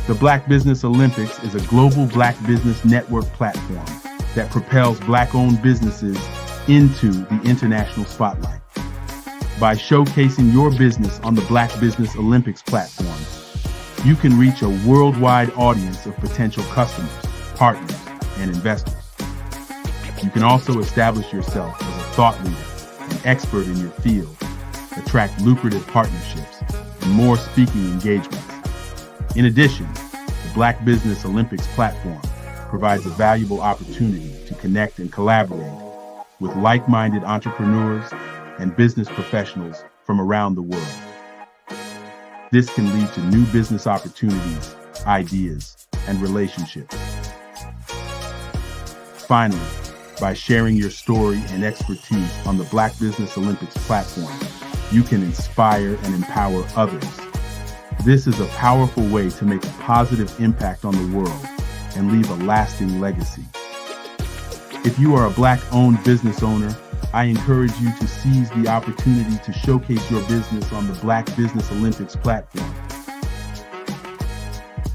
The Black Business Olympics is a global Black Business Network platform that propels Black-owned businesses into the international spotlight. By showcasing your business on the Black Business Olympics platform, you can reach a worldwide audience of potential customers, partners, and investors. You can also establish yourself as a thought leader, an expert in your field, attract lucrative partnerships, and more speaking engagements. In addition, the Black Business Olympics platform provides a valuable opportunity to connect and collaborate with like-minded entrepreneurs and business professionals from around the world. This can lead to new business opportunities, ideas, and relationships. Finally, by sharing your story and expertise on the Black Business Olympics platform, you can inspire and empower others. This is a powerful way to make a positive impact on the world and leave a lasting legacy. If you are a Black-owned business owner, I encourage you to seize the opportunity to showcase your business on the Black Business Olympics platform.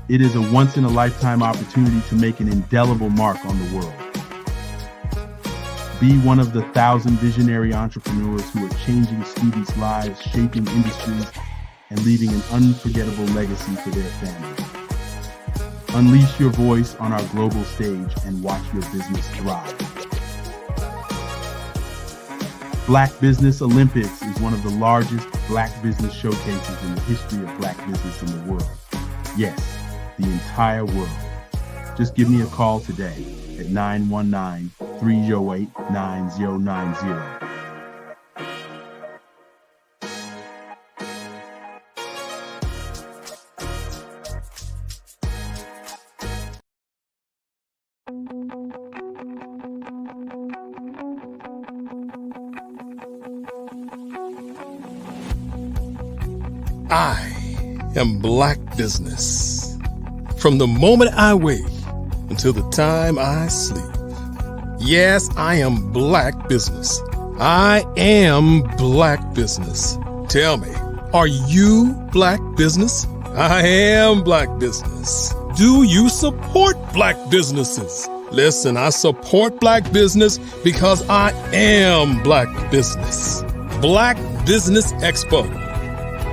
It is a once-in-a-lifetime opportunity to make an indelible mark on the world. Be one of the 1,000 visionary entrepreneurs who are changing students' lives, shaping industries, and leaving an unforgettable legacy for their families. Unleash your voice on our global stage and watch your business thrive. Black Business Olympics is one of the largest Black business showcases in the history of Black business in the world. Yes, the entire world. Just give me a call today at 919-308-9090. I am Black Business. From the moment I wake until the time I sleep. Yes, I am Black Business. I am Black Business. Tell me, are you Black Business? I am Black Business. Do you support Black businesses? Listen, I support Black business because I am Black Business. Black Business Expo,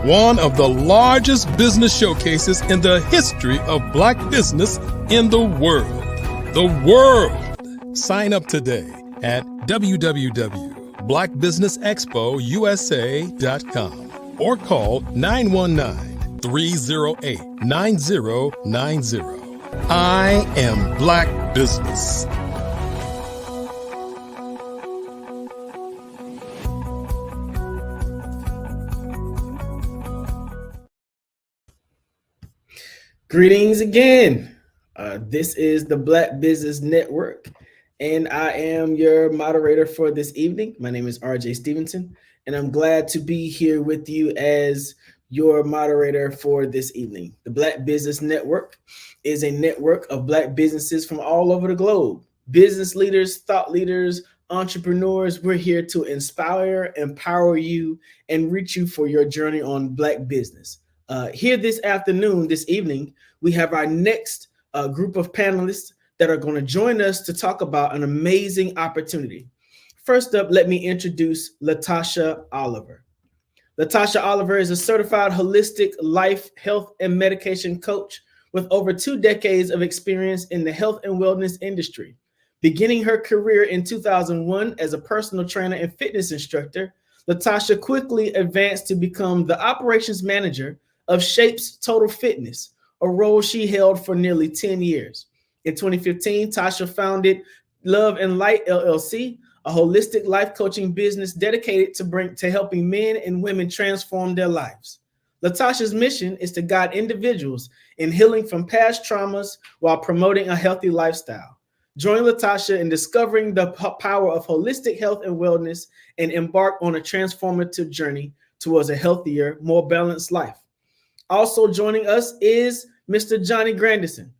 one of the largest business showcases in the history of Black business in the world. The world! Sign up today at www.blackbusinessexpousa.com or call 919-308-9090. I am Black Business. Greetings again. This is the Black Business Network, and I am your moderator for this evening. My name is RJ Stevenson, and I'm glad to be here with you as your moderator for this evening. The Black Business Network is a network of Black businesses from all over the globe. Business leaders, thought leaders, entrepreneurs, we're here to inspire, empower you, and reach you for your journey on Black business. Here this afternoon, this evening, we have our next group of panelists that are going to join us to talk about an amazing opportunity. First up, let me introduce Latasha Oliver. Latasha Oliver is a certified holistic life, health, and medication coach with over 2 decades of experience in the health and wellness industry. Beginning her career in 2001 as a personal trainer and fitness instructor, Latasha quickly advanced to become the operations manager of Shapes Total Fitness, a role she held for nearly 10 years. In 2015, Tasha founded Love and Light LLC, a holistic life coaching business dedicated to helping men and women transform their lives. Latasha's mission is to guide individuals in healing from past traumas while promoting a healthy lifestyle. Join Latasha in discovering the power of holistic health and wellness and embark on a transformative journey towards a healthier, more balanced life. Also joining us is Mr. Johnny Grandison.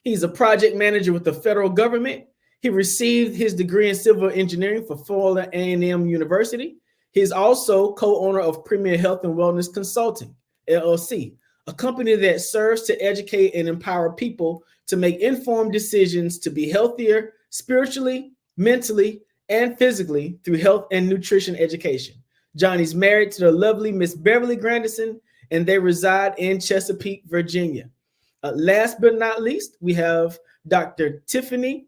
He's a project manager with the federal government. He received his degree in civil engineering from Florida A&M University. He's also co-owner of Premier Health and Wellness Consulting, LLC, a company that serves to educate and empower people to make informed decisions to be healthier spiritually, mentally, and physically through health and nutrition education. Johnny's married to the lovely Miss Beverly Grandison, and they reside in Chesapeake, Virginia. Last but not least, we have Dr. Tiffany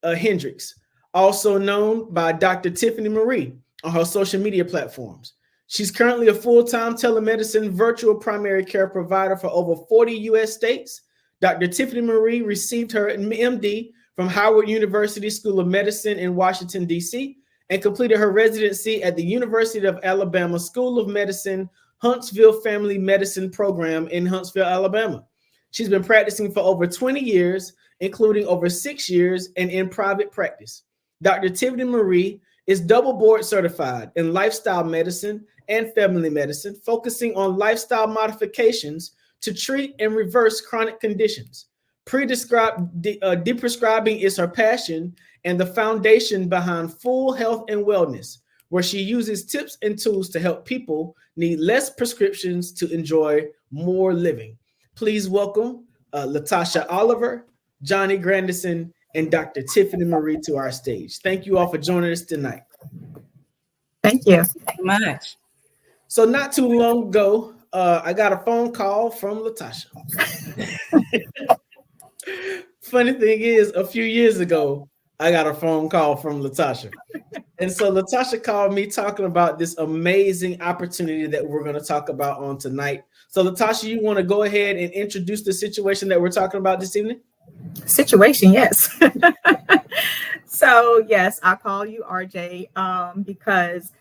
Hendricks, also known by Dr. Tiffany Marie on her social media platforms. She's currently a full-time telemedicine virtual primary care provider for over 40 U.S. states. Dr. Tiffany Marie received her MD from Howard University School of Medicine in Washington, D.C., and completed her residency at the University of Alabama School of Medicine, Huntsville Family Medicine Program in Huntsville, Alabama. She's been practicing for over 20 years, including over 6 years and in private practice. Dr. Tiffany Marie is double board certified in lifestyle medicine and family medicine, focusing on lifestyle modifications to treat and reverse chronic conditions. Deprescribing is her passion and the foundation behind Full Health and Wellness, where she uses tips and tools to help people need less prescriptions to enjoy more living. Please welcome Latasha Oliver, Johnny Grandison, and Dr. Tiffany Marie to our stage. Thank you all for joining us tonight. Thank you so much. So not too long ago, I got a phone call from Latasha. Funny thing is, a few years ago, I got a phone call from Latasha. And so Latasha called me talking about this amazing opportunity that we're going to talk about on tonight. So Latasha, you want to go ahead and introduce the situation that we're talking about this evening? Situation, yes. So yes, I call you RJ because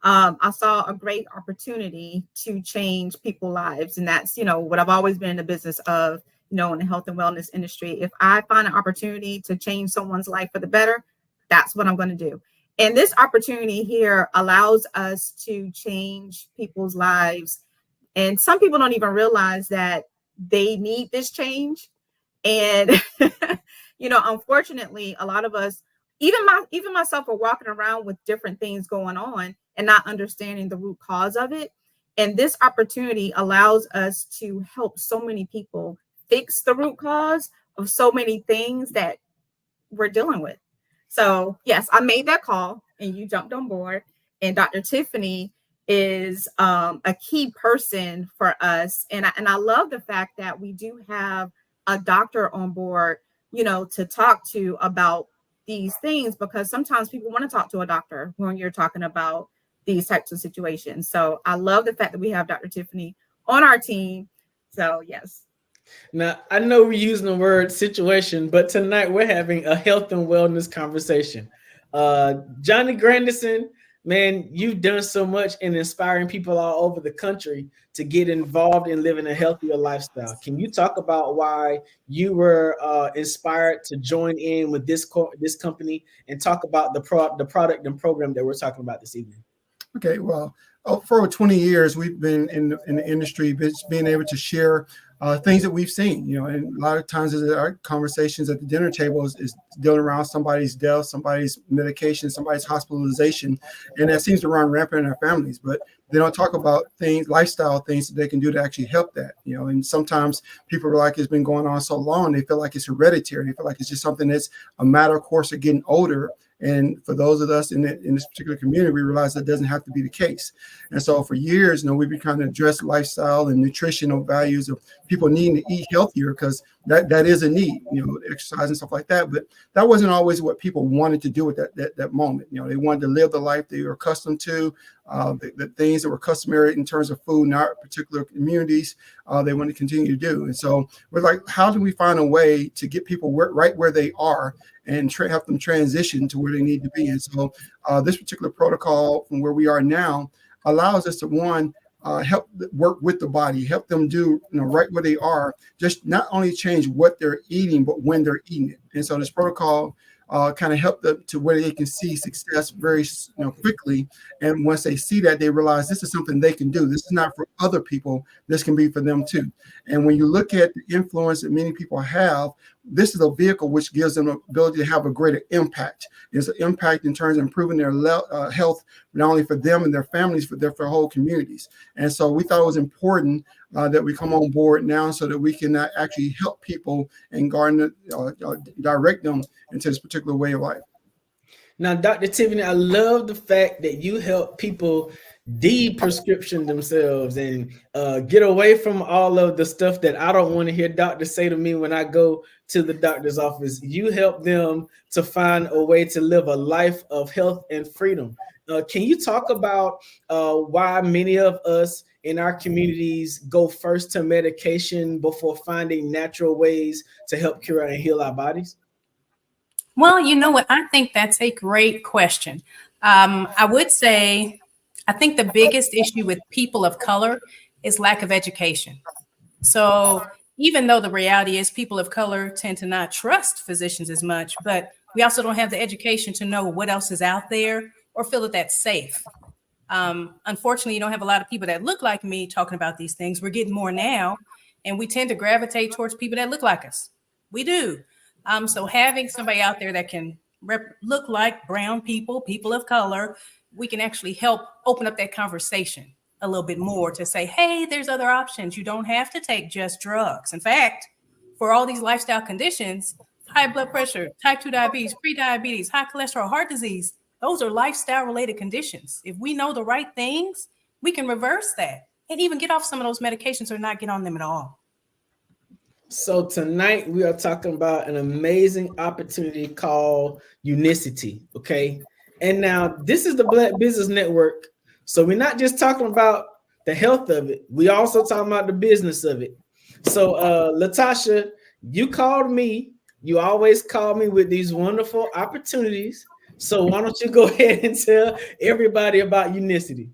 I saw a great opportunity to change people's lives. And that's, what I've always been in the business of, in the health and wellness industry. If I find an opportunity to change someone's life for the better, that's what I'm going to do. And this opportunity here allows us to change people's lives. And some people don't even realize that they need this change. And, unfortunately, a lot of us, even myself, are walking around with different things going on and not understanding the root cause of it. And this opportunity allows us to help so many people fix the root cause of so many things that we're dealing with. So yes, I made that call and you jumped on board. And Dr. Tiffany is a key person for us. And I love the fact that we do have a doctor on board, to talk to about these things, because sometimes people want to talk to a doctor when you're talking about these types of situations. So I love the fact that we have Dr. Tiffany on our team. So yes. Now, I know we're using the word situation, but tonight we're having a health and wellness conversation. Johnny Grandison, man, you've done so much in inspiring people all over the country to get involved in living a healthier lifestyle. Can you talk about why you were inspired to join in with this company and talk about the product and program that we're talking about this evening? Okay, well, for over 20 years, we've been in the industry, being able to share things that we've seen, and a lot of times our conversations at the dinner table is dealing around somebody's death, somebody's medication, somebody's hospitalization, and that seems to run rampant in our families. But they don't talk about things, lifestyle things that they can do to actually help that, and sometimes people are like, it's been going on so long, they feel like it's hereditary. They feel like it's just something that's a matter of course of getting older. And for those of us in this particular community, we realize that doesn't have to be the case. And so for years, we've been trying to address lifestyle and nutritional values of people needing to eat healthier, because that is a need, exercise and stuff like that. But that wasn't always what people wanted to do at that moment. They wanted to live the life they were accustomed to, the things that were customary in terms of food in our particular communities, they want to continue to do. And so we're like, how do we find a way to get people right where they are and help them transition to where they need to be? And so this particular protocol from where we are now allows us to, help work with the body, help them do right where they are, just not only change what they're eating, but when they're eating it. And so this protocol kind of help them to where they can see success very quickly. And once they see that, they realize this is something they can do. This is not for other people. This can be for them too. And when you look at the influence that many people have, this is a vehicle which gives them the ability to have a greater impact. It's an impact in terms of improving their health, not only for them and their families, but for whole communities. And so we thought it was important that we come on board now so that we can actually help people and direct them into this particular way of life. Now, Dr. Tiffany, I love the fact that you help people de-prescription themselves and get away from all of the stuff that I don't want to hear doctors say to me when I go to the doctor's office. You help them to find a way to live a life of health and freedom. Can you talk about why many of us in our communities go first to medication before finding natural ways to help cure and heal our bodies? Well, you know what? I think that's a great question. I would say, I think the biggest issue with people of color is lack of education. So even though the reality is people of color tend to not trust physicians as much, but we also don't have the education to know what else is out there or feel that that's safe. Unfortunately, you don't have a lot of people that look like me talking about these things. We're getting more now, and we tend to gravitate towards people that look like us. We do. So having somebody out there that can look like brown people, people of color, we can actually help open up that conversation a little bit more to say, hey, there's other options. You don't have to take just drugs. In fact, for all these lifestyle conditions, high blood pressure, type 2 diabetes, pre-diabetes, high cholesterol, heart disease, those are lifestyle related conditions. If we know the right things, we can reverse that and even get off some of those medications or not get on them at all. So tonight we are talking about an amazing opportunity called Unicity, okay? And now this is the Black Business Network. So we're not just talking about the health of it. We also talking about the business of it. So Latasha, you called me. You always call me with these wonderful opportunities. So why don't you go ahead and tell everybody about Unicity?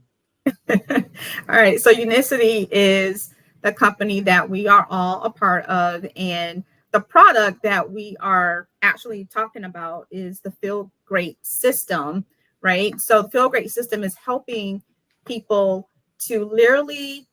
All right. So Unicity is the company that we are all a part of. And the product that we are actually talking about is the Feel Great system, right? So the Feel Great system is helping people to literally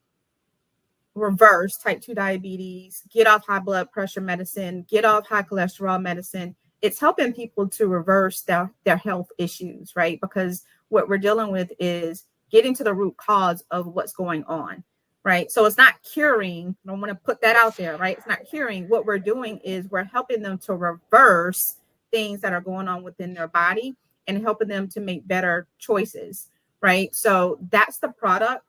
reverse type 2 diabetes, get off high blood pressure medicine, get off high cholesterol medicine. It's helping people to reverse their health issues, right? Because what we're dealing with is getting to the root cause of what's going on, right? So it's not curing. I don't want to put that out there, right? It's not curing. What we're doing is we're helping them to reverse things that are going on within their body and helping them to make better choices, right? So that's the product.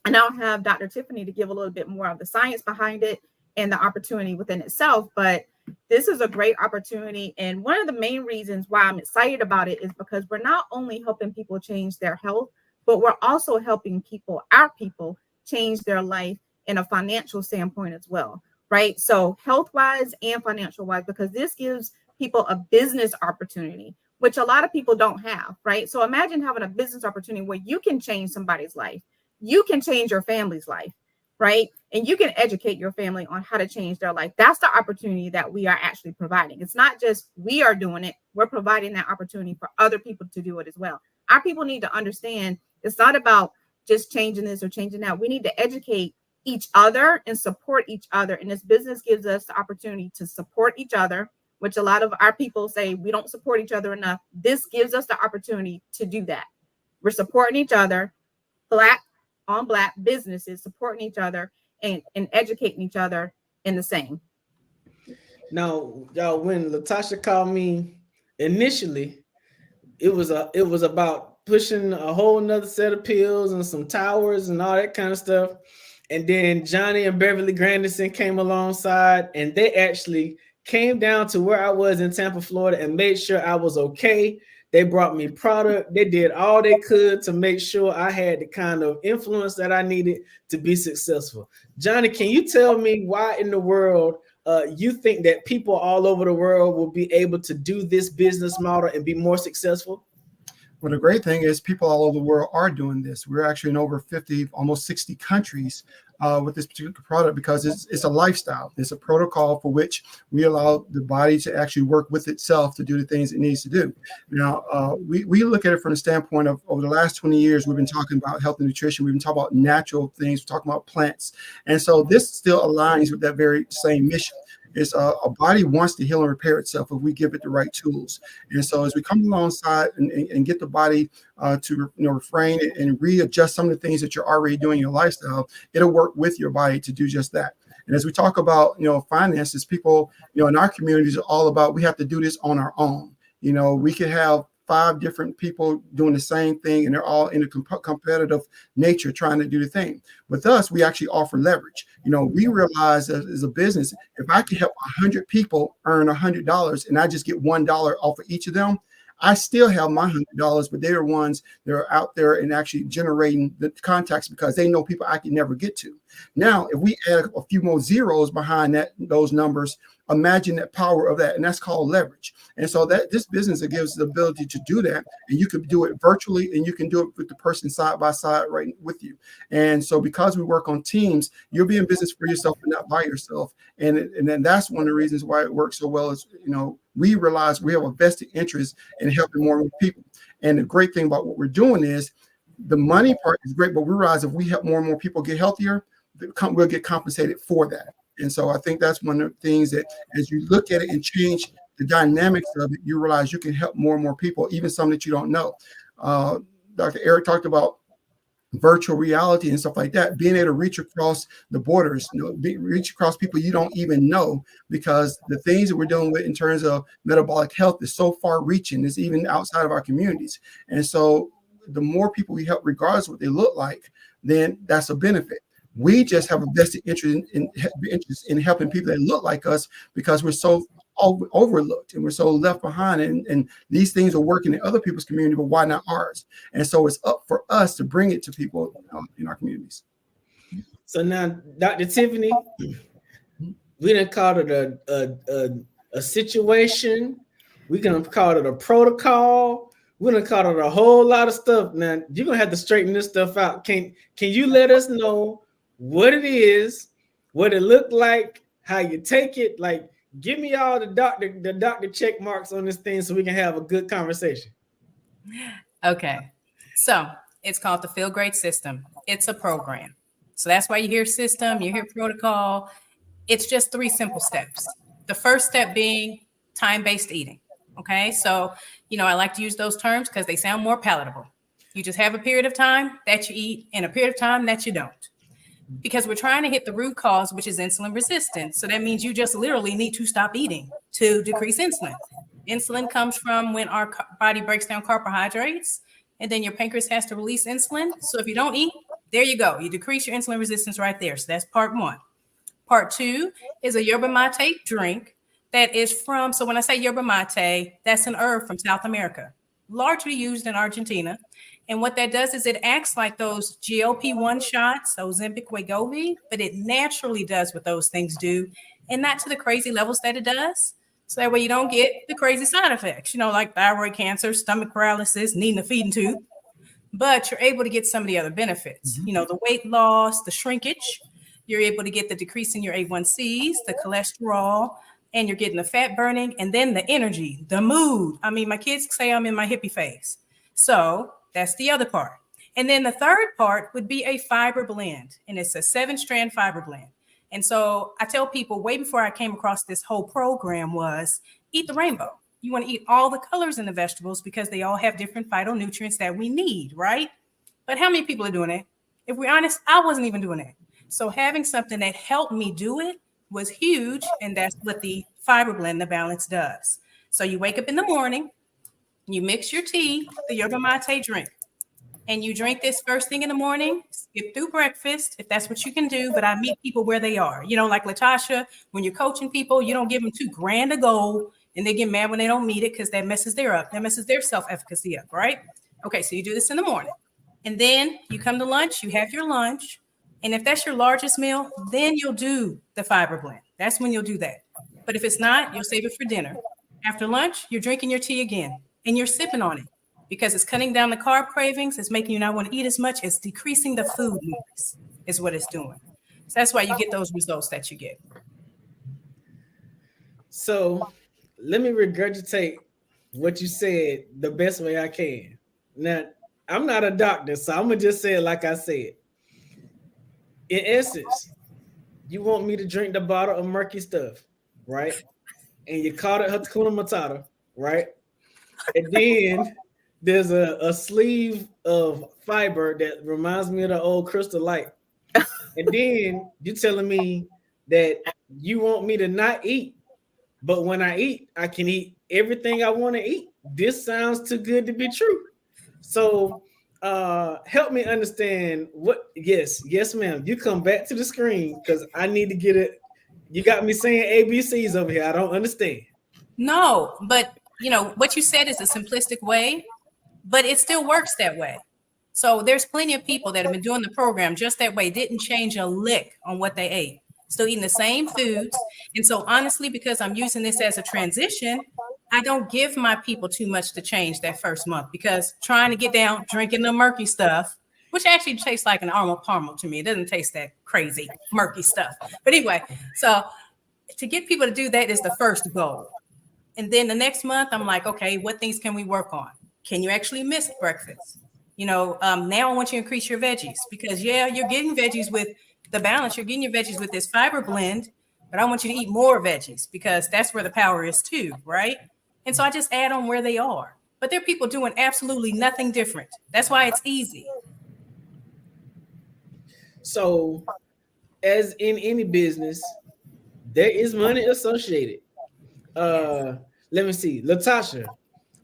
And I'll have Dr. Tiffany to give a little bit more of the science behind it and the opportunity within itself. But this is a great opportunity. And one of the main reasons why I'm excited about it is because we're not only helping people change their health, but we're also helping people, our people, change their life in a financial standpoint as well, right? So health-wise and financial-wise, because this gives people a business opportunity, which a lot of people don't have, right? So imagine having a business opportunity where you can change somebody's life. You can change your family's life, right? And you can educate your family on how to change their life. That's the opportunity that we are actually providing. It's not just we are doing it. We're providing that opportunity for other people to do it as well. Our people need to understand it's not about just changing this or changing that. We need to educate each other and support each other. And this business gives us the opportunity to support each other, which a lot of our people say we don't support each other enough. This gives us the opportunity to do that. We're supporting each other, Black on Black businesses, supporting each other and educating each other in the same. Now, y'all, when Latasha called me initially, it was about pushing a whole nother set of pills and some towers and all that kind of stuff. And then Johnny and Beverly Grandison came alongside, and they actually came down to where I was in Tampa, Florida, and made sure I was okay. They brought me product. They did all they could to make sure I had the kind of influence that I needed to be successful. Johnny, can you tell me why in the world you think that people all over the world will be able to do this business model and be more successful? Well, the great thing is people all over the world are doing this. We're actually in over 50, almost 60 countries with this particular product because it's a lifestyle. It's a protocol for which we allow the body to actually work with itself to do the things it needs to do. Now, we look at it from the standpoint of over the last 20 years, we've been talking about health and nutrition. We've been talking about natural things. We're talking about plants. And so this still aligns with that very same mission. Is a body wants to heal and repair itself if we give it the right tools. And so as we come alongside and get the body to refrain and readjust some of the things that you're already doing in your lifestyle, it'll work with your body to do just that. And as we talk about finances, people in our communities are all about we have to do this on our own. We could have 5 different people doing the same thing, and they're all in a competitive nature trying to do the thing. With us, we actually offer leverage. We realize as a business, if I can help 100 people earn $100 and I just get $1 off of each of them, I still have my $100, but they're ones that are out there and actually generating the contacts because they know people I can never get to. Now, if we add a few more zeros behind those numbers, imagine that power of that, and that's called leverage. And so that this business, it gives the ability to do that, and you can do it virtually, and you can do it with the person side by side right with you. And so because we work on teams, you'll be in business for yourself and not by yourself. And then that's one of the reasons why it works so well is, we realize we have a vested interest in helping more people. And the great thing about what we're doing is the money part is great, but we realize if we help more and more people get healthier, we'll get compensated for that. And so I think that's one of the things that as you look at it and change the dynamics of it, you realize you can help more and more people, even some that you don't know. Dr. Eric talked about virtual reality and stuff like that, being able to reach across the borders, reach across people you don't even know, because the things that we're dealing with in terms of metabolic health is so far reaching, it's even outside of our communities. And so the more people we help, regardless of what they look like, then that's a benefit. We just have a vested interest in helping people that look like us because we're so overlooked and we're so left behind, and these things are working in other people's community, but why not ours? And so it's up for us to bring it to people in our communities. So now, Dr. Tiffany, we done called it a situation. We can call it a protocol. We're gonna call it a whole lot of stuff. Now you're gonna have to straighten this stuff out. Can you let us know what it is, what it looked like, how you take it? Like, give me all the doctor check marks on this thing so we can have a good conversation. Okay, so it's called the Feel Great System. It's a program. So that's why you hear system, you hear protocol. It's just 3 simple steps. The first step being time-based eating. Okay, so I like to use those terms because they sound more palatable. You just have a period of time that you eat and a period of time that you don't. Because we're trying to hit the root cause, which is insulin resistance. So that means you just literally need to stop eating to decrease insulin. Insulin comes from when our body breaks down carbohydrates, and then your pancreas has to release insulin. So if you don't eat, there you go. You decrease your insulin resistance right there. So that's part 1. Part 2 is a yerba mate drink that is from, so when I say yerba mate, that's an herb from South America, largely used in Argentina. And what that does is it acts like those GLP-1 shots, Ozempic, Wegovy, but it naturally does what those things do, and not to the crazy levels that it does. So that way you don't get the crazy side effects, like thyroid cancer, stomach paralysis, needing a feeding tube, but you're able to get some of the other benefits, the weight loss, the shrinkage. You're able to get the decrease in your A1Cs, the cholesterol, and you're getting the fat burning, and then the energy, the mood. I mean, my kids say I'm in my hippie phase. So that's the other part. And then the third part would be a fiber blend, and it's a 7-strand fiber blend. And so I tell people way before I came across this whole program was eat the rainbow. You want to eat all the colors in the vegetables because they all have different phytonutrients that we need, right? But how many people are doing it? If we're honest, I wasn't even doing it. So having something that helped me do it was huge, and that's what the fiber blend, the balance, does. So you wake up in the morning, you mix your tea, the yerba mate drink, and you drink this first thing in the morning, skip through breakfast, if that's what you can do. But I meet people where they are. Like Latasha, when you're coaching people, you don't give them $2,000 a goal and they get mad when they don't meet it because that messes their self-efficacy up, right? Okay, so you do this in the morning. And then you come to lunch, you have your lunch. And if that's your largest meal, then you'll do the fiber blend. That's when you'll do that. But if it's not, you'll save it for dinner. After lunch, you're drinking your tea again. And you're sipping on it because it's cutting down the carb cravings. It's making you not want to eat as much. It's decreasing the food noise is what it's doing. So that's why you get those results that you get. So let me regurgitate what you said the best way I can. Now, I'm not a doctor, so I'm going to just say it like I said. In essence, you want me to drink the bottle of murky stuff, right? And you call it Hakuna Matata, right? And then there's a sleeve of fiber that reminds me of the old Crystal Light. And then you're telling me that you want me to not eat, but when I eat, I can eat everything I want to eat. This sounds too good to be true. So help me understand what. Yes, ma'am. You come back to the screen because I need to get it. You got me saying ABCs over here. I don't understand. No, but what you said is a simplistic way, but it still works that way. So there's plenty of people that have been doing the program just that way, didn't change a lick on what they ate, still eating the same foods. And so honestly, because I'm using this as a transition, I don't give my people too much to change that first month, because trying to get down drinking the murky stuff, which actually tastes like an Arnold Palmer to me. It doesn't taste that crazy murky stuff. But anyway, so to get people to do that is the first goal. And then the next month, I'm like, okay, what things can we work on? Can you actually miss breakfast? Now I want you to increase your veggies, because you're getting veggies with the balance. You're getting your veggies with this fiber blend, but I want you to eat more veggies, because that's where the power is too, right? And so I just add on where they are. But there are people doing absolutely nothing different. That's why it's easy. So, as in any business, there is money associated. Let me see. Latasha,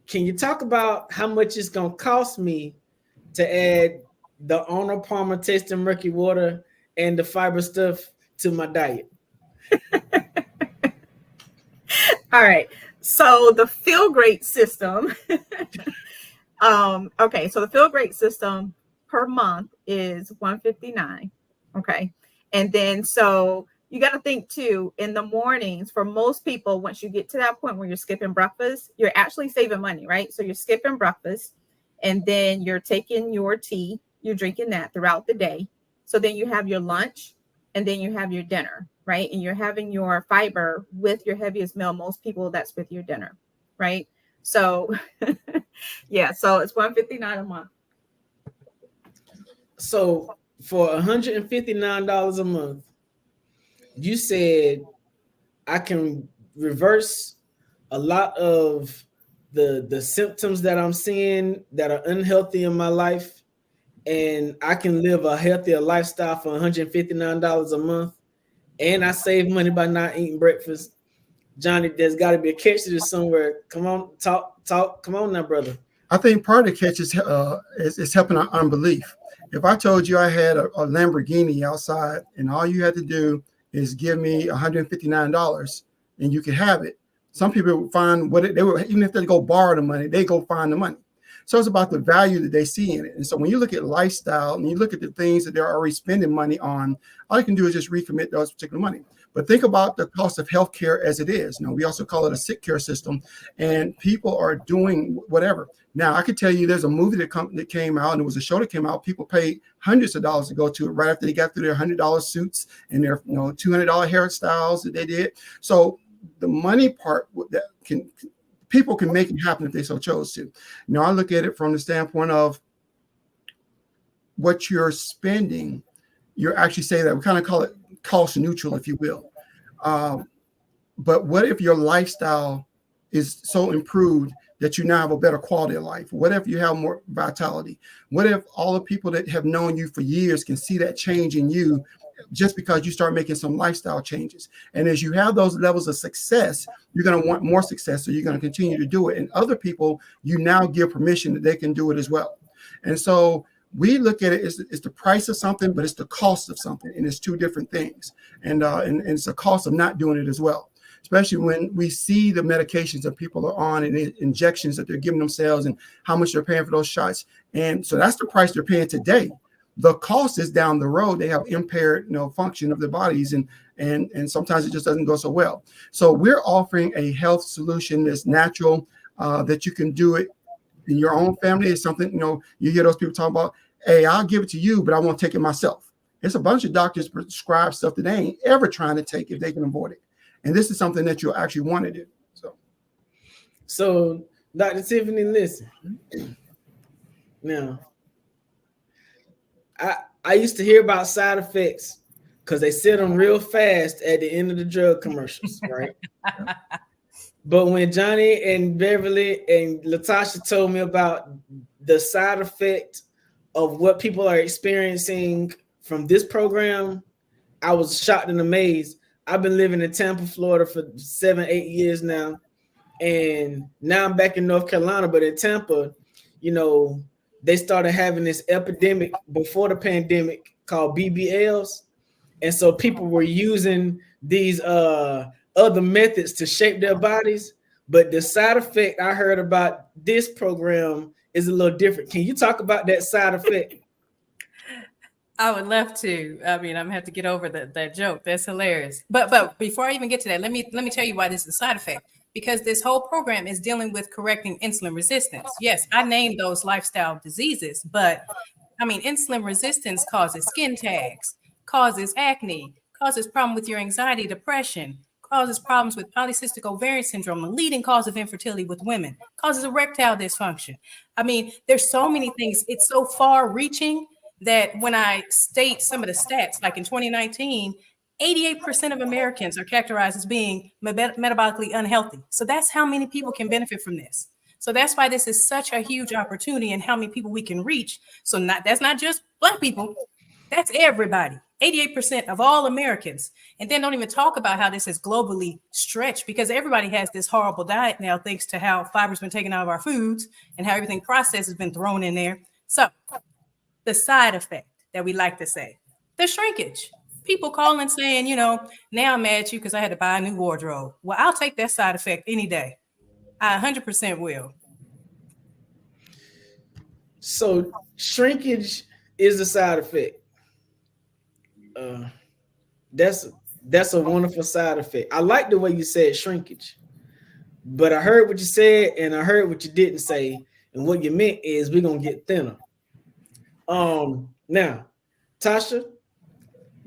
can you talk about how much it's going to cost me to add the Arnold Palmer tasting murky water and the fiber stuff to my diet? All right. So the Feel Great system. Okay. So the Feel Great system per month is $159. Okay. And then, so you got to think too, in the mornings, for most people, once you get to that point where you're skipping breakfast, you're actually saving money, right? So you're skipping breakfast, and then you're taking your tea, you're drinking that throughout the day. So then you have your lunch, and then you have your dinner, right? And you're having your fiber with your heaviest meal. Most people, that's with your dinner, right? So yeah, so it's $159 a month. So for $159 a month, you said I can reverse a lot of the symptoms that I'm seeing that are unhealthy in my life, and I can live a healthier lifestyle for $159 a month, and I save money by not eating breakfast. Johnny, there's got to be a catch to this somewhere. Come on, talk. Come on now, brother. I think part of the catch is helping our unbelief. If I told you I had a Lamborghini outside and all you had to do is give me $159 and you could have it, some people would find even if they go borrow the money, they go find the money. So it's about the value that they see in it. And so when you look at lifestyle and you look at the things that they're already spending money on, all you can do is just recommit those particular money. But think about the cost of healthcare as it is. We also call it a sick care system, and people are doing whatever. Now, I could tell you there's a movie that came out, and it was a show that came out. People paid hundreds of dollars to go to it right after they got through their $100 suits and their $200 hairstyles that they did. So the money part that people can make it happen if they so chose to. I look at it from the standpoint of what you're spending. You're actually saying that we kind of call it cost neutral, if you will. But what if your lifestyle is so improved that you now have a better quality of life? What if you have more vitality? What if all the people that have known you for years can see that change in you just because you start making some lifestyle changes? And as you have those levels of success, you're going to want more success, so you're going to continue to do it. And other people, you now give permission that they can do it as well. And so we look at it as it's the price of something, but it's the cost of something, and it's two different things. And it's the cost of not doing it as well, especially when we see the medications that people are on and the injections that they're giving themselves and how much they're paying for those shots. And so that's the price they're paying today. The cost is down the road. They have impaired, function of their bodies, and sometimes it just doesn't go so well. So we're offering a health solution that's natural, that you can do it in your own family. It's something, you hear those people talk about, hey, I'll give it to you, but I won't take it myself. It's a bunch of doctors prescribe stuff that they ain't ever trying to take if they can avoid it. And this is something that you'll actually want to do. So Dr. Tiffany, listen. Now, I used to hear about side effects because they said them real fast at the end of the drug commercials, right? But when Johnny and Beverly and Latasha told me about the side effect of what people are experiencing from this program, I was shocked and amazed. I've been living in Tampa, Florida for 7-8 years now. And now I'm back in North Carolina, but in Tampa, they started having this epidemic before the pandemic called BBLs. And so people were using these other methods to shape their bodies, But the side effect I heard about this program is a little different. Can you talk about that side effect? I would love to. I mean, I'm gonna have to get over that joke. That's hilarious. But before I even get to that, let me tell you why this is a side effect. Because this whole program is dealing with correcting insulin resistance. Yes, I named those lifestyle diseases, but I mean, insulin resistance causes skin tags, causes acne, causes problem with your anxiety, depression, causes problems with polycystic ovarian syndrome, the leading cause of infertility with women, causes erectile dysfunction. I mean, there's so many things. It's so far reaching that when I state some of the stats, like in 2019, 88% of Americans are characterized as being metabolically unhealthy. So that's how many people can benefit from this. So that's why this is such a huge opportunity and how many people we can reach. So that's not just Black people, that's everybody. 88% of all Americans. And then don't even talk about how this is globally stretched, because everybody has this horrible diet now, thanks to how fiber's been taken out of our foods and how everything processed has been thrown in there. So the side effect that we like to say, the shrinkage. People calling saying, now I'm mad at you because I had to buy a new wardrobe. Well, I'll take that side effect any day. I 100% will. So shrinkage is a side effect. That's a wonderful side effect. I like the way you said shrinkage, but I heard what you said and I heard what you didn't say. And what you meant is we're gonna get thinner. Now, Tasha,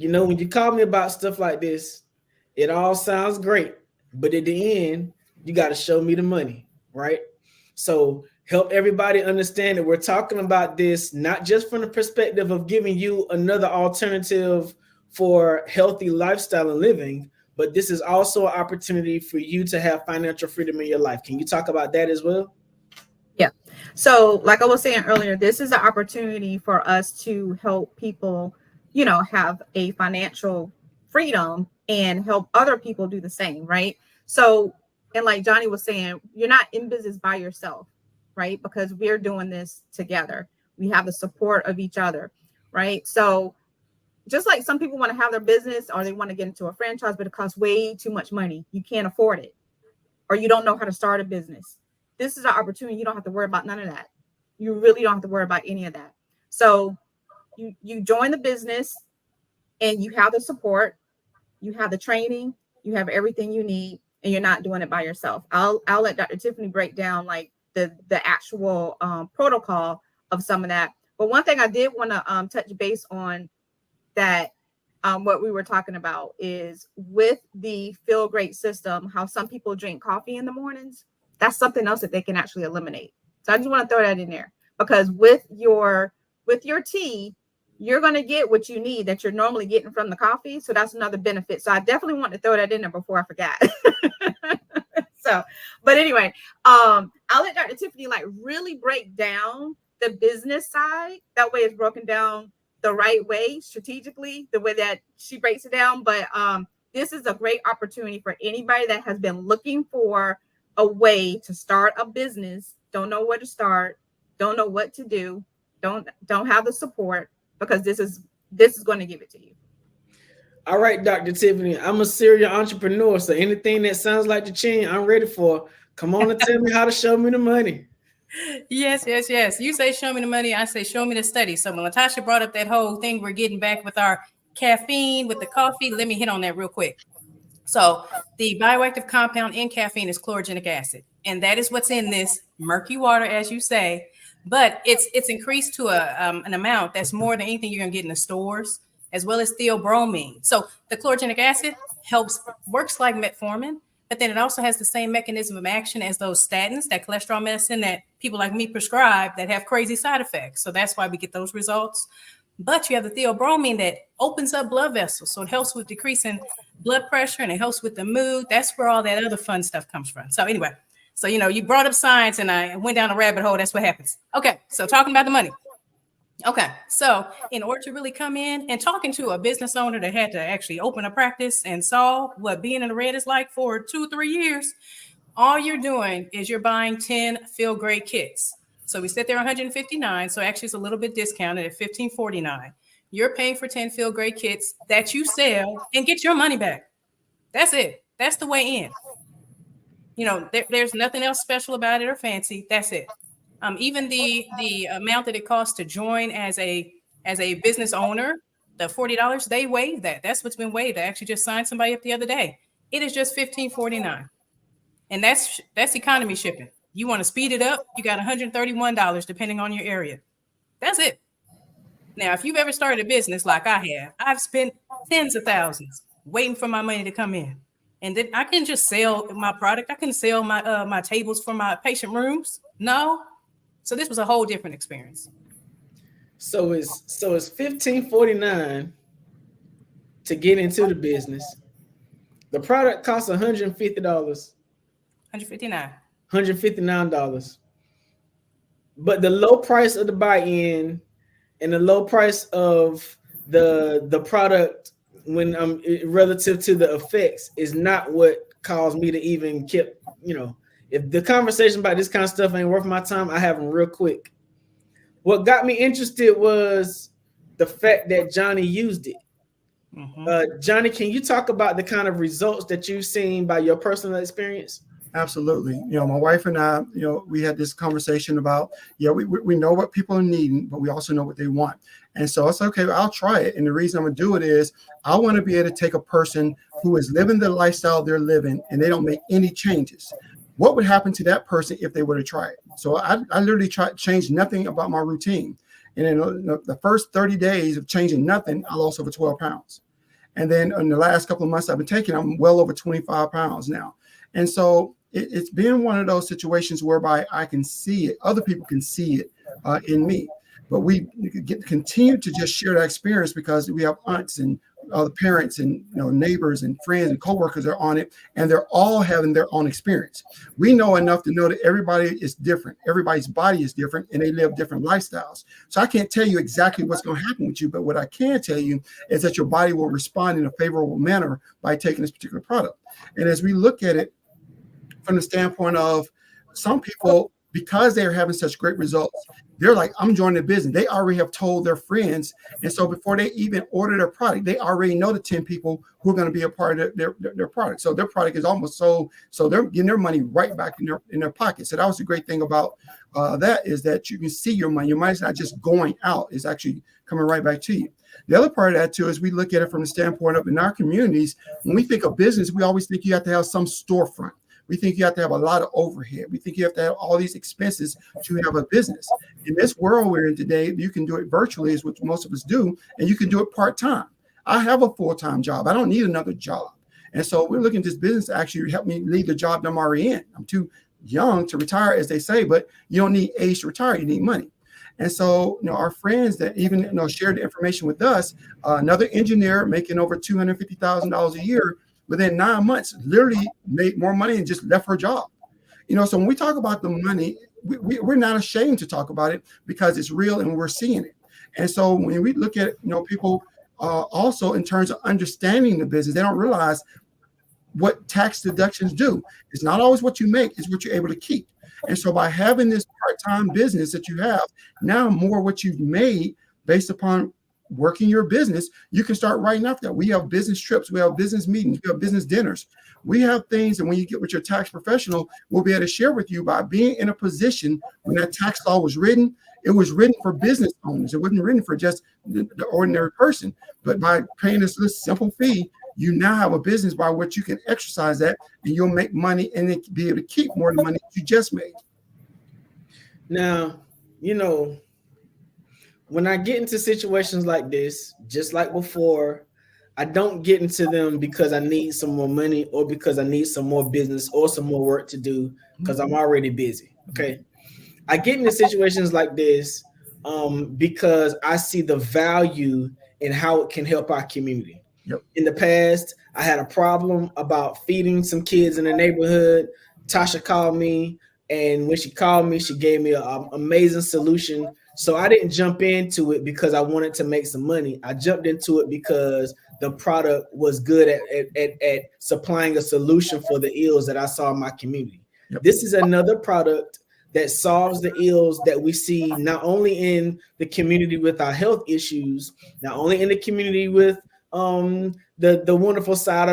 when you call me about stuff like this, it all sounds great, but at the end, you got to show me the money, right? So help everybody understand that we're talking about this not just from the perspective of giving you another alternative for healthy lifestyle and living, but this is also an opportunity for you to have financial freedom in your life. Can you talk about that as well? Yeah. So like I was saying earlier, this is an opportunity for us to help people, have a financial freedom and help other people do the same, right? So, and like Johnny was saying, you're not in business by yourself, right? Because we're doing this together. We have the support of each other, right? So just like some people want to have their business or they want to get into a franchise, but it costs way too much money. You can't afford it, or you don't know how to start a business. This is an opportunity. You don't have to worry about none of that. You really don't have to worry about any of that. So you join the business and you have the support, you have the training, you have everything you need, and you're not doing it by yourself. I'll let Dr. Tiffany break down like the actual protocol of some of that. But one thing I did want to touch base on that what we were talking about is with the Feel Great system, how some people drink coffee in the mornings. That's something else that they can actually eliminate. So I just want to throw that in there, because with your tea, you're going to get what you need that you're normally getting from the coffee. So that's another benefit. So I definitely want to throw that in there before I forgot. So, but anyway, I'll let Dr. Tiffany really break down the business side. That way it's broken down the right way, strategically, the way that she breaks it down. But this is a great opportunity for anybody that has been looking for a way to start a business, don't know where to start, don't know what to do, don't have the support, because this is going to give it to you. All right, Dr. Tiffany, I'm a serial entrepreneur, so anything that sounds like the chin, I'm ready for. Come on and tell me how to show me the money. Yes. You say show me the money, I say show me the study. So when Latasha brought up that whole thing we're getting back with our caffeine, with the coffee, let me hit on that real quick. So the bioactive compound in caffeine is chlorogenic acid, and that is what's in this murky water, as you say, but it's increased to an amount that's more than anything you're gonna get in the stores, as well as theobromine. So the chlorogenic acid works like metformin, but then it also has the same mechanism of action as those statins, that cholesterol medicine that people like me prescribe that have crazy side effects. So that's why we get those results. But you have the theobromine that opens up blood vessels. So it helps with decreasing blood pressure and it helps with the mood. That's where all that other fun stuff comes from. So anyway, so, you brought up science and I went down a rabbit hole. That's what happens. Okay. So talking about the money. Okay. So in order to really come in and talking to a business owner that had to actually open a practice and saw what being in the red is like for 2 or 3 years, all you're doing is you're buying 10 Feel Great kits. So we sit there $159. So actually it's a little bit discounted at $15.49. You're paying for 10 Feel Great kits that you sell and get your money back. That's it. That's the way in. There's nothing else special about it or fancy. That's it. Even the amount that it costs to join as a business owner, the $40, they waive that. That's what's been waived. I actually just signed somebody up the other day. It is just $15.49, and that's economy shipping. You want to speed it up, you got $131 depending on your area. That's it. Now, if you've ever started a business like I have, I've spent tens of thousands waiting for my money to come in. And then I can just sell my product. I can sell my my tables for my patient rooms. No. So this was a whole different experience. So it's $15.49 to get into the business. The product costs $150. $159. But the low price of the buy-in and the low price of the product when relative to the effects is not what caused me to even keep, if the conversation about this kind of stuff ain't worth my time, I have them real quick. What got me interested was the fact that Johnny used it. Johnny, can you talk about the kind of results that you've seen by your personal experience? Absolutely. My wife and I, we had this conversation about, we know what people are needing, but we also know what they want. And so it's okay, I'll try it. And the reason I'm going to do it is I want to be able to take a person who is living the lifestyle they're living and they don't make any changes. What would happen to that person if they were to try it? So I literally changed nothing about my routine. And in the first 30 days of changing nothing, I lost over 12 pounds. And then in the last couple of months I've been taking, I'm well over 25 pounds now. And so it's been one of those situations whereby I can see it. Other people can see it in me. But we continue to just share that experience because we have aunts and other parents and neighbors and friends and coworkers are on it, and they're all having their own experience. We know enough to know that everybody is different. Everybody's body is different, and they live different lifestyles. So I can't tell you exactly what's going to happen with you, but what I can tell you is that your body will respond in a favorable manner by taking this particular product. And as we look at it from the standpoint of some people, because they're having such great results, they're like, I'm joining the business. They already have told their friends. And so before they even order their product, they already know the 10 people who are going to be a part of their product. So their product is almost sold. So they're getting their money right back in their pocket. So that was the great thing about that is that you can see your money. Your money's not just going out. It's actually coming right back to you. The other part of that, too, is we look at it from the standpoint of in our communities, when we think of business, we always think you have to have some storefront. We think you have to have a lot of overhead. We think you have to have all these expenses to have a business. In this world we're in today, you can do it virtually, is what most of us do, and you can do it part-time. I have a full-time job. I don't need another job. And so we're looking at this business to actually help me leave the job that I'm already in. I'm too young to retire, as they say, but you don't need age to retire. You need money. And so, our friends that even shared the information with us, another engineer making over $250,000 a year, within 9 months, literally made more money and just left her job. So when we talk about the money, we're not ashamed to talk about it because it's real and we're seeing it. And so when we look at, people also in terms of understanding the business, they don't realize what tax deductions do. It's not always what you make, it's what you're able to keep. And so by having this part-time business that you have, now more what you've made based upon working your business, you can start writing off that. We have business trips, we have business meetings, we have business dinners. We have things, and when you get with your tax professional, we'll be able to share with you by being in a position when that tax law was written, it was written for business owners. It wasn't written for just the ordinary person. But by paying this simple fee, you now have a business by which you can exercise that, and you'll make money and then be able to keep more of the money you just made. Now, when I get into situations like this, just like before, I don't get into them because I need some more money or because I need some more business or some more work to do because I'm already busy. Okay. I get into situations like this because I see the value in how it can help our community. Yep. In the past, I had a problem about feeding some kids in the neighborhood. Tasha called me, and when she called me, she gave me an amazing solution. So I didn't jump into it because I wanted to make some money. I jumped into it because the product was good at supplying a solution for the ills that I saw in my community. Yep. This is another product that solves the ills that we see not only in the community with our health issues, not only in the community with the wonderful side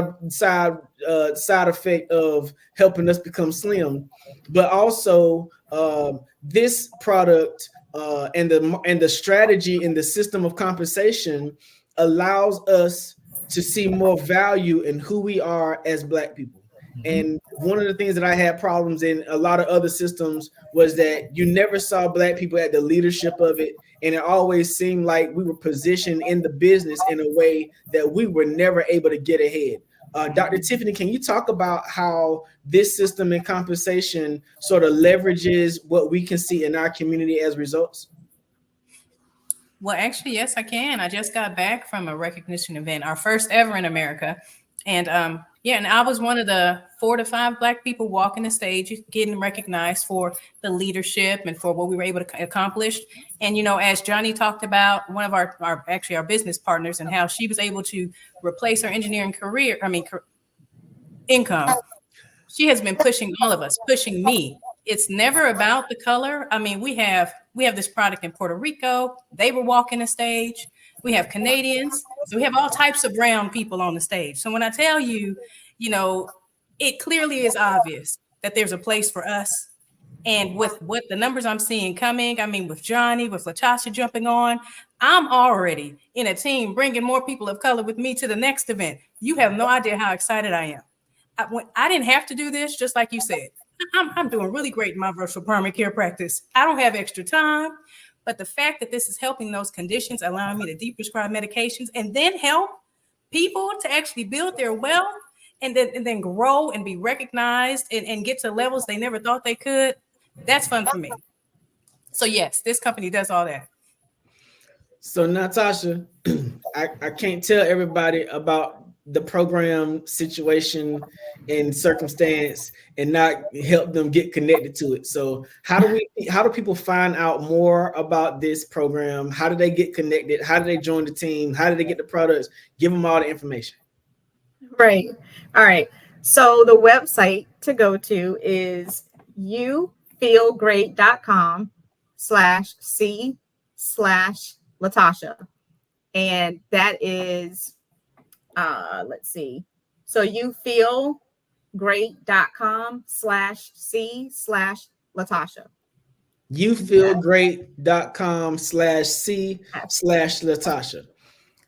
effect of helping us become slim, but also this product and the strategy and the system of compensation allows us to see more value in who we are as Black people. And one of the things that I had problems in a lot of other systems was that you never saw Black people at the leadership of it. And it always seemed like we were positioned in the business in a way that we were never able to get ahead. Dr. Tiffany, can you talk about how this system and compensation sort of leverages what we can see in our community as results? Well, actually, yes, I can. I just got back from a recognition event, our first ever in America. And and I was one of the 4 to 5 Black people walking the stage, getting recognized for the leadership and for what we were able to accomplish. And, as Johnny talked about, one of our business partners and how she was able to replace her engineering income. She has been pushing all of us, pushing me. It's never about the color. I mean, we have this product in Puerto Rico. They were walking the stage. We have Canadians. So we have all types of brown people on the stage. So when I tell you, it clearly is obvious that there's a place for us. And with what the numbers I'm seeing coming, I mean, with Johnny, with LaTasha jumping on, I'm already in a team bringing more people of color with me to the next event. You have no idea how excited I am. I didn't have to do this, just like you said. I'm doing really great in my virtual primary care practice. I don't have extra time, but the fact that this is helping those conditions, allowing me to de-prescribe medications and then help people to actually build their wealth and then grow and be recognized and get to levels they never thought they could, that's fun for me. So yes, this company does all that. So Natasha, I can't tell everybody about the program situation and circumstance and not help them get connected to it. So how do people find out more about this program? How do they get connected? How do they join the team? How do they get the products? Give them all the information. Right. All right. So the website to go to is youfeelgreat.com/C/LaTasha. And that is let's see. So youfeelgreat.com/C/LaTasha. youfeelgreat.com/C/LaTasha.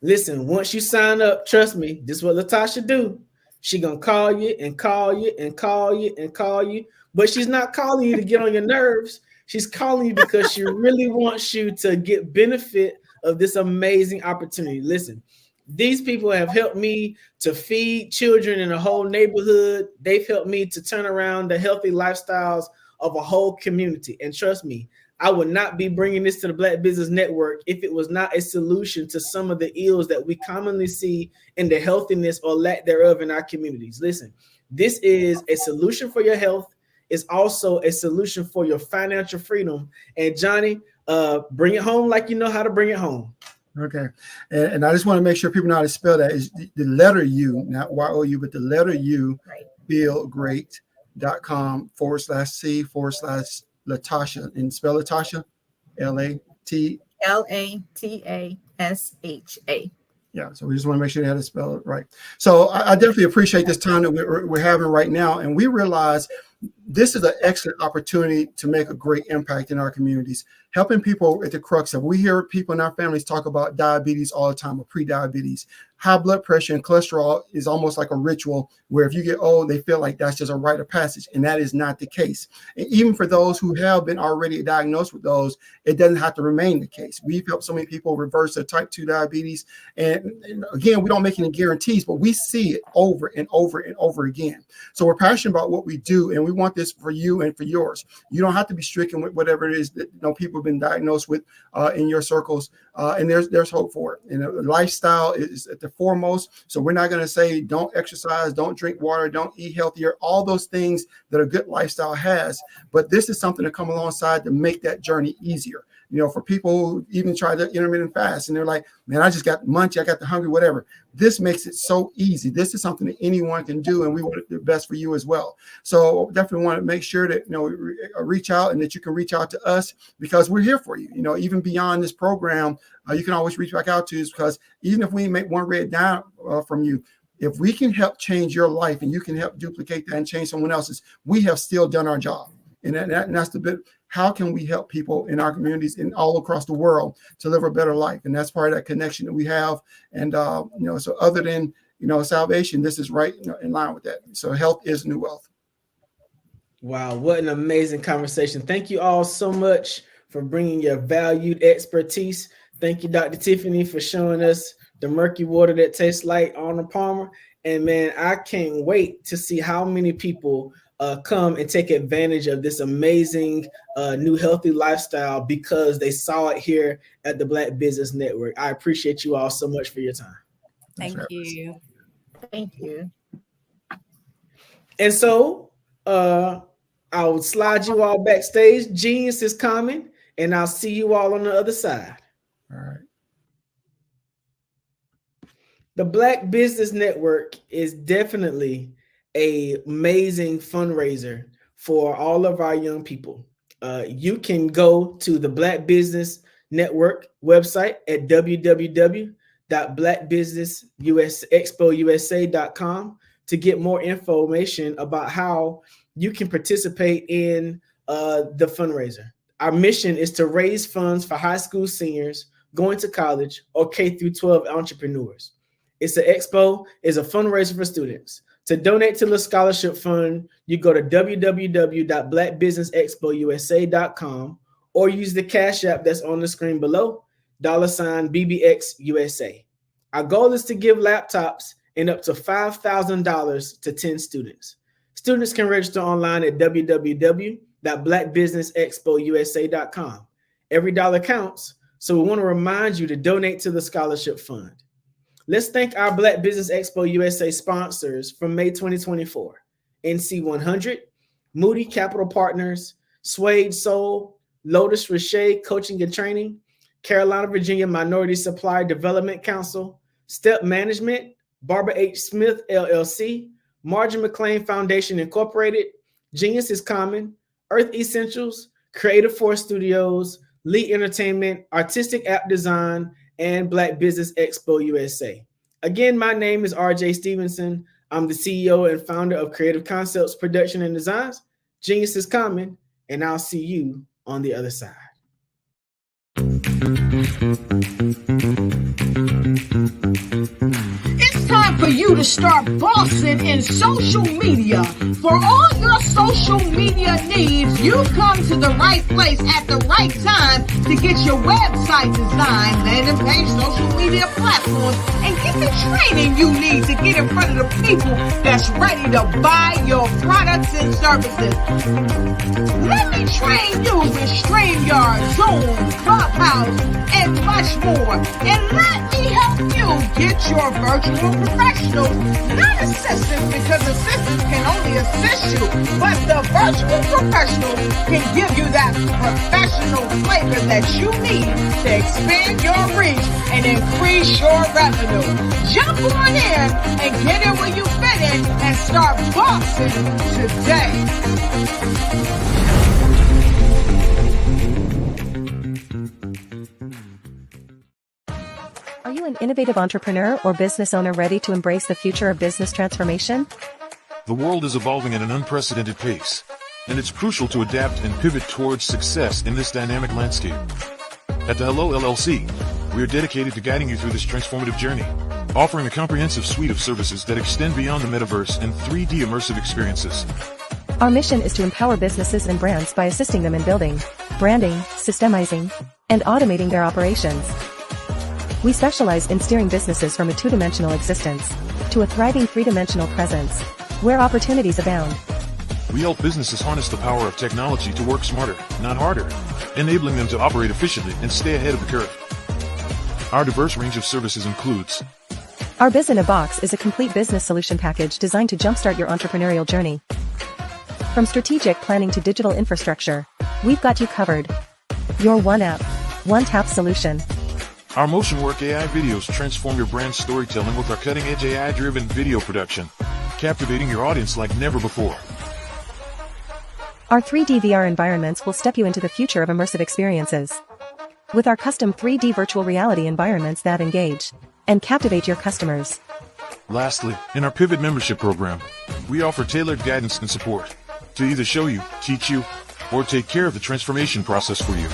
Listen, once you sign up, trust me, this is what LaTasha do. She gonna call you and call you and call you and call you, but she's not calling you to get on your nerves. She's calling you because she really wants you to get benefit of this amazing opportunity. Listen, these people have helped me to feed children in a whole neighborhood. They've helped me to turn around the healthy lifestyles of a whole community. And trust me, I would not be bringing this to the Black Business Network if it was not a solution to some of the ills that we commonly see in the healthiness or lack thereof in our communities. Listen, this is a solution for your health. It's also a solution for your financial freedom. And Johnny, bring it home like you know how to bring it home. Okay. And I just want to make sure people know how to spell that. Is the letter U, not Y-O-U, but the letter U, right. feelgreat.com/C/LaTasha. And spell LaTasha, L-A-T. L-A-T-A-S-H-A. Yeah, so we just want to make sure they had to spell it right. So I definitely appreciate this time that we're having right now. And we realize this is an excellent opportunity to make a great impact in our communities, helping people at the crux of. We hear people in our families talk about diabetes all the time, or pre-diabetes. High blood pressure and cholesterol is almost like a ritual where if you get old, they feel like that's just a rite of passage. And that is not the case. And even for those who have been already diagnosed with those, it doesn't have to remain the case. We've helped so many people reverse their type 2 diabetes. And again, we don't make any guarantees, but we see it over and over and over again. So we're passionate about what we do, and we want this for you and for yours. You don't have to be stricken with whatever it is that people have been diagnosed with in your circles. And there's hope for it. And lifestyle is at the foremost. So we're not going to say don't exercise, don't drink water, don't eat healthier, all those things that a good lifestyle has. But this is something to come alongside to make that journey easier. For people who even try to intermittent fast and they're like, man, I just got munchy, I got the hungry, whatever. This makes it so easy. This is something that anyone can do, and we want the best for you as well. So definitely want to make sure that, reach out, and that you can reach out to us, because we're here for you. Even beyond this program, you can always reach back out to us, because even if we make one red down from you, if we can help change your life and you can help duplicate that and change someone else's, we have still done our job. And that's the bit. How can we help people in our communities and all across the world to live a better life? And that's part of that connection that we have. And, so other than, salvation, this is right in line with that. So health is new wealth. Wow, what an amazing conversation. Thank you all so much for bringing your valued expertise. Thank you, Dr. Tiffany, for showing us the murky water that tastes like Arnold Palmer. And man, I can't wait to see how many people come and take advantage of this amazing new healthy lifestyle because they saw it here at the Black Business Network. I appreciate you all so much for your time. Thank you. Thank you. And so I'll slide you all backstage. Genius is coming, and I'll see you all on the other side. All right. The Black Business Network is definitely an amazing fundraiser for all of our young people. You can go to the Black Business Network website at www.blackbusinessexpousa.com to get more information about how you can participate in the fundraiser. Our mission is to raise funds for high school seniors going to college or K-12 entrepreneurs. It's an expo, it's a fundraiser for students. To donate to the scholarship fund, you go to www.blackbusinessexpousa.com or use the Cash App that's on the screen below, $BBXUSA. Our goal is to give laptops and up to $5,000 to 10 students. Students can register online at www.blackbusinessexpousa.com. Every dollar counts, so we want to remind you to donate to the scholarship fund. Let's thank our Black Business Expo USA sponsors from May 2024. NC 100, Moody Capital Partners, Suede Soul, Lotus Richey Coaching and Training, Carolina, Virginia Minority Supply Development Council, Step Management, Barbara H. Smith, LLC, Margin McLean Foundation, Incorporated, Genius is Common, Earth Essentials, Creative Force Studios, Lee Entertainment, Artistic App Design, and Black Business Expo USA. Again, my name is RJ Stevenson. I'm the CEO and founder of Creative Concepts Production and Designs. Genius is coming, and I'll see you on the other side. It's time for you to start bossing in social media. For all your social media needs, you've come to the right place at the right time to get your website designed, landing page, social media platforms, and get the training you need to get in front of the people that's ready to buy your products and services. Let me train you with StreamYard, Zoom, Clubhouse, and much more. And let me help you get your virtual professionals, not assistants, because assistants can only assist you, but the virtual professionals can give you that professional flavor that you need to expand your reach and increase your revenue. Jump on in and get in where you fit in and start bossing today. Are you an innovative entrepreneur or business owner ready to embrace the future of business transformation? The world is evolving at an unprecedented pace, and it's crucial to adapt and pivot towards success in this dynamic landscape. At the Hello LLC, we are dedicated to guiding you through this transformative journey, offering a comprehensive suite of services that extend beyond the metaverse and 3D immersive experiences. Our mission is to empower businesses and brands by assisting them in building, branding, systemizing, and automating their operations. We specialize in steering businesses from a two-dimensional existence to a thriving three-dimensional presence, where opportunities abound. We help businesses harness the power of technology to work smarter, not harder, enabling them to operate efficiently and stay ahead of the curve. Our diverse range of services includes: Our Biz in a Box is a complete business solution package designed to jumpstart your entrepreneurial journey. From strategic planning to digital infrastructure, we've got you covered. Your one app, one tap solution. Our motion work AI videos transform your brand storytelling with our cutting-edge AI-driven video production, captivating your audience like never before. Our 3D VR environments will step you into the future of immersive experiences. With our custom 3D virtual reality environments that engage and captivate your customers. Lastly, in our Pivot membership program, we offer tailored guidance and support to either show you, teach you, or take care of the transformation process for you.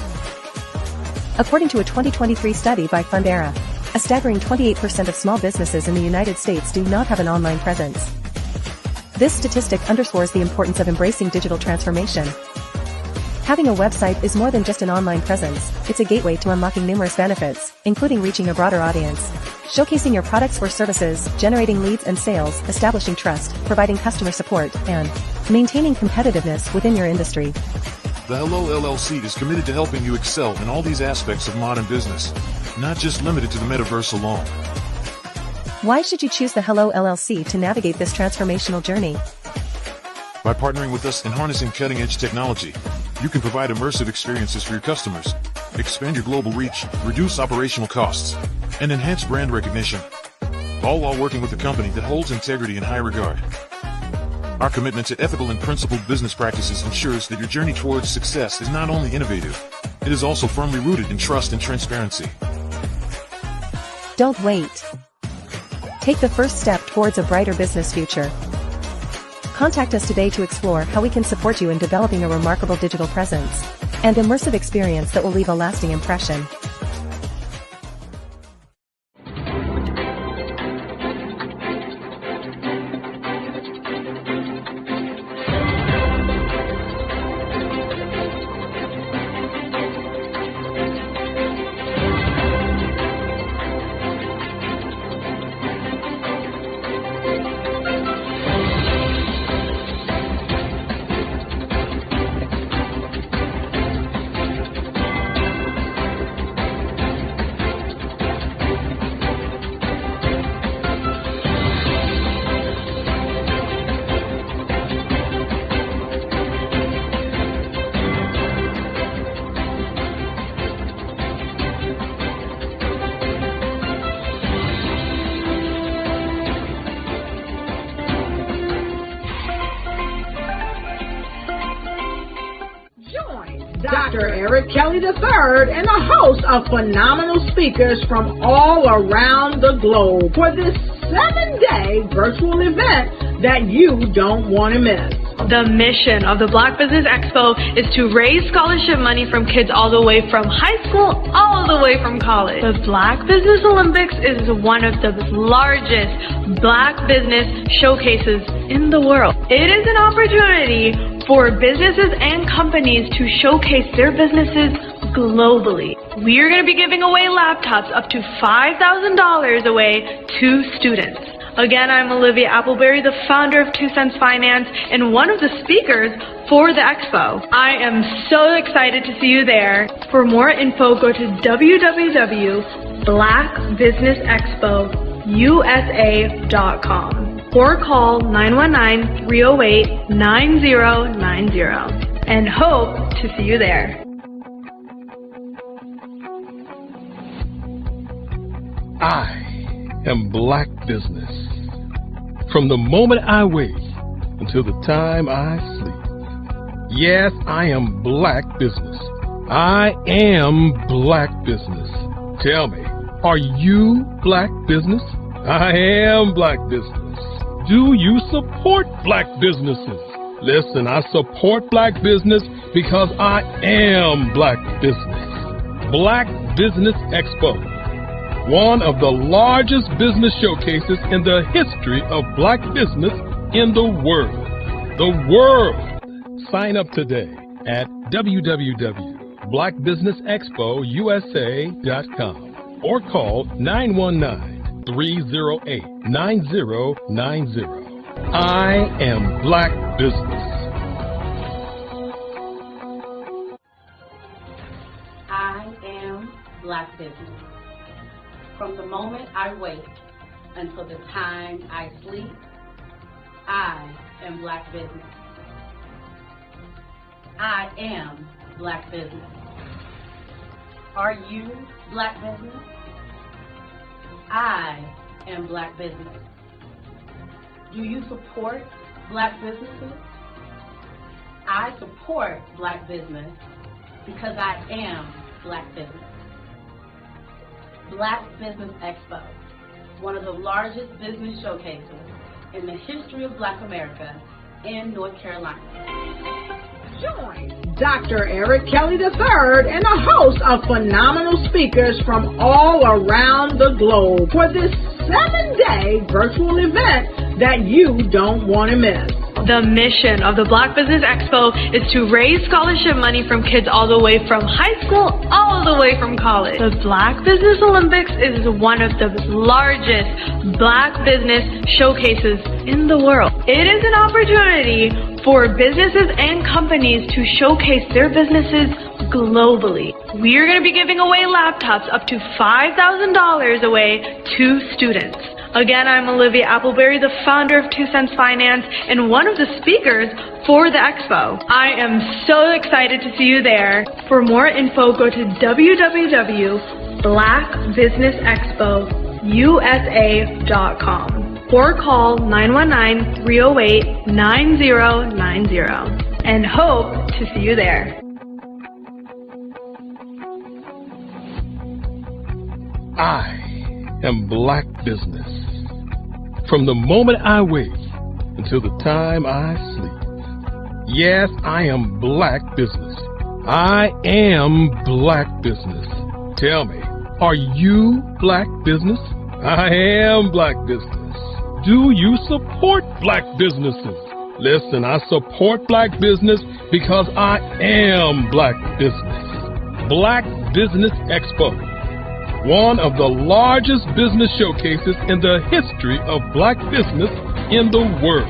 According to a 2023 study by Fundera, a staggering 28% of small businesses in the United States do not have an online presence. This statistic underscores the importance of embracing digital transformation. Having a website is more than just an online presence, it's a gateway to unlocking numerous benefits, including reaching a broader audience, showcasing your products or services, generating leads and sales, establishing trust, providing customer support, and maintaining competitiveness within your industry. The Hello LLC is committed to helping you excel in all these aspects of modern business, not just limited to the metaverse alone. Why should you choose the Hello LLC to navigate this transformational journey? By partnering with us and harnessing cutting-edge technology, you can provide immersive experiences for your customers, expand your global reach, reduce operational costs, and enhance brand recognition, all while working with a company that holds integrity in high regard. Our commitment to ethical and principled business practices ensures that your journey towards success is not only innovative, it is also firmly rooted in trust and transparency. Don't wait. Take the first step towards a brighter business future. Contact us today to explore how we can support you in developing a remarkable digital presence and immersive experience that will leave a lasting impression. Dr. Eric Kelly III and a host of phenomenal speakers from all around the globe for this 7-day virtual event that you don't want to miss. The mission of the Black Business Expo is to raise scholarship money from kids all the way from high school all the way from college. The Black Business Olympics is one of the largest Black business showcases in the world. It is an opportunity for businesses and companies to showcase their businesses globally. We are going to be giving away laptops up to $5,000 away to students. Again, I'm Olivia Appleberry, the founder of 2 Cents Finance and one of the speakers for the expo. I am so excited to see you there. For more info, go to www.blackbusinessexpousa.com or call 919-308-9090 and hope to see you there. I am Black Business. From the moment I wake until the time I sleep. Yes, I am Black Business. I am Black Business. Tell me, are you Black Business? I am Black Business. Do you support Black businesses? Listen, I support Black business because I am Black Business. Black Business Expo, one of the largest business showcases in the history of Black business in the world. The world! Sign up today at www.blackbusinessexpousa.com or call 919-308-9090. I am Black Business. I am Black Business. From the moment I wake until the time I sleep, I am Black Business. I am Black Business. Are you Black Business? I am Black business. Do you support Black businesses? I support Black business because I am Black business. Black Business Expo, one of the largest business showcases in the history of Black America in North Carolina. Join Dr. Eric Kelly III and a host of phenomenal speakers from all around the globe for this 7-day virtual event that you don't want to miss. The mission of the Black Business Expo is to raise scholarship money from kids all the way from high school, all the way from college. The Black Business Olympics is one of the largest Black business showcases in the world. It is an opportunity for businesses and companies to showcase their businesses globally. We are going to be giving away laptops up to $5,000 away to students. Again, I'm Olivia Appleberry, the founder of 2 Cents Finance and one of the speakers for the expo. I am so excited to see you there. For more info, go to www.blackbusinessexpousa.com or call 919-308-9090 and hope to see you there. I am Black business. From the moment I wake until the time I sleep. Yes, I am Black business. I am Black business. Tell me, are you Black business? I am Black business. Do you support Black businesses? Listen, I support Black business because I am Black business. Black Business Expo, one of the largest business showcases in the history of Black business in the world.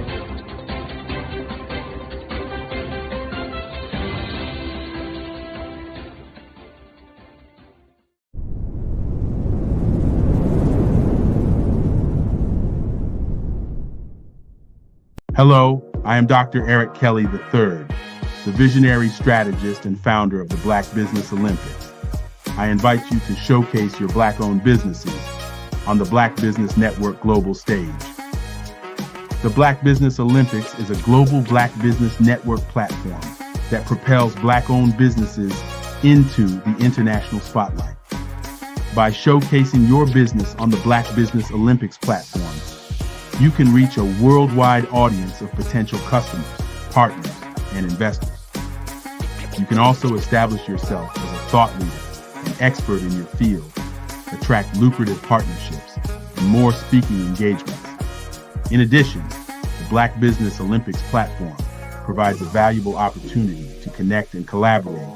Hello, I am Dr. Eric Kelly III, the visionary strategist and founder of the Black Business Olympics. I invite you to showcase your Black-owned businesses on the Black Business Network global stage. The Black Business Olympics is a global Black Business Network platform that propels Black-owned businesses into the international spotlight. By showcasing your business on the Black Business Olympics platform, you can reach a worldwide audience of potential customers, partners, and investors. You can also establish yourself as a thought leader, an expert in your field, attract lucrative partnerships, and more speaking engagements. In addition, the Black Business Olympics platform provides a valuable opportunity to connect and collaborate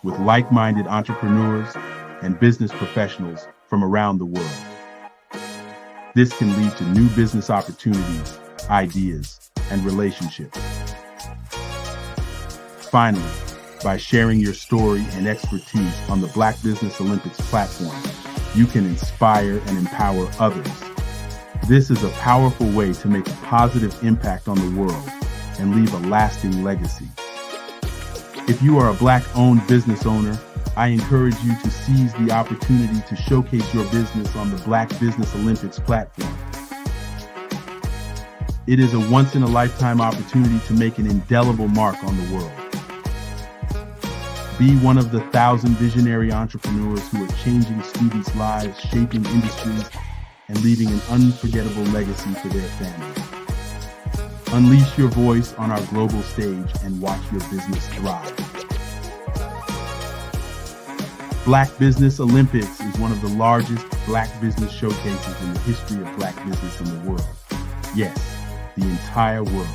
with like-minded entrepreneurs and business professionals from around the world. This can lead to new business opportunities, ideas, and relationships. Finally, by sharing your story and expertise on the Black Business Olympics platform, you can inspire and empower others. This is a powerful way to make a positive impact on the world and leave a lasting legacy. If you are a Black-owned business owner, I encourage you to seize the opportunity to showcase your business on the Black Business Olympics platform. It is a once-in-a-lifetime opportunity to make an indelible mark on the world. Be one of the 1,000 visionary entrepreneurs who are changing students' lives, shaping industries, and leaving an unforgettable legacy for their families. Unleash your voice on our global stage and watch your business thrive. Black Business Olympics is one of the largest Black business showcases in the history of Black business in the world. Yes, the entire world.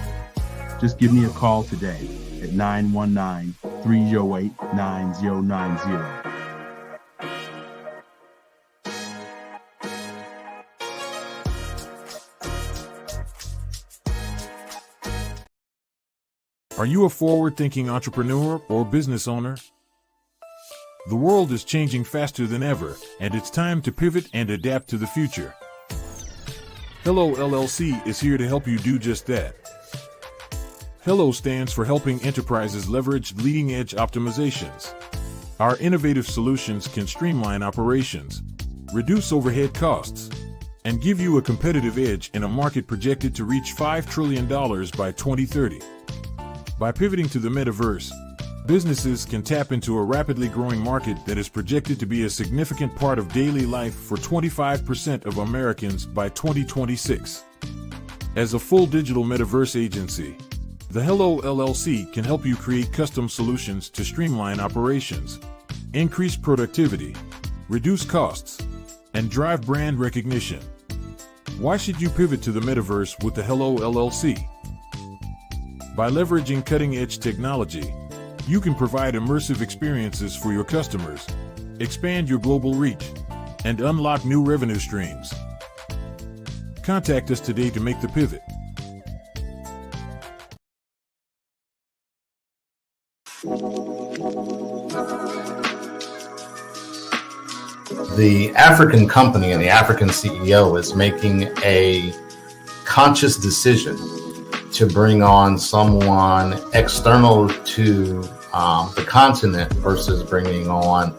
Just give me a call today at 919-308-9090. Are you a forward-thinking entrepreneur or business owner? The world is changing faster than ever, and it's time to pivot and adapt to the future. Hello LLC is here to help you do just that. Hello stands for helping enterprises leverage leading-edge optimizations. Our innovative solutions can streamline operations, reduce overhead costs, and give you a competitive edge in a market projected to reach $5 trillion by 2030. By pivoting to the metaverse, businesses can tap into a rapidly growing market that is projected to be a significant part of daily life for 25% of Americans by 2026. As a full digital metaverse agency, the Hello LLC can help you create custom solutions to streamline operations, increase productivity, reduce costs, and drive brand recognition. Why should you pivot to the metaverse with the Hello LLC? By leveraging cutting-edge technology, you can provide immersive experiences for your customers, expand your global reach, and unlock new revenue streams. Contact us today to make the pivot. The African company and the African CEO is making a conscious decision to bring on someone external to the continent versus bringing on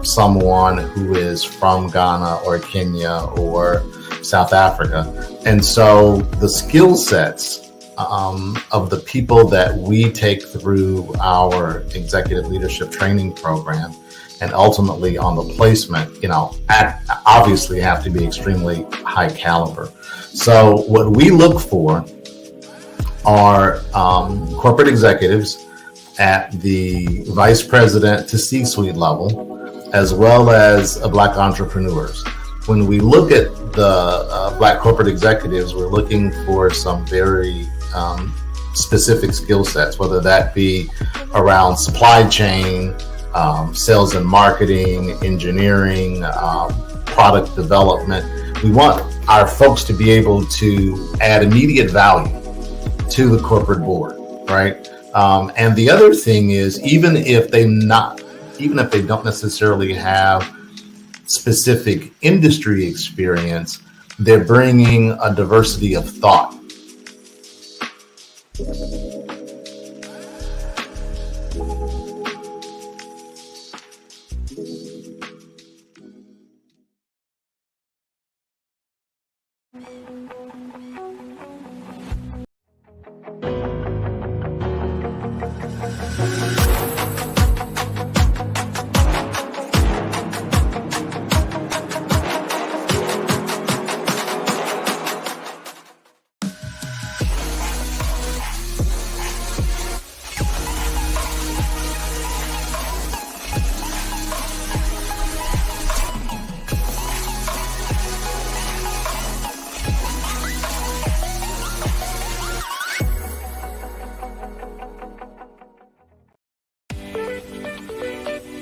someone who is from Ghana or Kenya or South Africa. And so the skill sets of the people that we take through our executive leadership training program and ultimately on the placement, obviously have to be extremely high caliber. So what we look for are corporate executives at the vice president to C-suite level, as well as Black entrepreneurs. When we look at the Black corporate executives, we're looking for some very specific skill sets, whether that be around supply chain, sales and marketing, engineering, product development. We want our folks to be able to add immediate value to the corporate board, right? And the other thing is, even if they don't necessarily have specific industry experience, they're bringing a diversity of thought.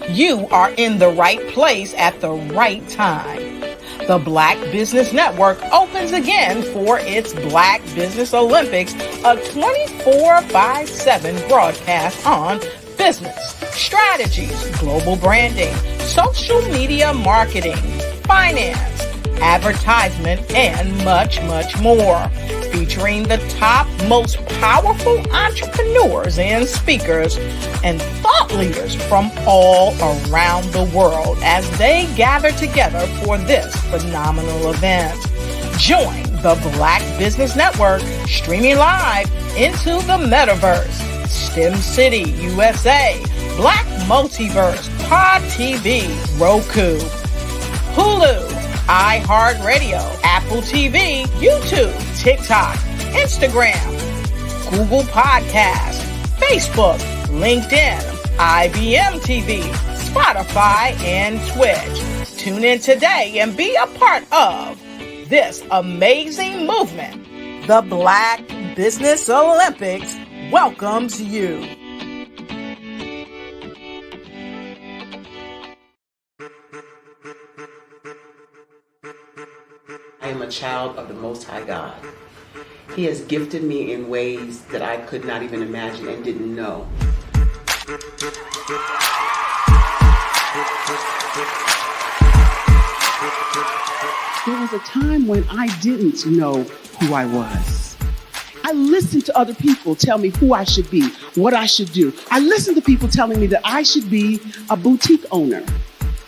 You are in the right place at the right time. The Black Business Network opens again for its Black Business Olympics, a 24/7 broadcast on business, strategies, global branding, social media marketing, finance, advertisement, and much, much more. Featuring the top, most powerful entrepreneurs and speakers and thought leaders from all around the world as they gather together for this phenomenal event. Join the Black Business Network streaming live into the metaverse, STEM City, USA, Black Multiverse, Pod TV, Roku, Hulu, iHeartRadio, Apple TV, YouTube, TikTok, Instagram, Google Podcasts, Facebook, LinkedIn, IBM TV, Spotify, and Twitch. Tune in today and be a part of this amazing movement. The Black Business Olympics welcomes you. I am a child of the Most High God. He has gifted me in ways that I could not even imagine and didn't know. There was a time when I didn't know who I was. I listened to other people tell me who I should be, what I should do. I listened to people telling me that I should be a boutique owner,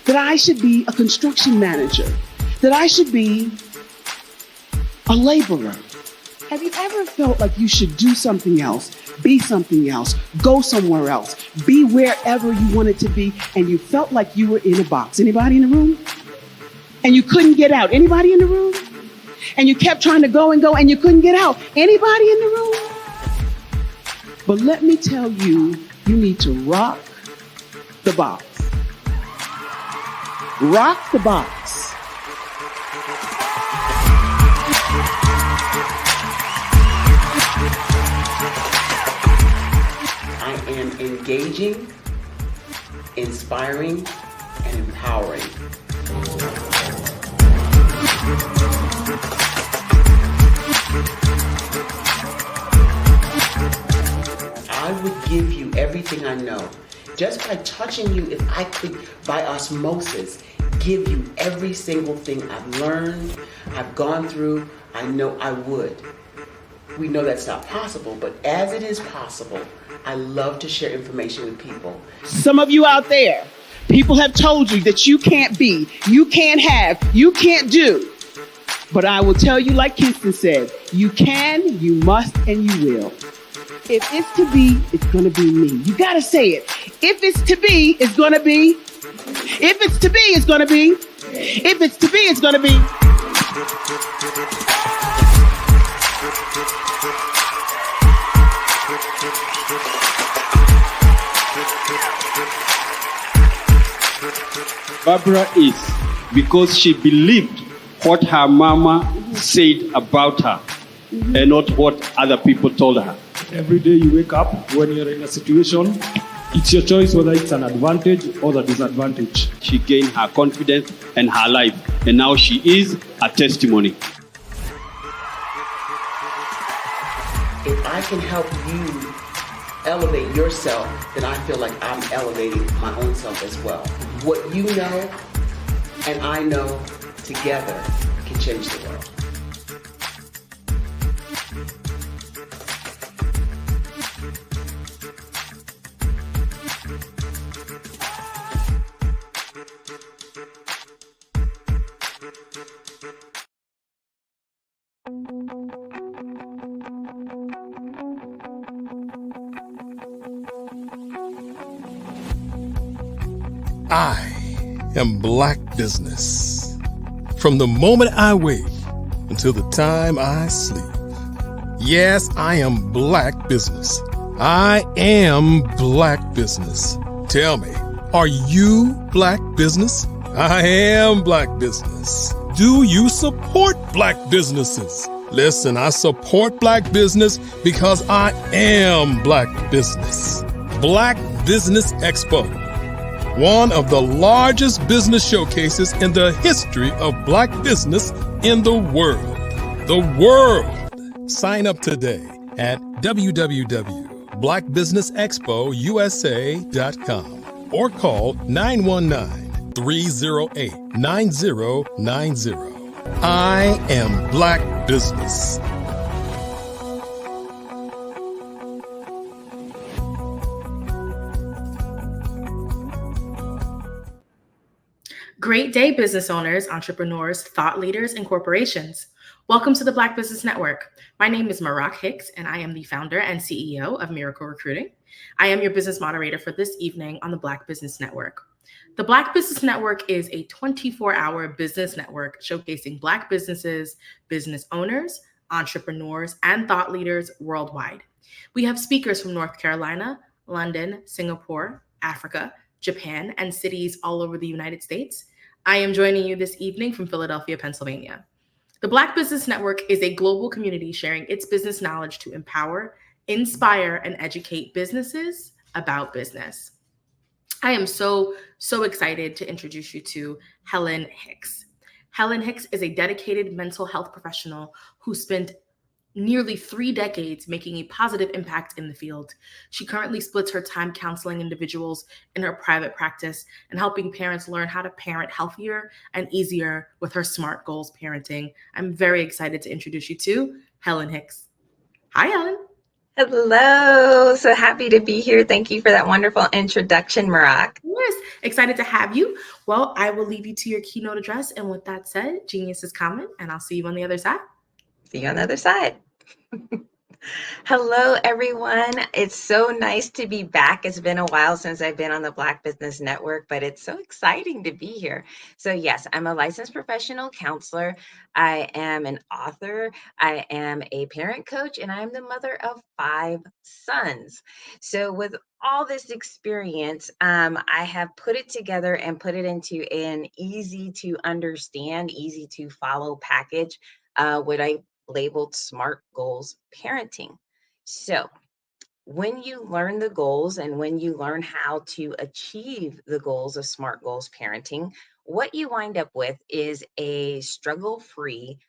that I should be a construction manager, that I should be a laborer? Have you ever felt like you should do something else, be something else, go somewhere else, be wherever you wanted to be, and you felt like you were in a box? Anybody in the room? And you couldn't get out? Anybody in the room? And you kept trying to go and you couldn't get out? Anybody in the room? But let me tell you, you need to rock the box. Rock the box. I am engaging, inspiring, and empowering. I would give you everything I know. Just by touching you, if I could, by osmosis, give you every single thing I've learned, I've gone through, I know I would. We know that's not possible, but as it is possible, I love to share information with people. Some of you out there, people have told you that you can't be, you can't have, you can't do. But I will tell you, like Kingston said, you can, you must, and you will. If it's to be, it's going to be me. You got to say it. If it's to be, it's going to be. If it's to be, it's going to be. If it's to be, it's going to be. Barbara is because she believed what her mama said about her and not what other people told her. Every day you wake up, when you're in a situation, it's your choice whether it's an advantage or the disadvantage. She gained her confidence and her life, and now she is a testimony. If I can help you elevate yourself, then I feel like I'm elevating my own self as well. What you know and I know together can change the world. I am Black Business. From the moment I wake until the time I sleep. Yes, I am Black Business. I am Black Business. Tell me, are you Black Business? I am Black Business. Do you support Black businesses? Listen, I support Black business because I am Black Business. Black Business Expo, one of the largest business showcases in the history of Black business in the world. The world! Sign up today at www.blackbusinessexpousa.com or call 919-308-9090. I am Black Business. Great day, business owners, entrepreneurs, thought leaders, and corporations. Welcome to the Black Business Network. My name is Marak Hicks, and I am the founder and CEO of Miracle Recruiting. I am your business moderator for this evening on the Black Business Network. The Black Business Network is a 24-hour business network showcasing Black businesses, business owners, entrepreneurs, and thought leaders worldwide. We have speakers from North Carolina, London, Singapore, Africa, Japan, and cities all over the United States. I am joining you this evening from Philadelphia, Pennsylvania. The Black Business Network is a global community sharing its business knowledge to empower, inspire, and educate businesses about business. I am so excited to introduce you to Helen Hicks. Helen Hicks is a dedicated mental health professional who spent nearly 3 decades making a positive impact in the field. She currently splits her time counseling individuals in her private practice and helping parents learn how to parent healthier and easier with her SMART Goals parenting. I'm very excited to introduce you to Helen Hicks. Hi, Helen. Hello. So happy to be here. Thank you for that wonderful introduction, Marak. Yes, excited to have you. Well, I will leave you to your keynote address. And with that said, genius is coming, and I'll see you on the other side. See you on the other side. Hello, everyone. It's so nice to be back. It's been a while since I've been on the Black Business Network, but it's so exciting to be here. So yes, I'm a licensed professional counselor. I am an author. I am a parent coach, and I'm the mother of 5 sons. So with all this experience, I have put it together and put it into an easy to understand, easy to follow package, what I labeled SMART Goals Parenting. So when you learn the goals and when you learn how to achieve the goals of SMART Goals Parenting, what you wind up with is a struggle-free,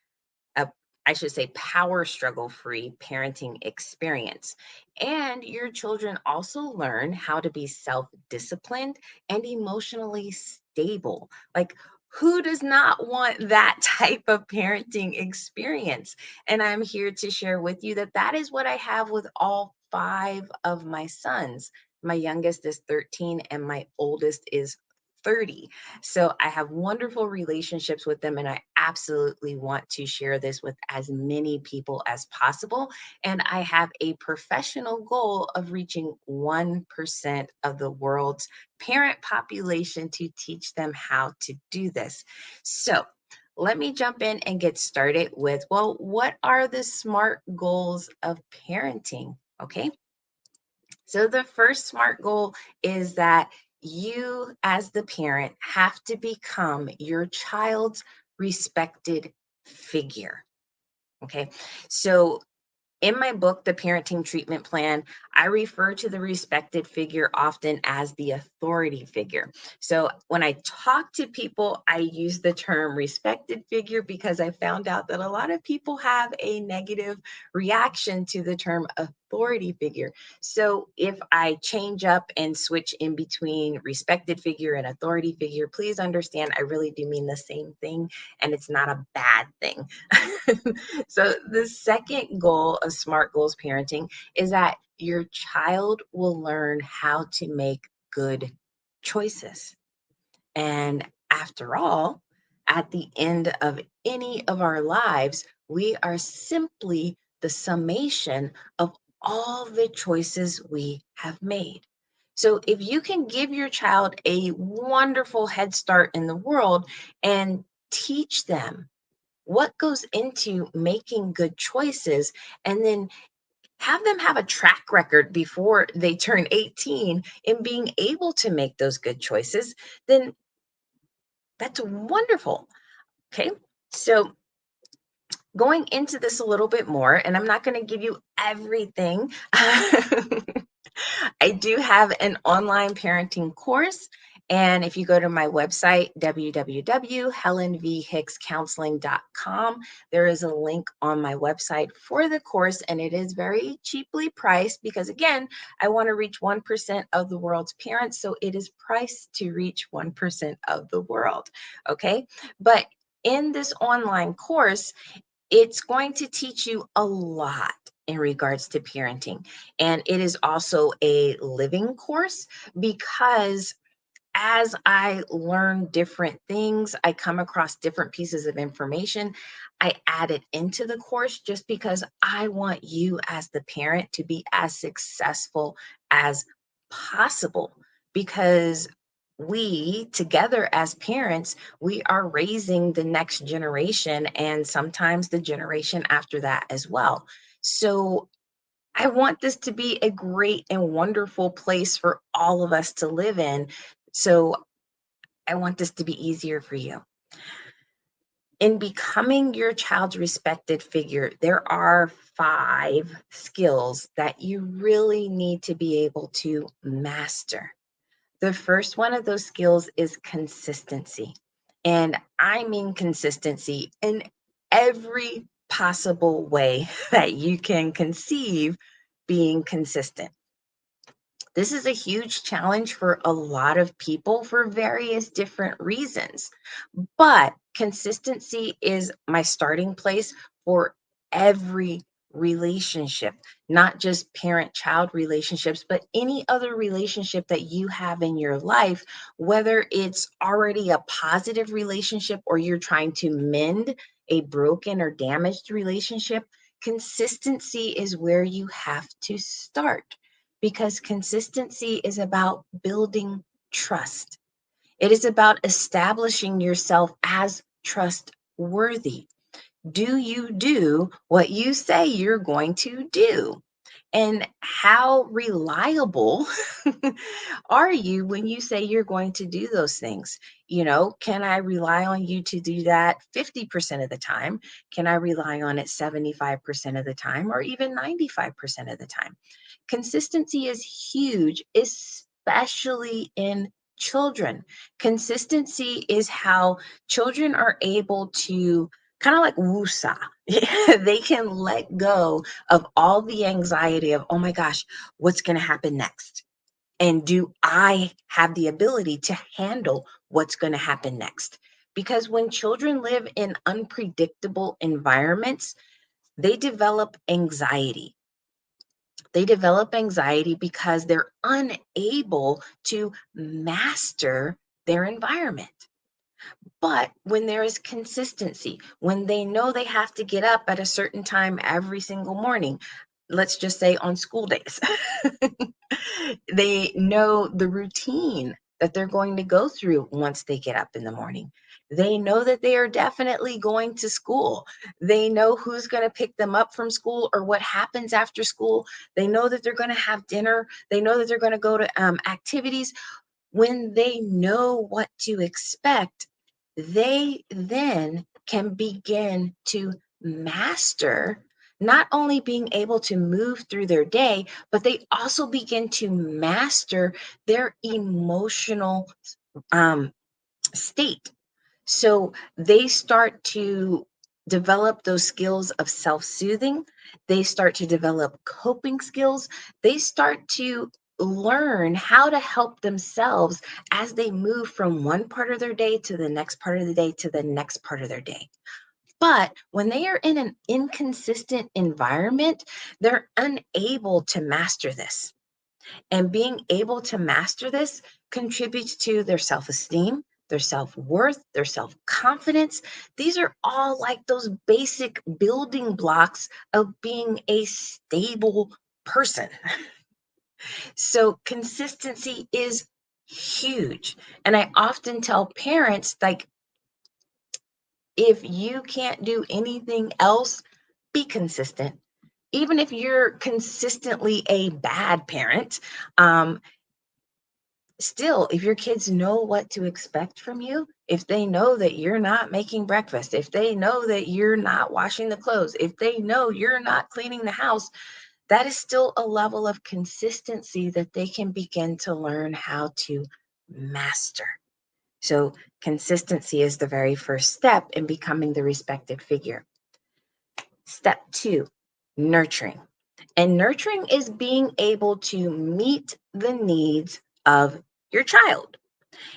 I should say power struggle-free parenting experience. And your children also learn how to be self-disciplined and emotionally stable. Like, who does not want that type of parenting experience? And I'm here to share with you that that is what I have with all 5 of my sons. My youngest is 13 and my oldest is 30. So I have wonderful relationships with them, and I absolutely want to share this with as many people as possible. And I have a professional goal of reaching 1% of the world's parent population to teach them how to do this. So let me jump in and get started with, well, what are the SMART goals of parenting? Okay. So the first SMART goal is that you, as the parent, have to become your child's respected figure. Okay. So in my book, The Parenting Treatment Plan, I refer to the respected figure often as the authority figure. So when I talk to people, I use the term respected figure because I found out that a lot of people have a negative reaction to the term authority figure. So if I change up and switch in between respected figure and authority figure, please understand I really do mean the same thing, and it's not a bad thing. So the second goal of SMART Goals Parenting is that your child will learn how to make good choices. And after all, at the end of any of our lives, we are simply the summation of all the choices we have made. So if you can give your child a wonderful head start in the world and teach them what goes into making good choices, and then have them have a track record before they turn 18 in being able to make those good choices, then that's wonderful. Okay. So going into this a little bit more, and I'm not going to give you everything. I do have an online parenting course. And if you go to my website, www.helenvhickscounseling.com, there is a link on my website for the course, and it is very cheaply priced because, again, I want to reach 1% of the world's parents, so it is priced to reach 1% of the world, okay? But in this online course, it's going to teach you a lot in regards to parenting. And it is also a living course because as I learn different things, I come across different pieces of information. I add it into the course just because I want you as the parent to be as successful as possible, because we together as parents, we are raising the next generation and sometimes the generation after that as well. So I want this to be a great and wonderful place for all of us to live in. So I want this to be easier for you. In becoming your child's respected figure, there are 5 skills that you really need to be able to master. The first one of those skills is consistency. And I mean consistency in every possible way that you can conceive being consistent. This is a huge challenge for a lot of people for various different reasons, but consistency is my starting place for every relationship, not just parent-child relationships, but any other relationship that you have in your life, whether it's already a positive relationship or you're trying to mend a broken or damaged relationship, consistency is where you have to start, because consistency is about building trust. It is about establishing yourself as trustworthy. Do you do what you say you're going to do? And how reliable are you when you say you're going to do those things? You know, can I rely on you to do that 50% of the time? Can I rely on it 75% of the time, or even 95% of the time? Consistency is huge, especially in children. Consistency is how children are able to kind of like woosah. They can let go of all the anxiety of, oh my gosh, what's going to happen next? And do I have the ability to handle what's going to happen next? Because when children live in unpredictable environments, they develop anxiety. They develop anxiety because they're unable to master their environment. But when there is consistency, when they know they have to get up at a certain time every single morning, let's just say on school days, they know the routine that they're going to go through once they get up in the morning. They know that they are definitely going to school. They know who's going to pick them up from school or what happens after school. They know that they're going to have dinner. They know that they're going to go to activities. When they know what to expect, they then can begin to master not only being able to move through their day, but they also begin to master their emotional state. So they start to develop those skills of self-soothing. They start to develop coping skills. They start to learn how to help themselves as they move from one part of their day to the next part of the day to the next part of their day. But when they are in an inconsistent environment, they're unable to master this. And being able to master this contributes to their self-esteem, their self-worth, their self-confidence. These are all like those basic building blocks of being a stable person. So consistency is huge. And I often tell parents, like, if you can't do anything else, be consistent. Even if you're consistently a bad parent, still, if your kids know what to expect from you, if they know that you're not making breakfast, if they know that you're not washing the clothes, if they know you're not cleaning the house, that is still a level of consistency that they can begin to learn how to master. So consistency is the very first step in becoming the respected figure. Step 2, nurturing. And nurturing is being able to meet the needs of your child.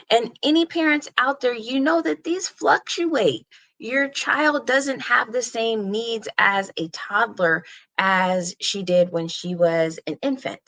And any parents out there, you know that these fluctuate. Your child doesn't have the same needs as a toddler as she did when she was an infant.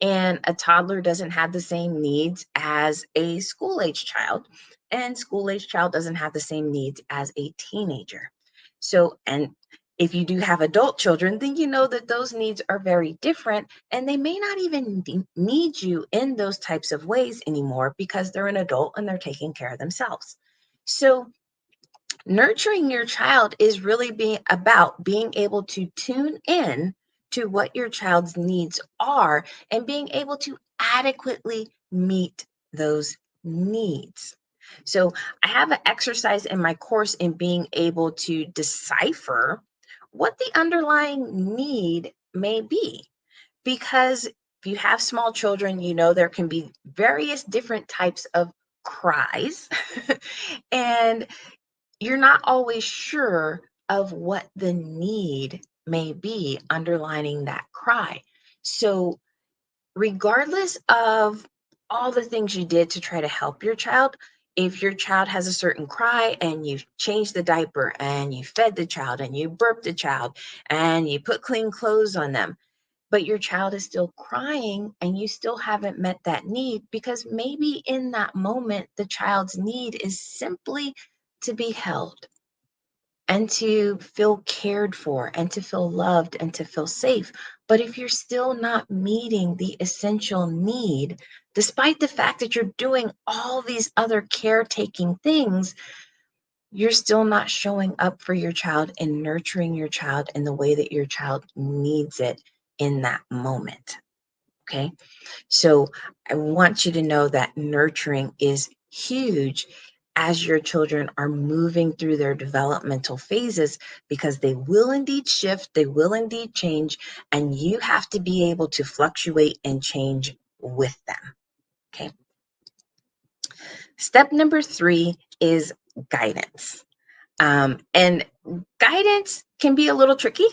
And a toddler doesn't have the same needs as a school-age child. And school-age child doesn't have the same needs as a teenager. So, and if you do have adult children, then you know that those needs are very different, and they may not even need you in those types of ways anymore because they're an adult and they're taking care of themselves. So nurturing your child is really being able to tune in to what your child's needs are and being able to adequately meet those needs. So I have an exercise in my course in being able to decipher what the underlying need may be. Because if you have small children, you know there can be various different types of cries, and you're not always sure of what the need may be underlining that cry. So regardless of all the things you did to try to help your child, if your child has a certain cry and you've changed the diaper and you fed the child and you burped the child and you put clean clothes on them, but your child is still crying and you still haven't met that need, because maybe in that moment, the child's need is simply to be held and to feel cared for and to feel loved and to feel safe. But if you're still not meeting the essential need, despite the fact that you're doing all these other caretaking things, you're still not showing up for your child and nurturing your child in the way that your child needs it in that moment. Okay. So I want you to know that nurturing is huge as your children are moving through their developmental phases, because they will indeed shift, they will indeed change, and you have to be able to fluctuate and change with them. Okay. Step number 3 is guidance. And guidance can be a little tricky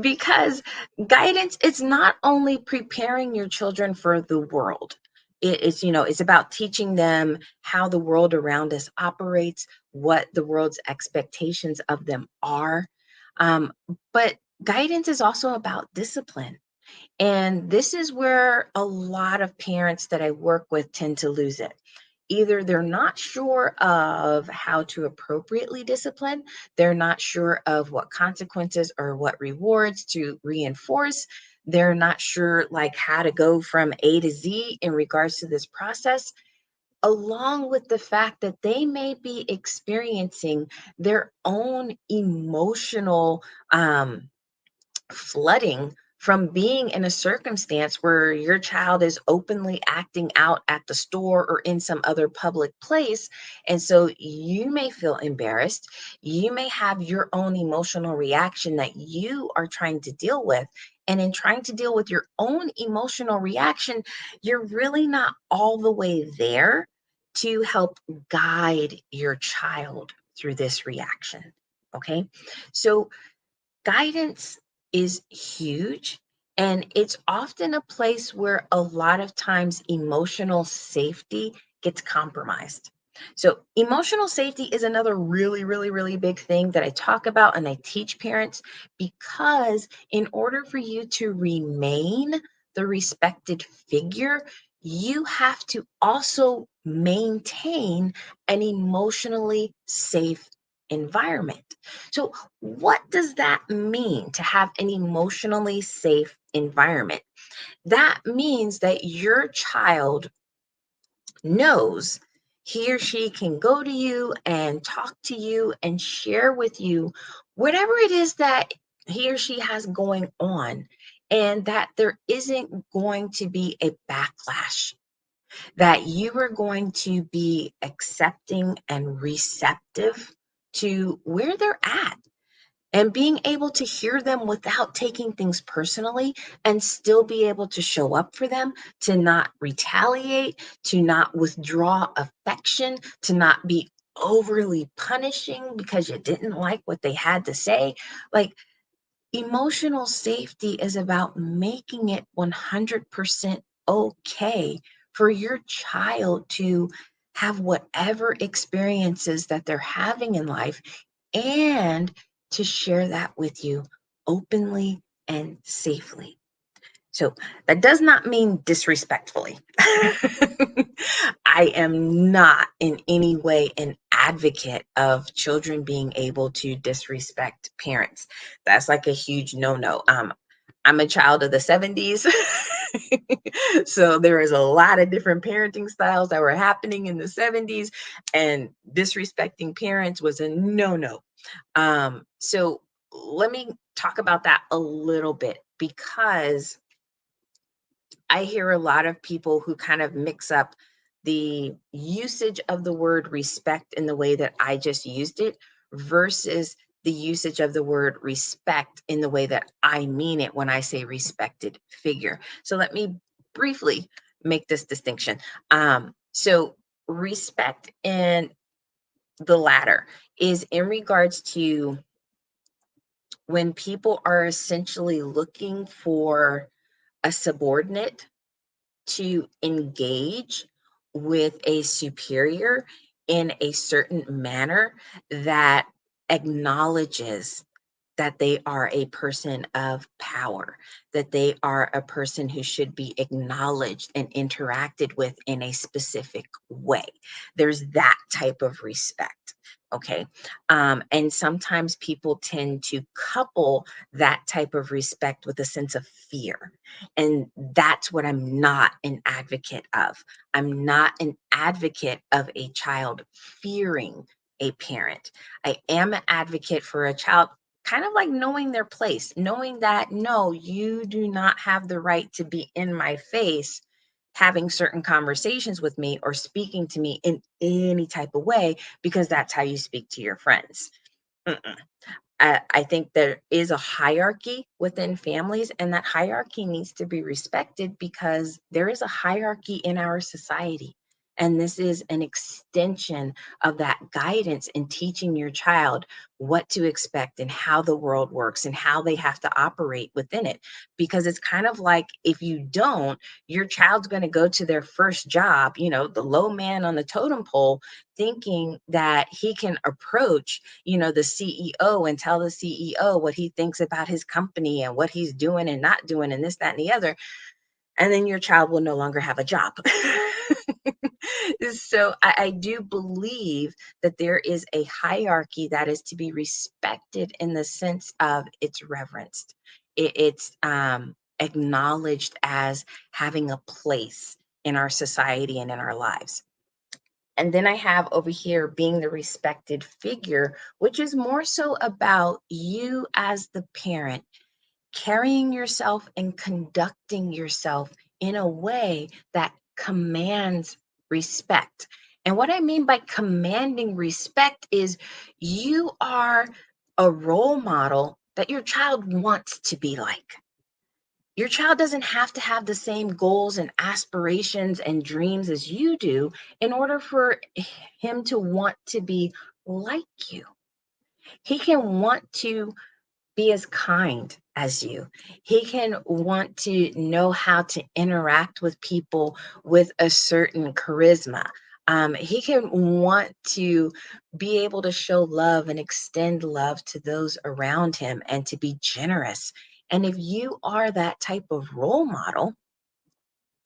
because guidance, it's not only preparing your children for the world. It's about teaching them how the world around us operates, what the world's expectations of them are. But guidance is also about discipline. And this is where a lot of parents that I work with tend to lose it. Either they're not sure of how to appropriately discipline, they're not sure of what consequences or what rewards to reinforce, they're not sure like how to go from A to Z in regards to this process, along with the fact that they may be experiencing their own emotional flooding from being in a circumstance where your child is openly acting out at the store or in some other public place. And so you may feel embarrassed. You may have your own emotional reaction that you are trying to deal with. And in trying to deal with your own emotional reaction, you're really not all the way there to help guide your child through this reaction. Okay. So guidance is huge, and it's often a place where a lot of times emotional safety gets compromised. So emotional safety is another really, really, really big thing that I talk about and I teach parents, because in order for you to remain the respected figure, you have to also maintain an emotionally safe environment. So, what does that mean to have an emotionally safe environment? That means that your child knows he or she can go to you and talk to you and share with you whatever it is that he or she has going on, and that there isn't going to be a backlash, that you are going to be accepting and receptive to where they're at, and being able to hear them without taking things personally and still be able to show up for them, to not retaliate, to not withdraw affection, to not be overly punishing because you didn't like what they had to say. Like, emotional safety is about making it 100% okay for your child to have whatever experiences that they're having in life, and to share that with you openly and safely. So that does not mean disrespectfully. I am not in any way an advocate of children being able to disrespect parents. That's like a huge no-no. I'm a child of the 70s. So there is a lot of different parenting styles that were happening in the 70s, and disrespecting parents was a no-no. So let me talk about that a little bit, because I hear a lot of people who kind of mix up the usage of the word respect in the way that I just used it versus the usage of the word respect in the way that I mean it when I say respected figure. So let me briefly make this distinction. So respect in the latter is in regards to when people are essentially looking for a subordinate to engage with a superior in a certain manner that acknowledges that they are a person of power, that they are a person who should be acknowledged and interacted with in a specific way. There's that type of respect. Okay. And sometimes people tend to couple that type of respect with a sense of fear. And that's what I'm not an advocate of. I'm not an advocate of a child fearing a parent. I am an advocate for a child kind of like knowing their place, knowing that no, you do not have the right to be in my face having certain conversations with me or speaking to me in any type of way because that's how you speak to your friends. Mm-mm. I think there is a hierarchy within families, and that hierarchy needs to be respected because there is a hierarchy in our society. And this is an extension of that guidance in teaching your child what to expect and how the world works and how they have to operate within it. Because it's kind of like if you don't, your child's going to go to their first job, the low man on the totem pole, thinking that he can approach, the CEO and tell the CEO what he thinks about his company and what he's doing and not doing and this, that, and the other. And then your child will no longer have a job. So I do believe that there is a hierarchy that is to be respected in the sense of it's reverenced. It's acknowledged as having a place in our society and in our lives. And then I have over here being the respected figure, which is more so about you as the parent carrying yourself and conducting yourself in a way that commands respect. And what I mean by commanding respect is you are a role model that your child wants to be like. Your child doesn't have to have the same goals and aspirations and dreams as you do in order for him to want to be like you. He can want to be as kind as you. He can want to know how to interact with people with a certain charisma. He can want to be able to show love and extend love to those around him and to be generous. And if you are that type of role model,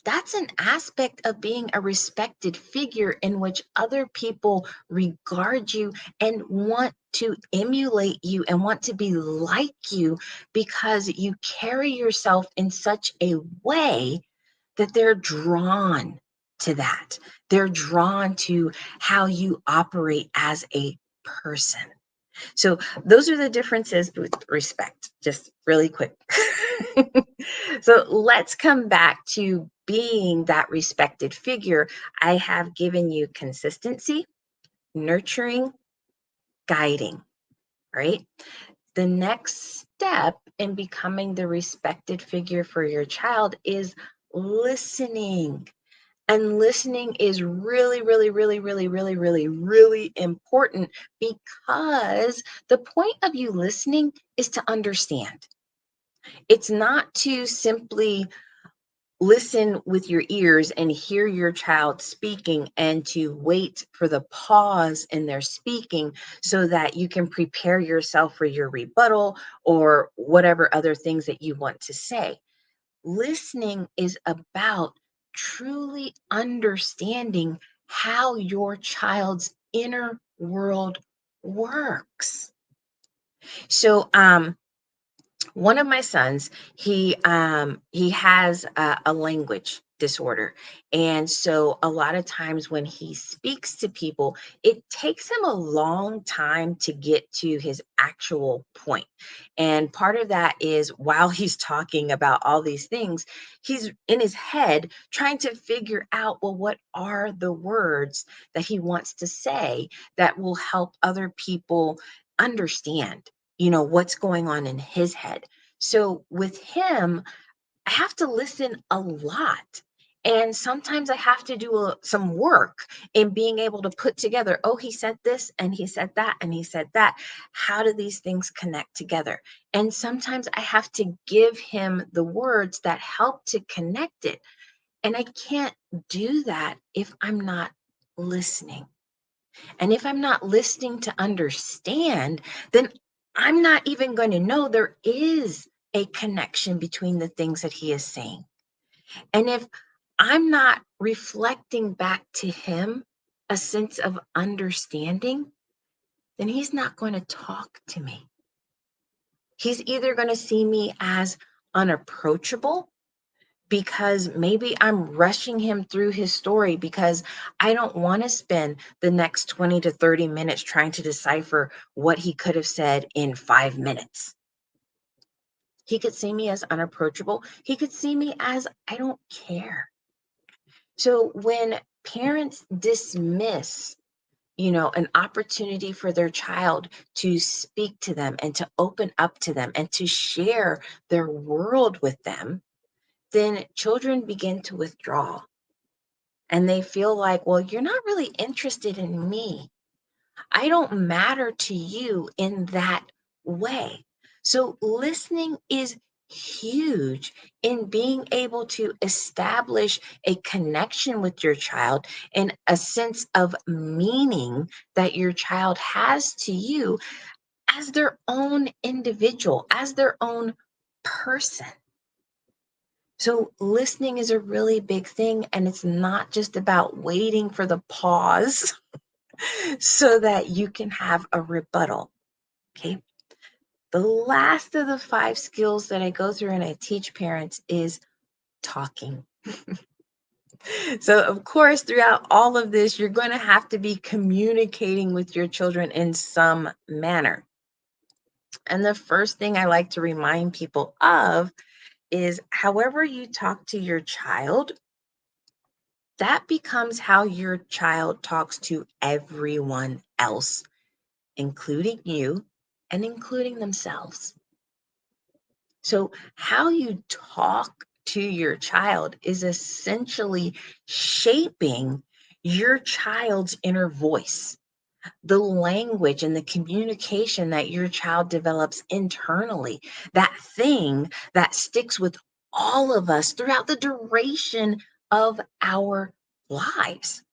that's an aspect of being a respected figure in which other people regard you and want to emulate you and want to be like you because you carry yourself in such a way that they're drawn to that. They're drawn to how you operate as a person. So those are the differences with respect, just really quick. So let's come back to being that respected figure. I have given you consistency, nurturing, guiding, right? The next step in becoming the respected figure for your child is listening. And listening is really, really, really, really, really, really, really important because the point of you listening is to understand. It's not to simply listen with your ears and hear your child speaking and to wait for the pause in their speaking so that you can prepare yourself for your rebuttal or whatever other things that you want to say. Listening is about truly understanding how your child's inner world works. So, one of my sons, he has a language disorder, and so a lot of times when he speaks to people, it takes him a long time to get to his actual point. And part of that is while he's talking about all these things, he's in his head trying to figure out, well, what are the words that he wants to say that will help other people understand what's going on in his head. So with him, I have to listen a lot. And sometimes I have to do some work in being able to put together, oh, he said this and he said that and he said that. How do these things connect together? And sometimes I have to give him the words that help to connect it. And I can't do that if I'm not listening. And if I'm not listening to understand, then I'm not even going to know there is a connection between the things that he is saying. And if I'm not reflecting back to him a sense of understanding, then he's not going to talk to me. He's either going to see me as unapproachable because maybe I'm rushing him through his story because I don't want to spend the next 20 to 30 minutes trying to decipher what he could have said in 5 minutes. He could see me as unapproachable. He could see me as I don't care. So when parents dismiss, an opportunity for their child to speak to them and to open up to them and to share their world with them, then children begin to withdraw. And they feel like, well, you're not really interested in me. I don't matter to you in that way. So listening is huge in being able to establish a connection with your child and a sense of meaning that your child has to you as their own individual, as their own person. So listening is a really big thing, and it's not just about waiting for the pause so that you can have a rebuttal, okay? The last of the 5 skills that I go through and I teach parents is talking. So of course, throughout all of this, you're going to have to be communicating with your children in some manner. And the first thing I like to remind people of is however you talk to your child, that becomes how your child talks to everyone else, including you and including themselves. So how you talk to your child is essentially shaping your child's inner voice, the language and the communication that your child develops internally, that thing that sticks with all of us throughout the duration of our lives.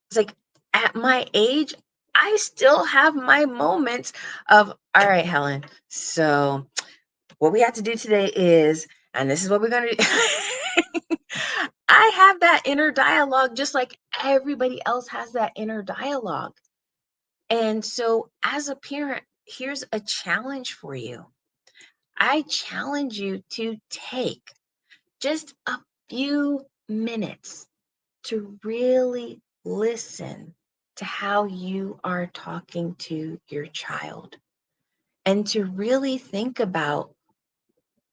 It's like at my age, I still have my moments of, all right, Helen, so what we have to do today is, and this is what we're going to do. I have that inner dialogue just like everybody else has that inner dialogue. And so as a parent, here's a challenge for you. I challenge you to take just a few minutes to really listen to how you are talking to your child and to really think about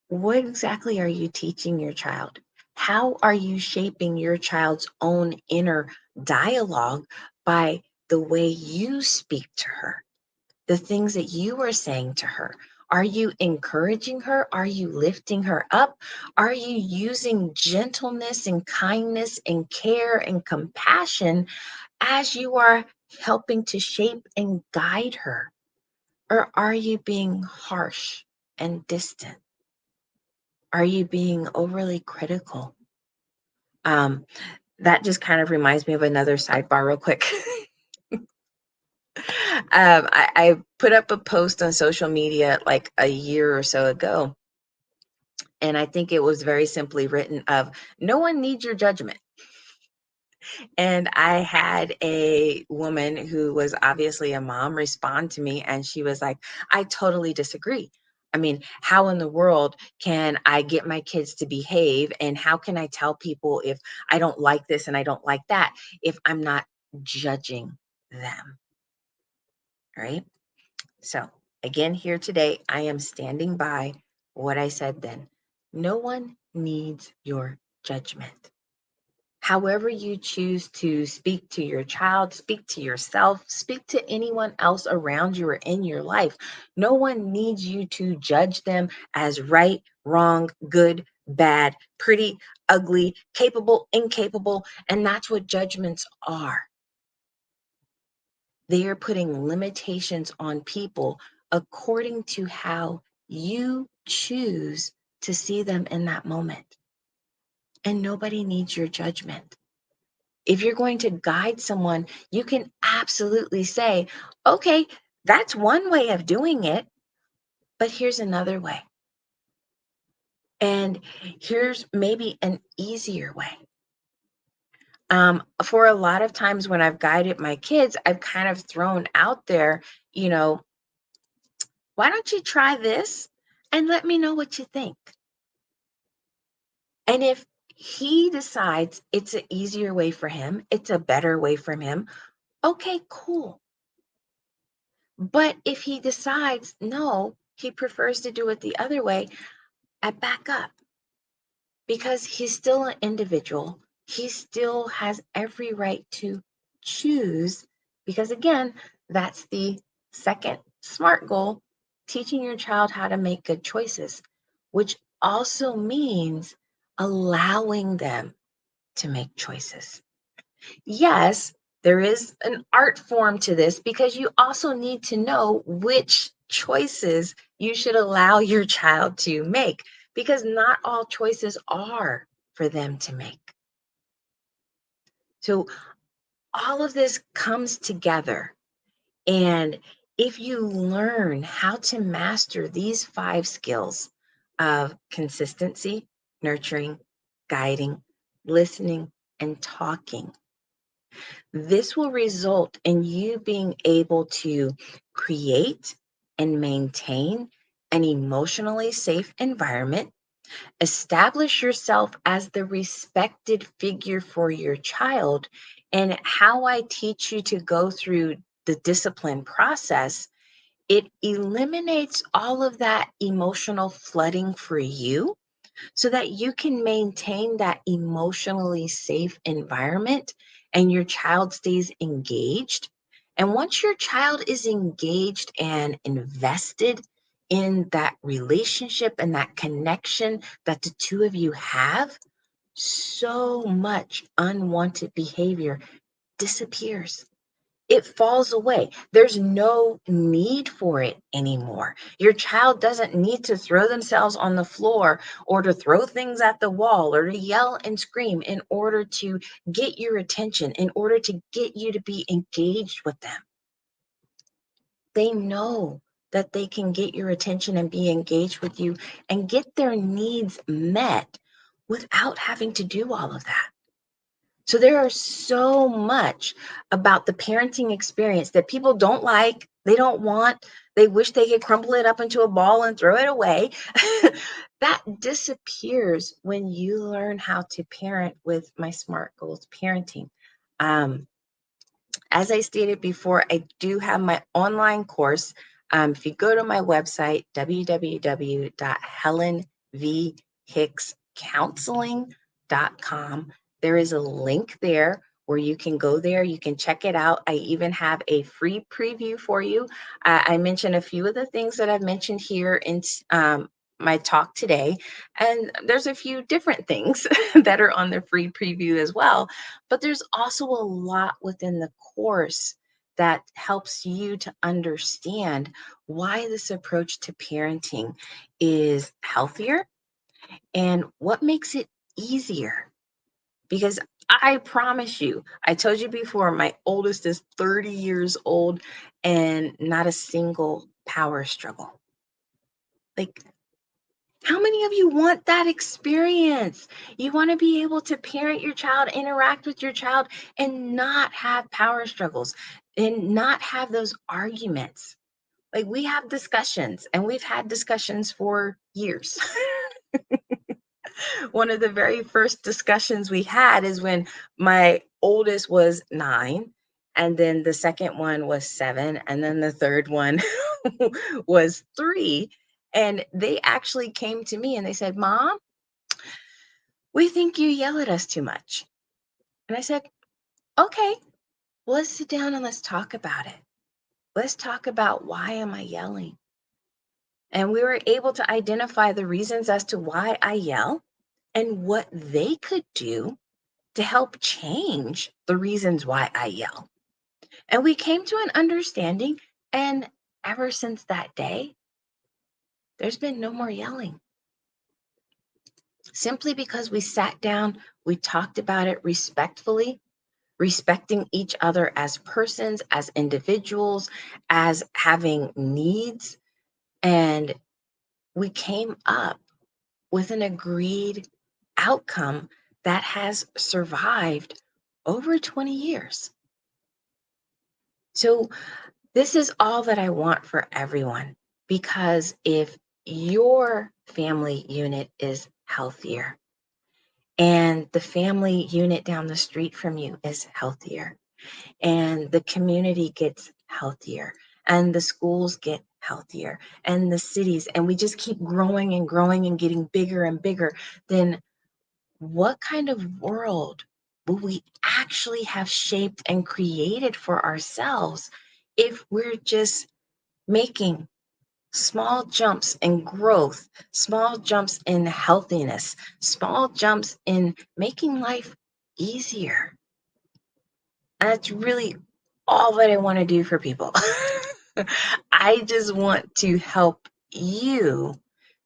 what exactly are you teaching your child? How are you shaping your child's own inner dialogue by the way you speak to her, the things that you are saying to her? Are you encouraging her? Are you lifting her up? Are you using gentleness and kindness and care and compassion as you are helping to shape and guide her? Or are you being harsh and distant? Are you being overly critical? That just kind of reminds me of another sidebar real quick. I put up a post on social media like a year or so ago, and I think it was very simply written of, no one needs your judgment. And I had a woman who was obviously a mom respond to me, and she was like, I totally disagree. I mean, how in the world can I get my kids to behave? And how can I tell people if I don't like this and I don't like that if I'm not judging them? Right? So again, here today, I am standing by what I said then. No one needs your judgment. However you choose to speak to your child, speak to yourself, speak to anyone else around you or in your life, no one needs you to judge them as right, wrong, good, bad, pretty, ugly, capable, incapable, and that's what judgments are. They are putting limitations on people according to how you choose to see them in that moment. and nobody needs your judgment. If you're going to guide someone, you can absolutely say, okay, that's one way of doing it, but here's another way. And here's maybe an easier way. For a lot of times when I've guided my kids, I've kind of thrown out there, why don't you try this and let me know what you think? And if he decides it's an easier way for him, it's a better way for him, okay, cool. But if he decides, no, he prefers to do it the other way, I back up because he's still an individual. He still has every right to choose because, again, that's the second SMART goal, teaching your child how to make good choices, which also means allowing them to make choices. Yes, there is an art form to this because you also need to know which choices you should allow your child to make because not all choices are for them to make. So all of this comes together. And if you learn how to master these 5 skills of consistency, nurturing, guiding, listening, and talking, this will result in you being able to create and maintain an emotionally safe environment, establish yourself as the respected figure for your child. And how I teach you to go through the discipline process, it eliminates all of that emotional flooding for you so that you can maintain that emotionally safe environment and your child stays engaged. And once your child is engaged and invested in that relationship and that connection that the two of you have, so much unwanted behavior disappears. It falls away. There's no need for it anymore. Your child doesn't need to throw themselves on the floor or to throw things at the wall or to yell and scream in order to get your attention, in order to get you to be engaged with them. They know that they can get your attention and be engaged with you and get their needs met without having to do all of that. So there is so much about the parenting experience that people don't like, they don't want, they wish they could crumble it up into a ball and throw it away. That disappears when you learn how to parent with my SMART goals parenting. As I stated before, I do have my online course. If you go to my website, www.helenvhickscounseling.com, there is a link there where you can go there. You can check it out. I even have a free preview for you. I mentioned a few of the things that I've mentioned here in my talk today, and there's a few different things that are on the free preview as well, but there's also a lot within the course that helps you to understand why this approach to parenting is healthier and what makes it easier. Because I promise you, I told you before, my oldest is 30 years old and not a single power struggle. Like, how many of you want that experience? You want to be able to parent your child, interact with your child, and not have power struggles and not have those arguments. Like, we have discussions, and we've had discussions for years. One of the very first discussions we had is when my oldest was 9, and then the second one was 7, and then the third one was 3. And they actually came to me and they said, "Mom, we think you yell at us too much." And I said, "Okay, well, let's sit down and let's talk about it. Let's talk about why am I yelling?" And we were able to identify the reasons as to why I yell and what they could do to help change the reasons why I yell. And we came to an understanding, and ever since that day, there's been no more yelling. simply because we sat down, we talked about it respectfully, respecting each other as persons, as individuals, as having needs. And we came up with an agreed outcome that has survived over 20 years. So this is all that I want for everyone, because if your family unit is healthier and the family unit down the street from you is healthier and the community gets healthier and the schools get healthier and the cities, and we just keep growing and growing and getting bigger and bigger, then what kind of world will we actually have shaped and created for ourselves if we're just making small jumps in growth, small jumps in healthiness, small jumps in making life easier? And that's really all that I want to do for people. I just want to help you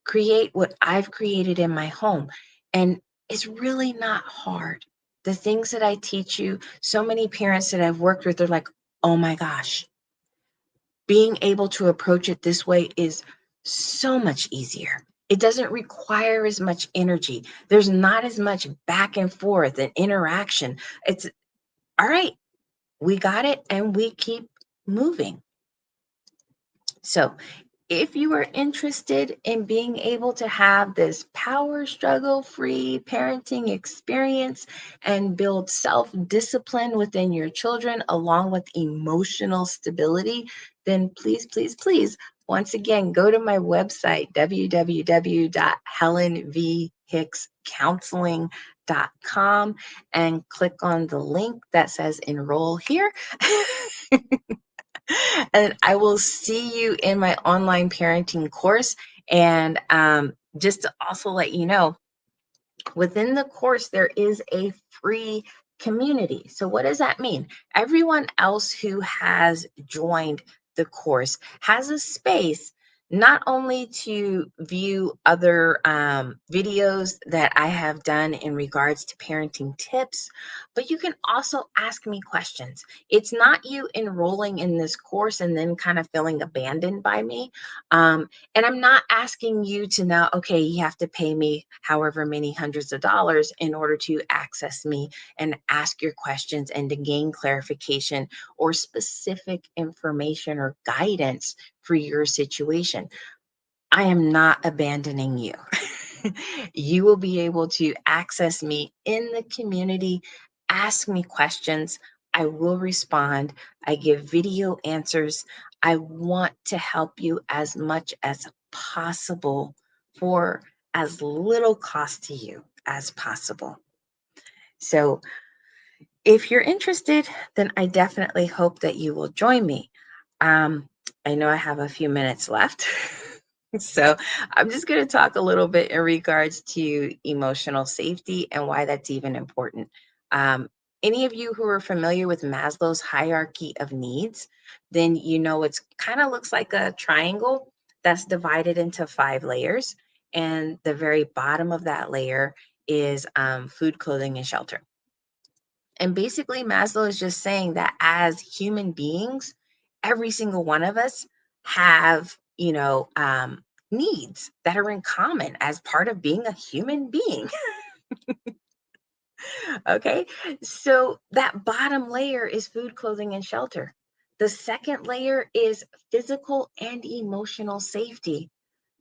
create what I've created in my home. And it's really not hard. The things that I teach you, so many parents that I've worked with, they're like, oh my gosh, being able to approach it this way is so much easier. It doesn't require as much energy. There's not as much back and forth and interaction. It's all right, we got it, and we keep moving. So if you are interested in being able to have this power struggle free parenting experience and build self-discipline within your children along with emotional stability, then please, please, please, once again, go to my website, www.helenvhickscounseling.com, and click on the link that says enroll here. And I will see you in my online parenting course. And just to also let you know, within the course, there is a free community. So what does that mean? Everyone else who has joined the course has a space not only to view other videos that I have done in regards to parenting tips, but you can also ask me questions. It's not you enrolling in this course and then kind of feeling abandoned by me. And I'm not asking you to now, okay, you have to pay me however many hundreds of dollars in order to access me and ask your questions and to gain clarification or specific information or guidance for your situation. I am not abandoning you. You will be able to access me in the community, ask me questions. I will respond. I give video answers. I want to help you as much as possible for as little cost to you as possible. So if you're interested, then I definitely hope that you will join me. I know I have a few minutes left. So I'm just going to talk a little bit in regards to emotional safety and why that's even important. Any of you who are familiar with Maslow's hierarchy of needs, then you know it's kind of looks like a triangle that's divided into 5 layers. And the very bottom of that layer is food, clothing, and shelter. And basically, Maslow is just saying that as human beings, every single one of us have, needs that are in common as part of being a human being. Okay, so that bottom layer is food, clothing, and shelter. The second layer is physical and emotional safety.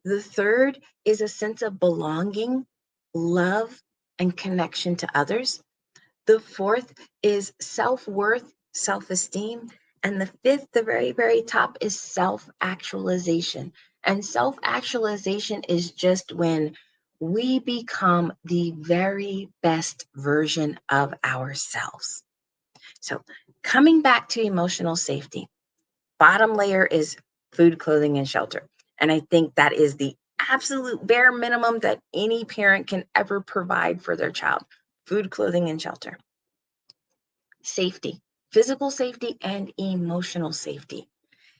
The third is a sense of belonging, love, and connection to others. The fourth is self-worth, self-esteem. And the fifth, the very, very top, is self-actualization. And self-actualization is just when we become the very best version of ourselves. So coming back to emotional safety, bottom layer is food, clothing, and shelter. And I think that is the absolute bare minimum that any parent can ever provide for their child: food, clothing, and shelter. Safety, physical safety and emotional safety.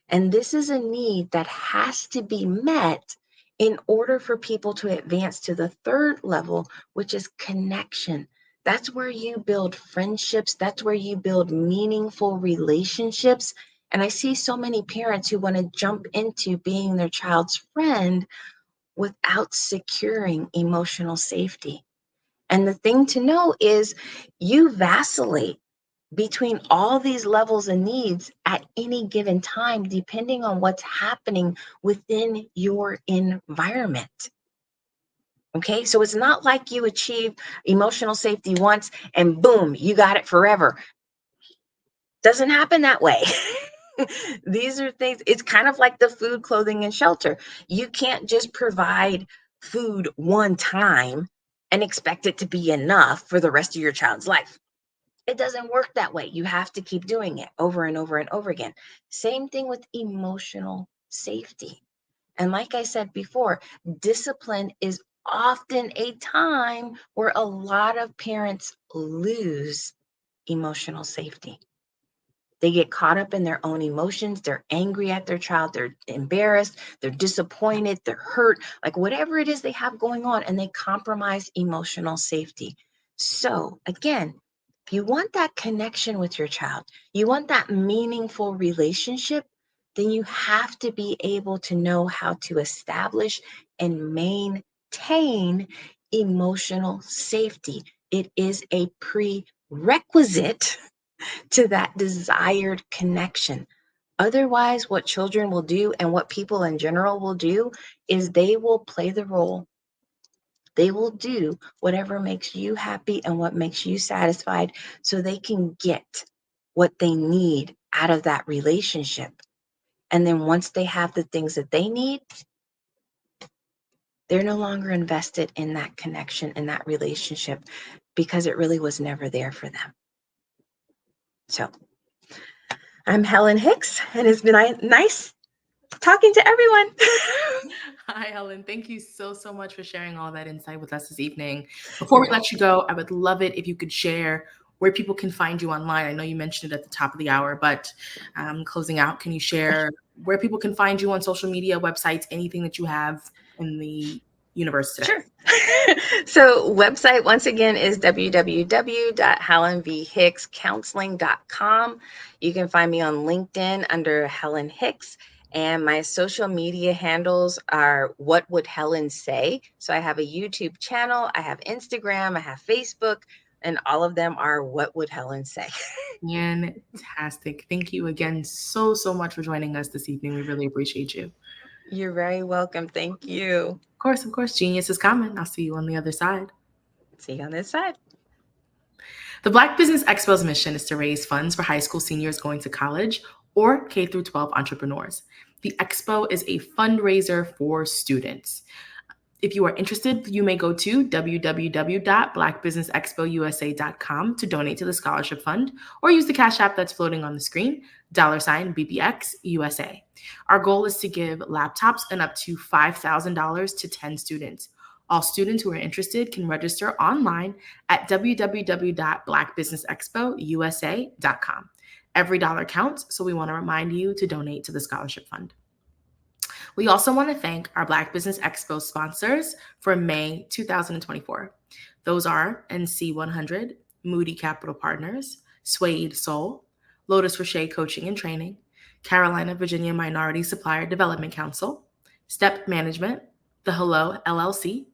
And this is a need that has to be met in order for people to advance to the third level, which is connection. That's where you build friendships. That's where you build meaningful relationships. And I see so many parents who want to jump into being their child's friend without securing emotional safety. And the thing to know is you vacillate between all these levels and needs at any given time, depending on what's happening within your environment. Okay, so it's not like you achieve emotional safety once and boom, you got it forever. Doesn't happen that way. These are things, it's kind of like the food, clothing, and shelter. You can't just provide food one time and expect it to be enough for the rest of your child's life. It doesn't work that way. You have to keep doing it over and over and over again. Same thing with emotional safety. And like I said before, discipline is often a time where a lot of parents lose emotional safety. They get caught up in their own emotions. They're angry at their child. They're embarrassed. They're disappointed. They're hurt, like whatever it is they have going on, and they compromise emotional safety. So again, if you want that connection with your child, you want that meaningful relationship, then you have to be able to know how to establish and maintain emotional safety. It is a prerequisite to that desired connection. Otherwise, what children will do and what people in general will do is they will play the role. They will do whatever makes you happy and what makes you satisfied so they can get what they need out of that relationship. And then once they have the things that they need, they're no longer invested in that connection, in that relationship, because it really was never there for them. So I'm Helen Hicks, and it's been nice talking to everyone. Hi, Helen. Thank you so much for sharing all that insight with us this evening. Before we let you go, I would love it if you could share where people can find you online. I know you mentioned it at the top of the hour, but closing out, can you share where people can find you on social media, websites, anything that you have in the universe today? Sure. So website, once again, is www.helenvhickscounseling.com. You can find me on LinkedIn under Helen Hicks. And my social media handles are What Would Helen Say? So I have a YouTube channel, I have Instagram, I have Facebook, and all of them are What Would Helen Say? Fantastic. Thank you again so much for joining us this evening. We really appreciate you. You're very welcome. Thank you. Of course, genius is coming. I'll see you on the other side. See you on this side. The Black Business Expo's mission is to raise funds for high school seniors going to college or K through 12 entrepreneurs. The Expo is a fundraiser for students. If you are interested, you may go to www.blackbusinessexpousa.com to donate to the scholarship fund, or use the Cash App that's floating on the screen, $BBXUSA. Our goal is to give laptops and up to $5,000 to 10 students. All students who are interested can register online at www.blackbusinessexpousa.com. Every dollar counts, so we want to remind you to donate to the scholarship fund. We also want to thank our Black Business Expo sponsors for May 2024. Those are NC100, Moody Capital Partners, Suede Soul, Lotus Rocher Coaching and Training, Carolina, Virginia Minority Supplier Development Council, Step Management, The Hello LLC,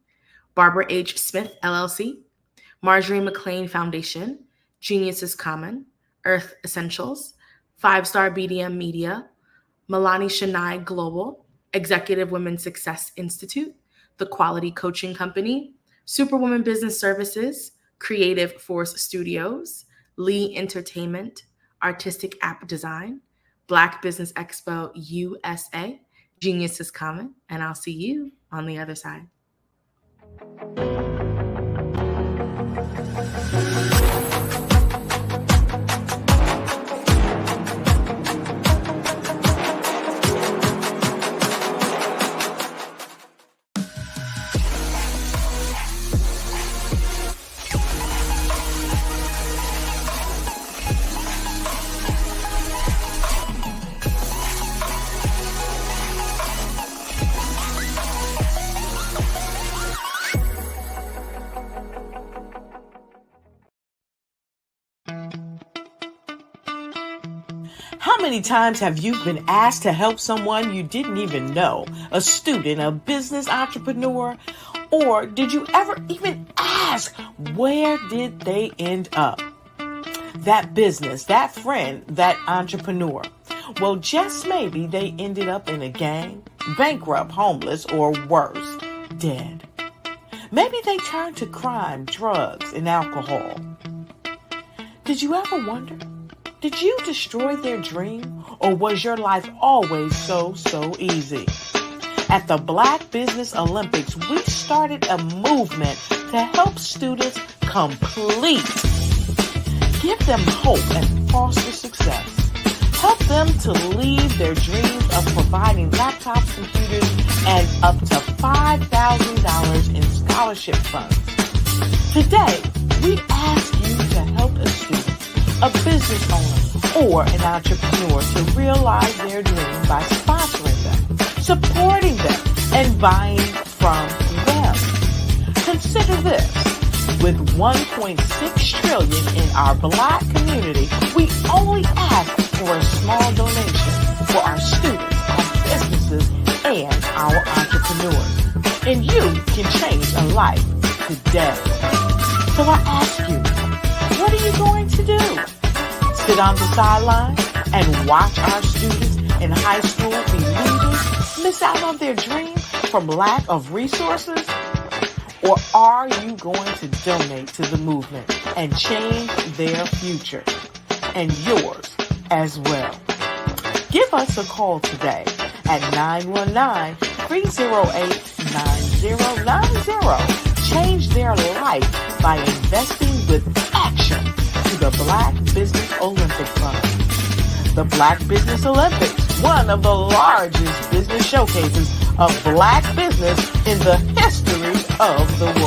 Barbara H. Smith LLC, Marjorie McLean Foundation, Genius is Common, Earth Essentials, 5-Star BDM Media, Milani Shania Global, Executive Women Success Institute, The Quality Coaching Company, Superwoman Business Services, Creative Force Studios, Lee Entertainment, Artistic App Design, Black Business Expo USA, Genius is Common, and I'll see you on the other side. many times have you been asked to help someone you didn't even know, a student, a business entrepreneur? Or did you ever even ask, where did they end up? That business, that friend, that entrepreneur. Well, just maybe they ended up in a gang, bankrupt, homeless, or worse, dead. Maybe they turned to crime, drugs, and alcohol. Did you ever wonder? Did you destroy their dream, or was your life always so easy? At the Black Business Olympics, we started a movement to help students complete. Give them hope and foster success. Help them to leave their dreams of providing laptops, computers, and up to $5,000 in scholarship funds. Today, we ask you to help a student, a business owner, or an entrepreneur to realize their dream by sponsoring them, supporting them, and buying from them. Consider this. With $1.6 trillion in our Black community, we only ask for a small donation for our students, our businesses, and our entrepreneurs. And you can change a life today. So I ask you, what are you going to do? Sit on the sideline and watch our students in high school be leaders, miss out on their dream from lack of resources? Or are you going to donate to the movement and change their future and yours as well? Give us a call today at 919-308-9090. Change their life by investing with action to the Black Business Olympic Fund. The Black Business Olympics, one of the largest business showcases of Black business in the history of the world.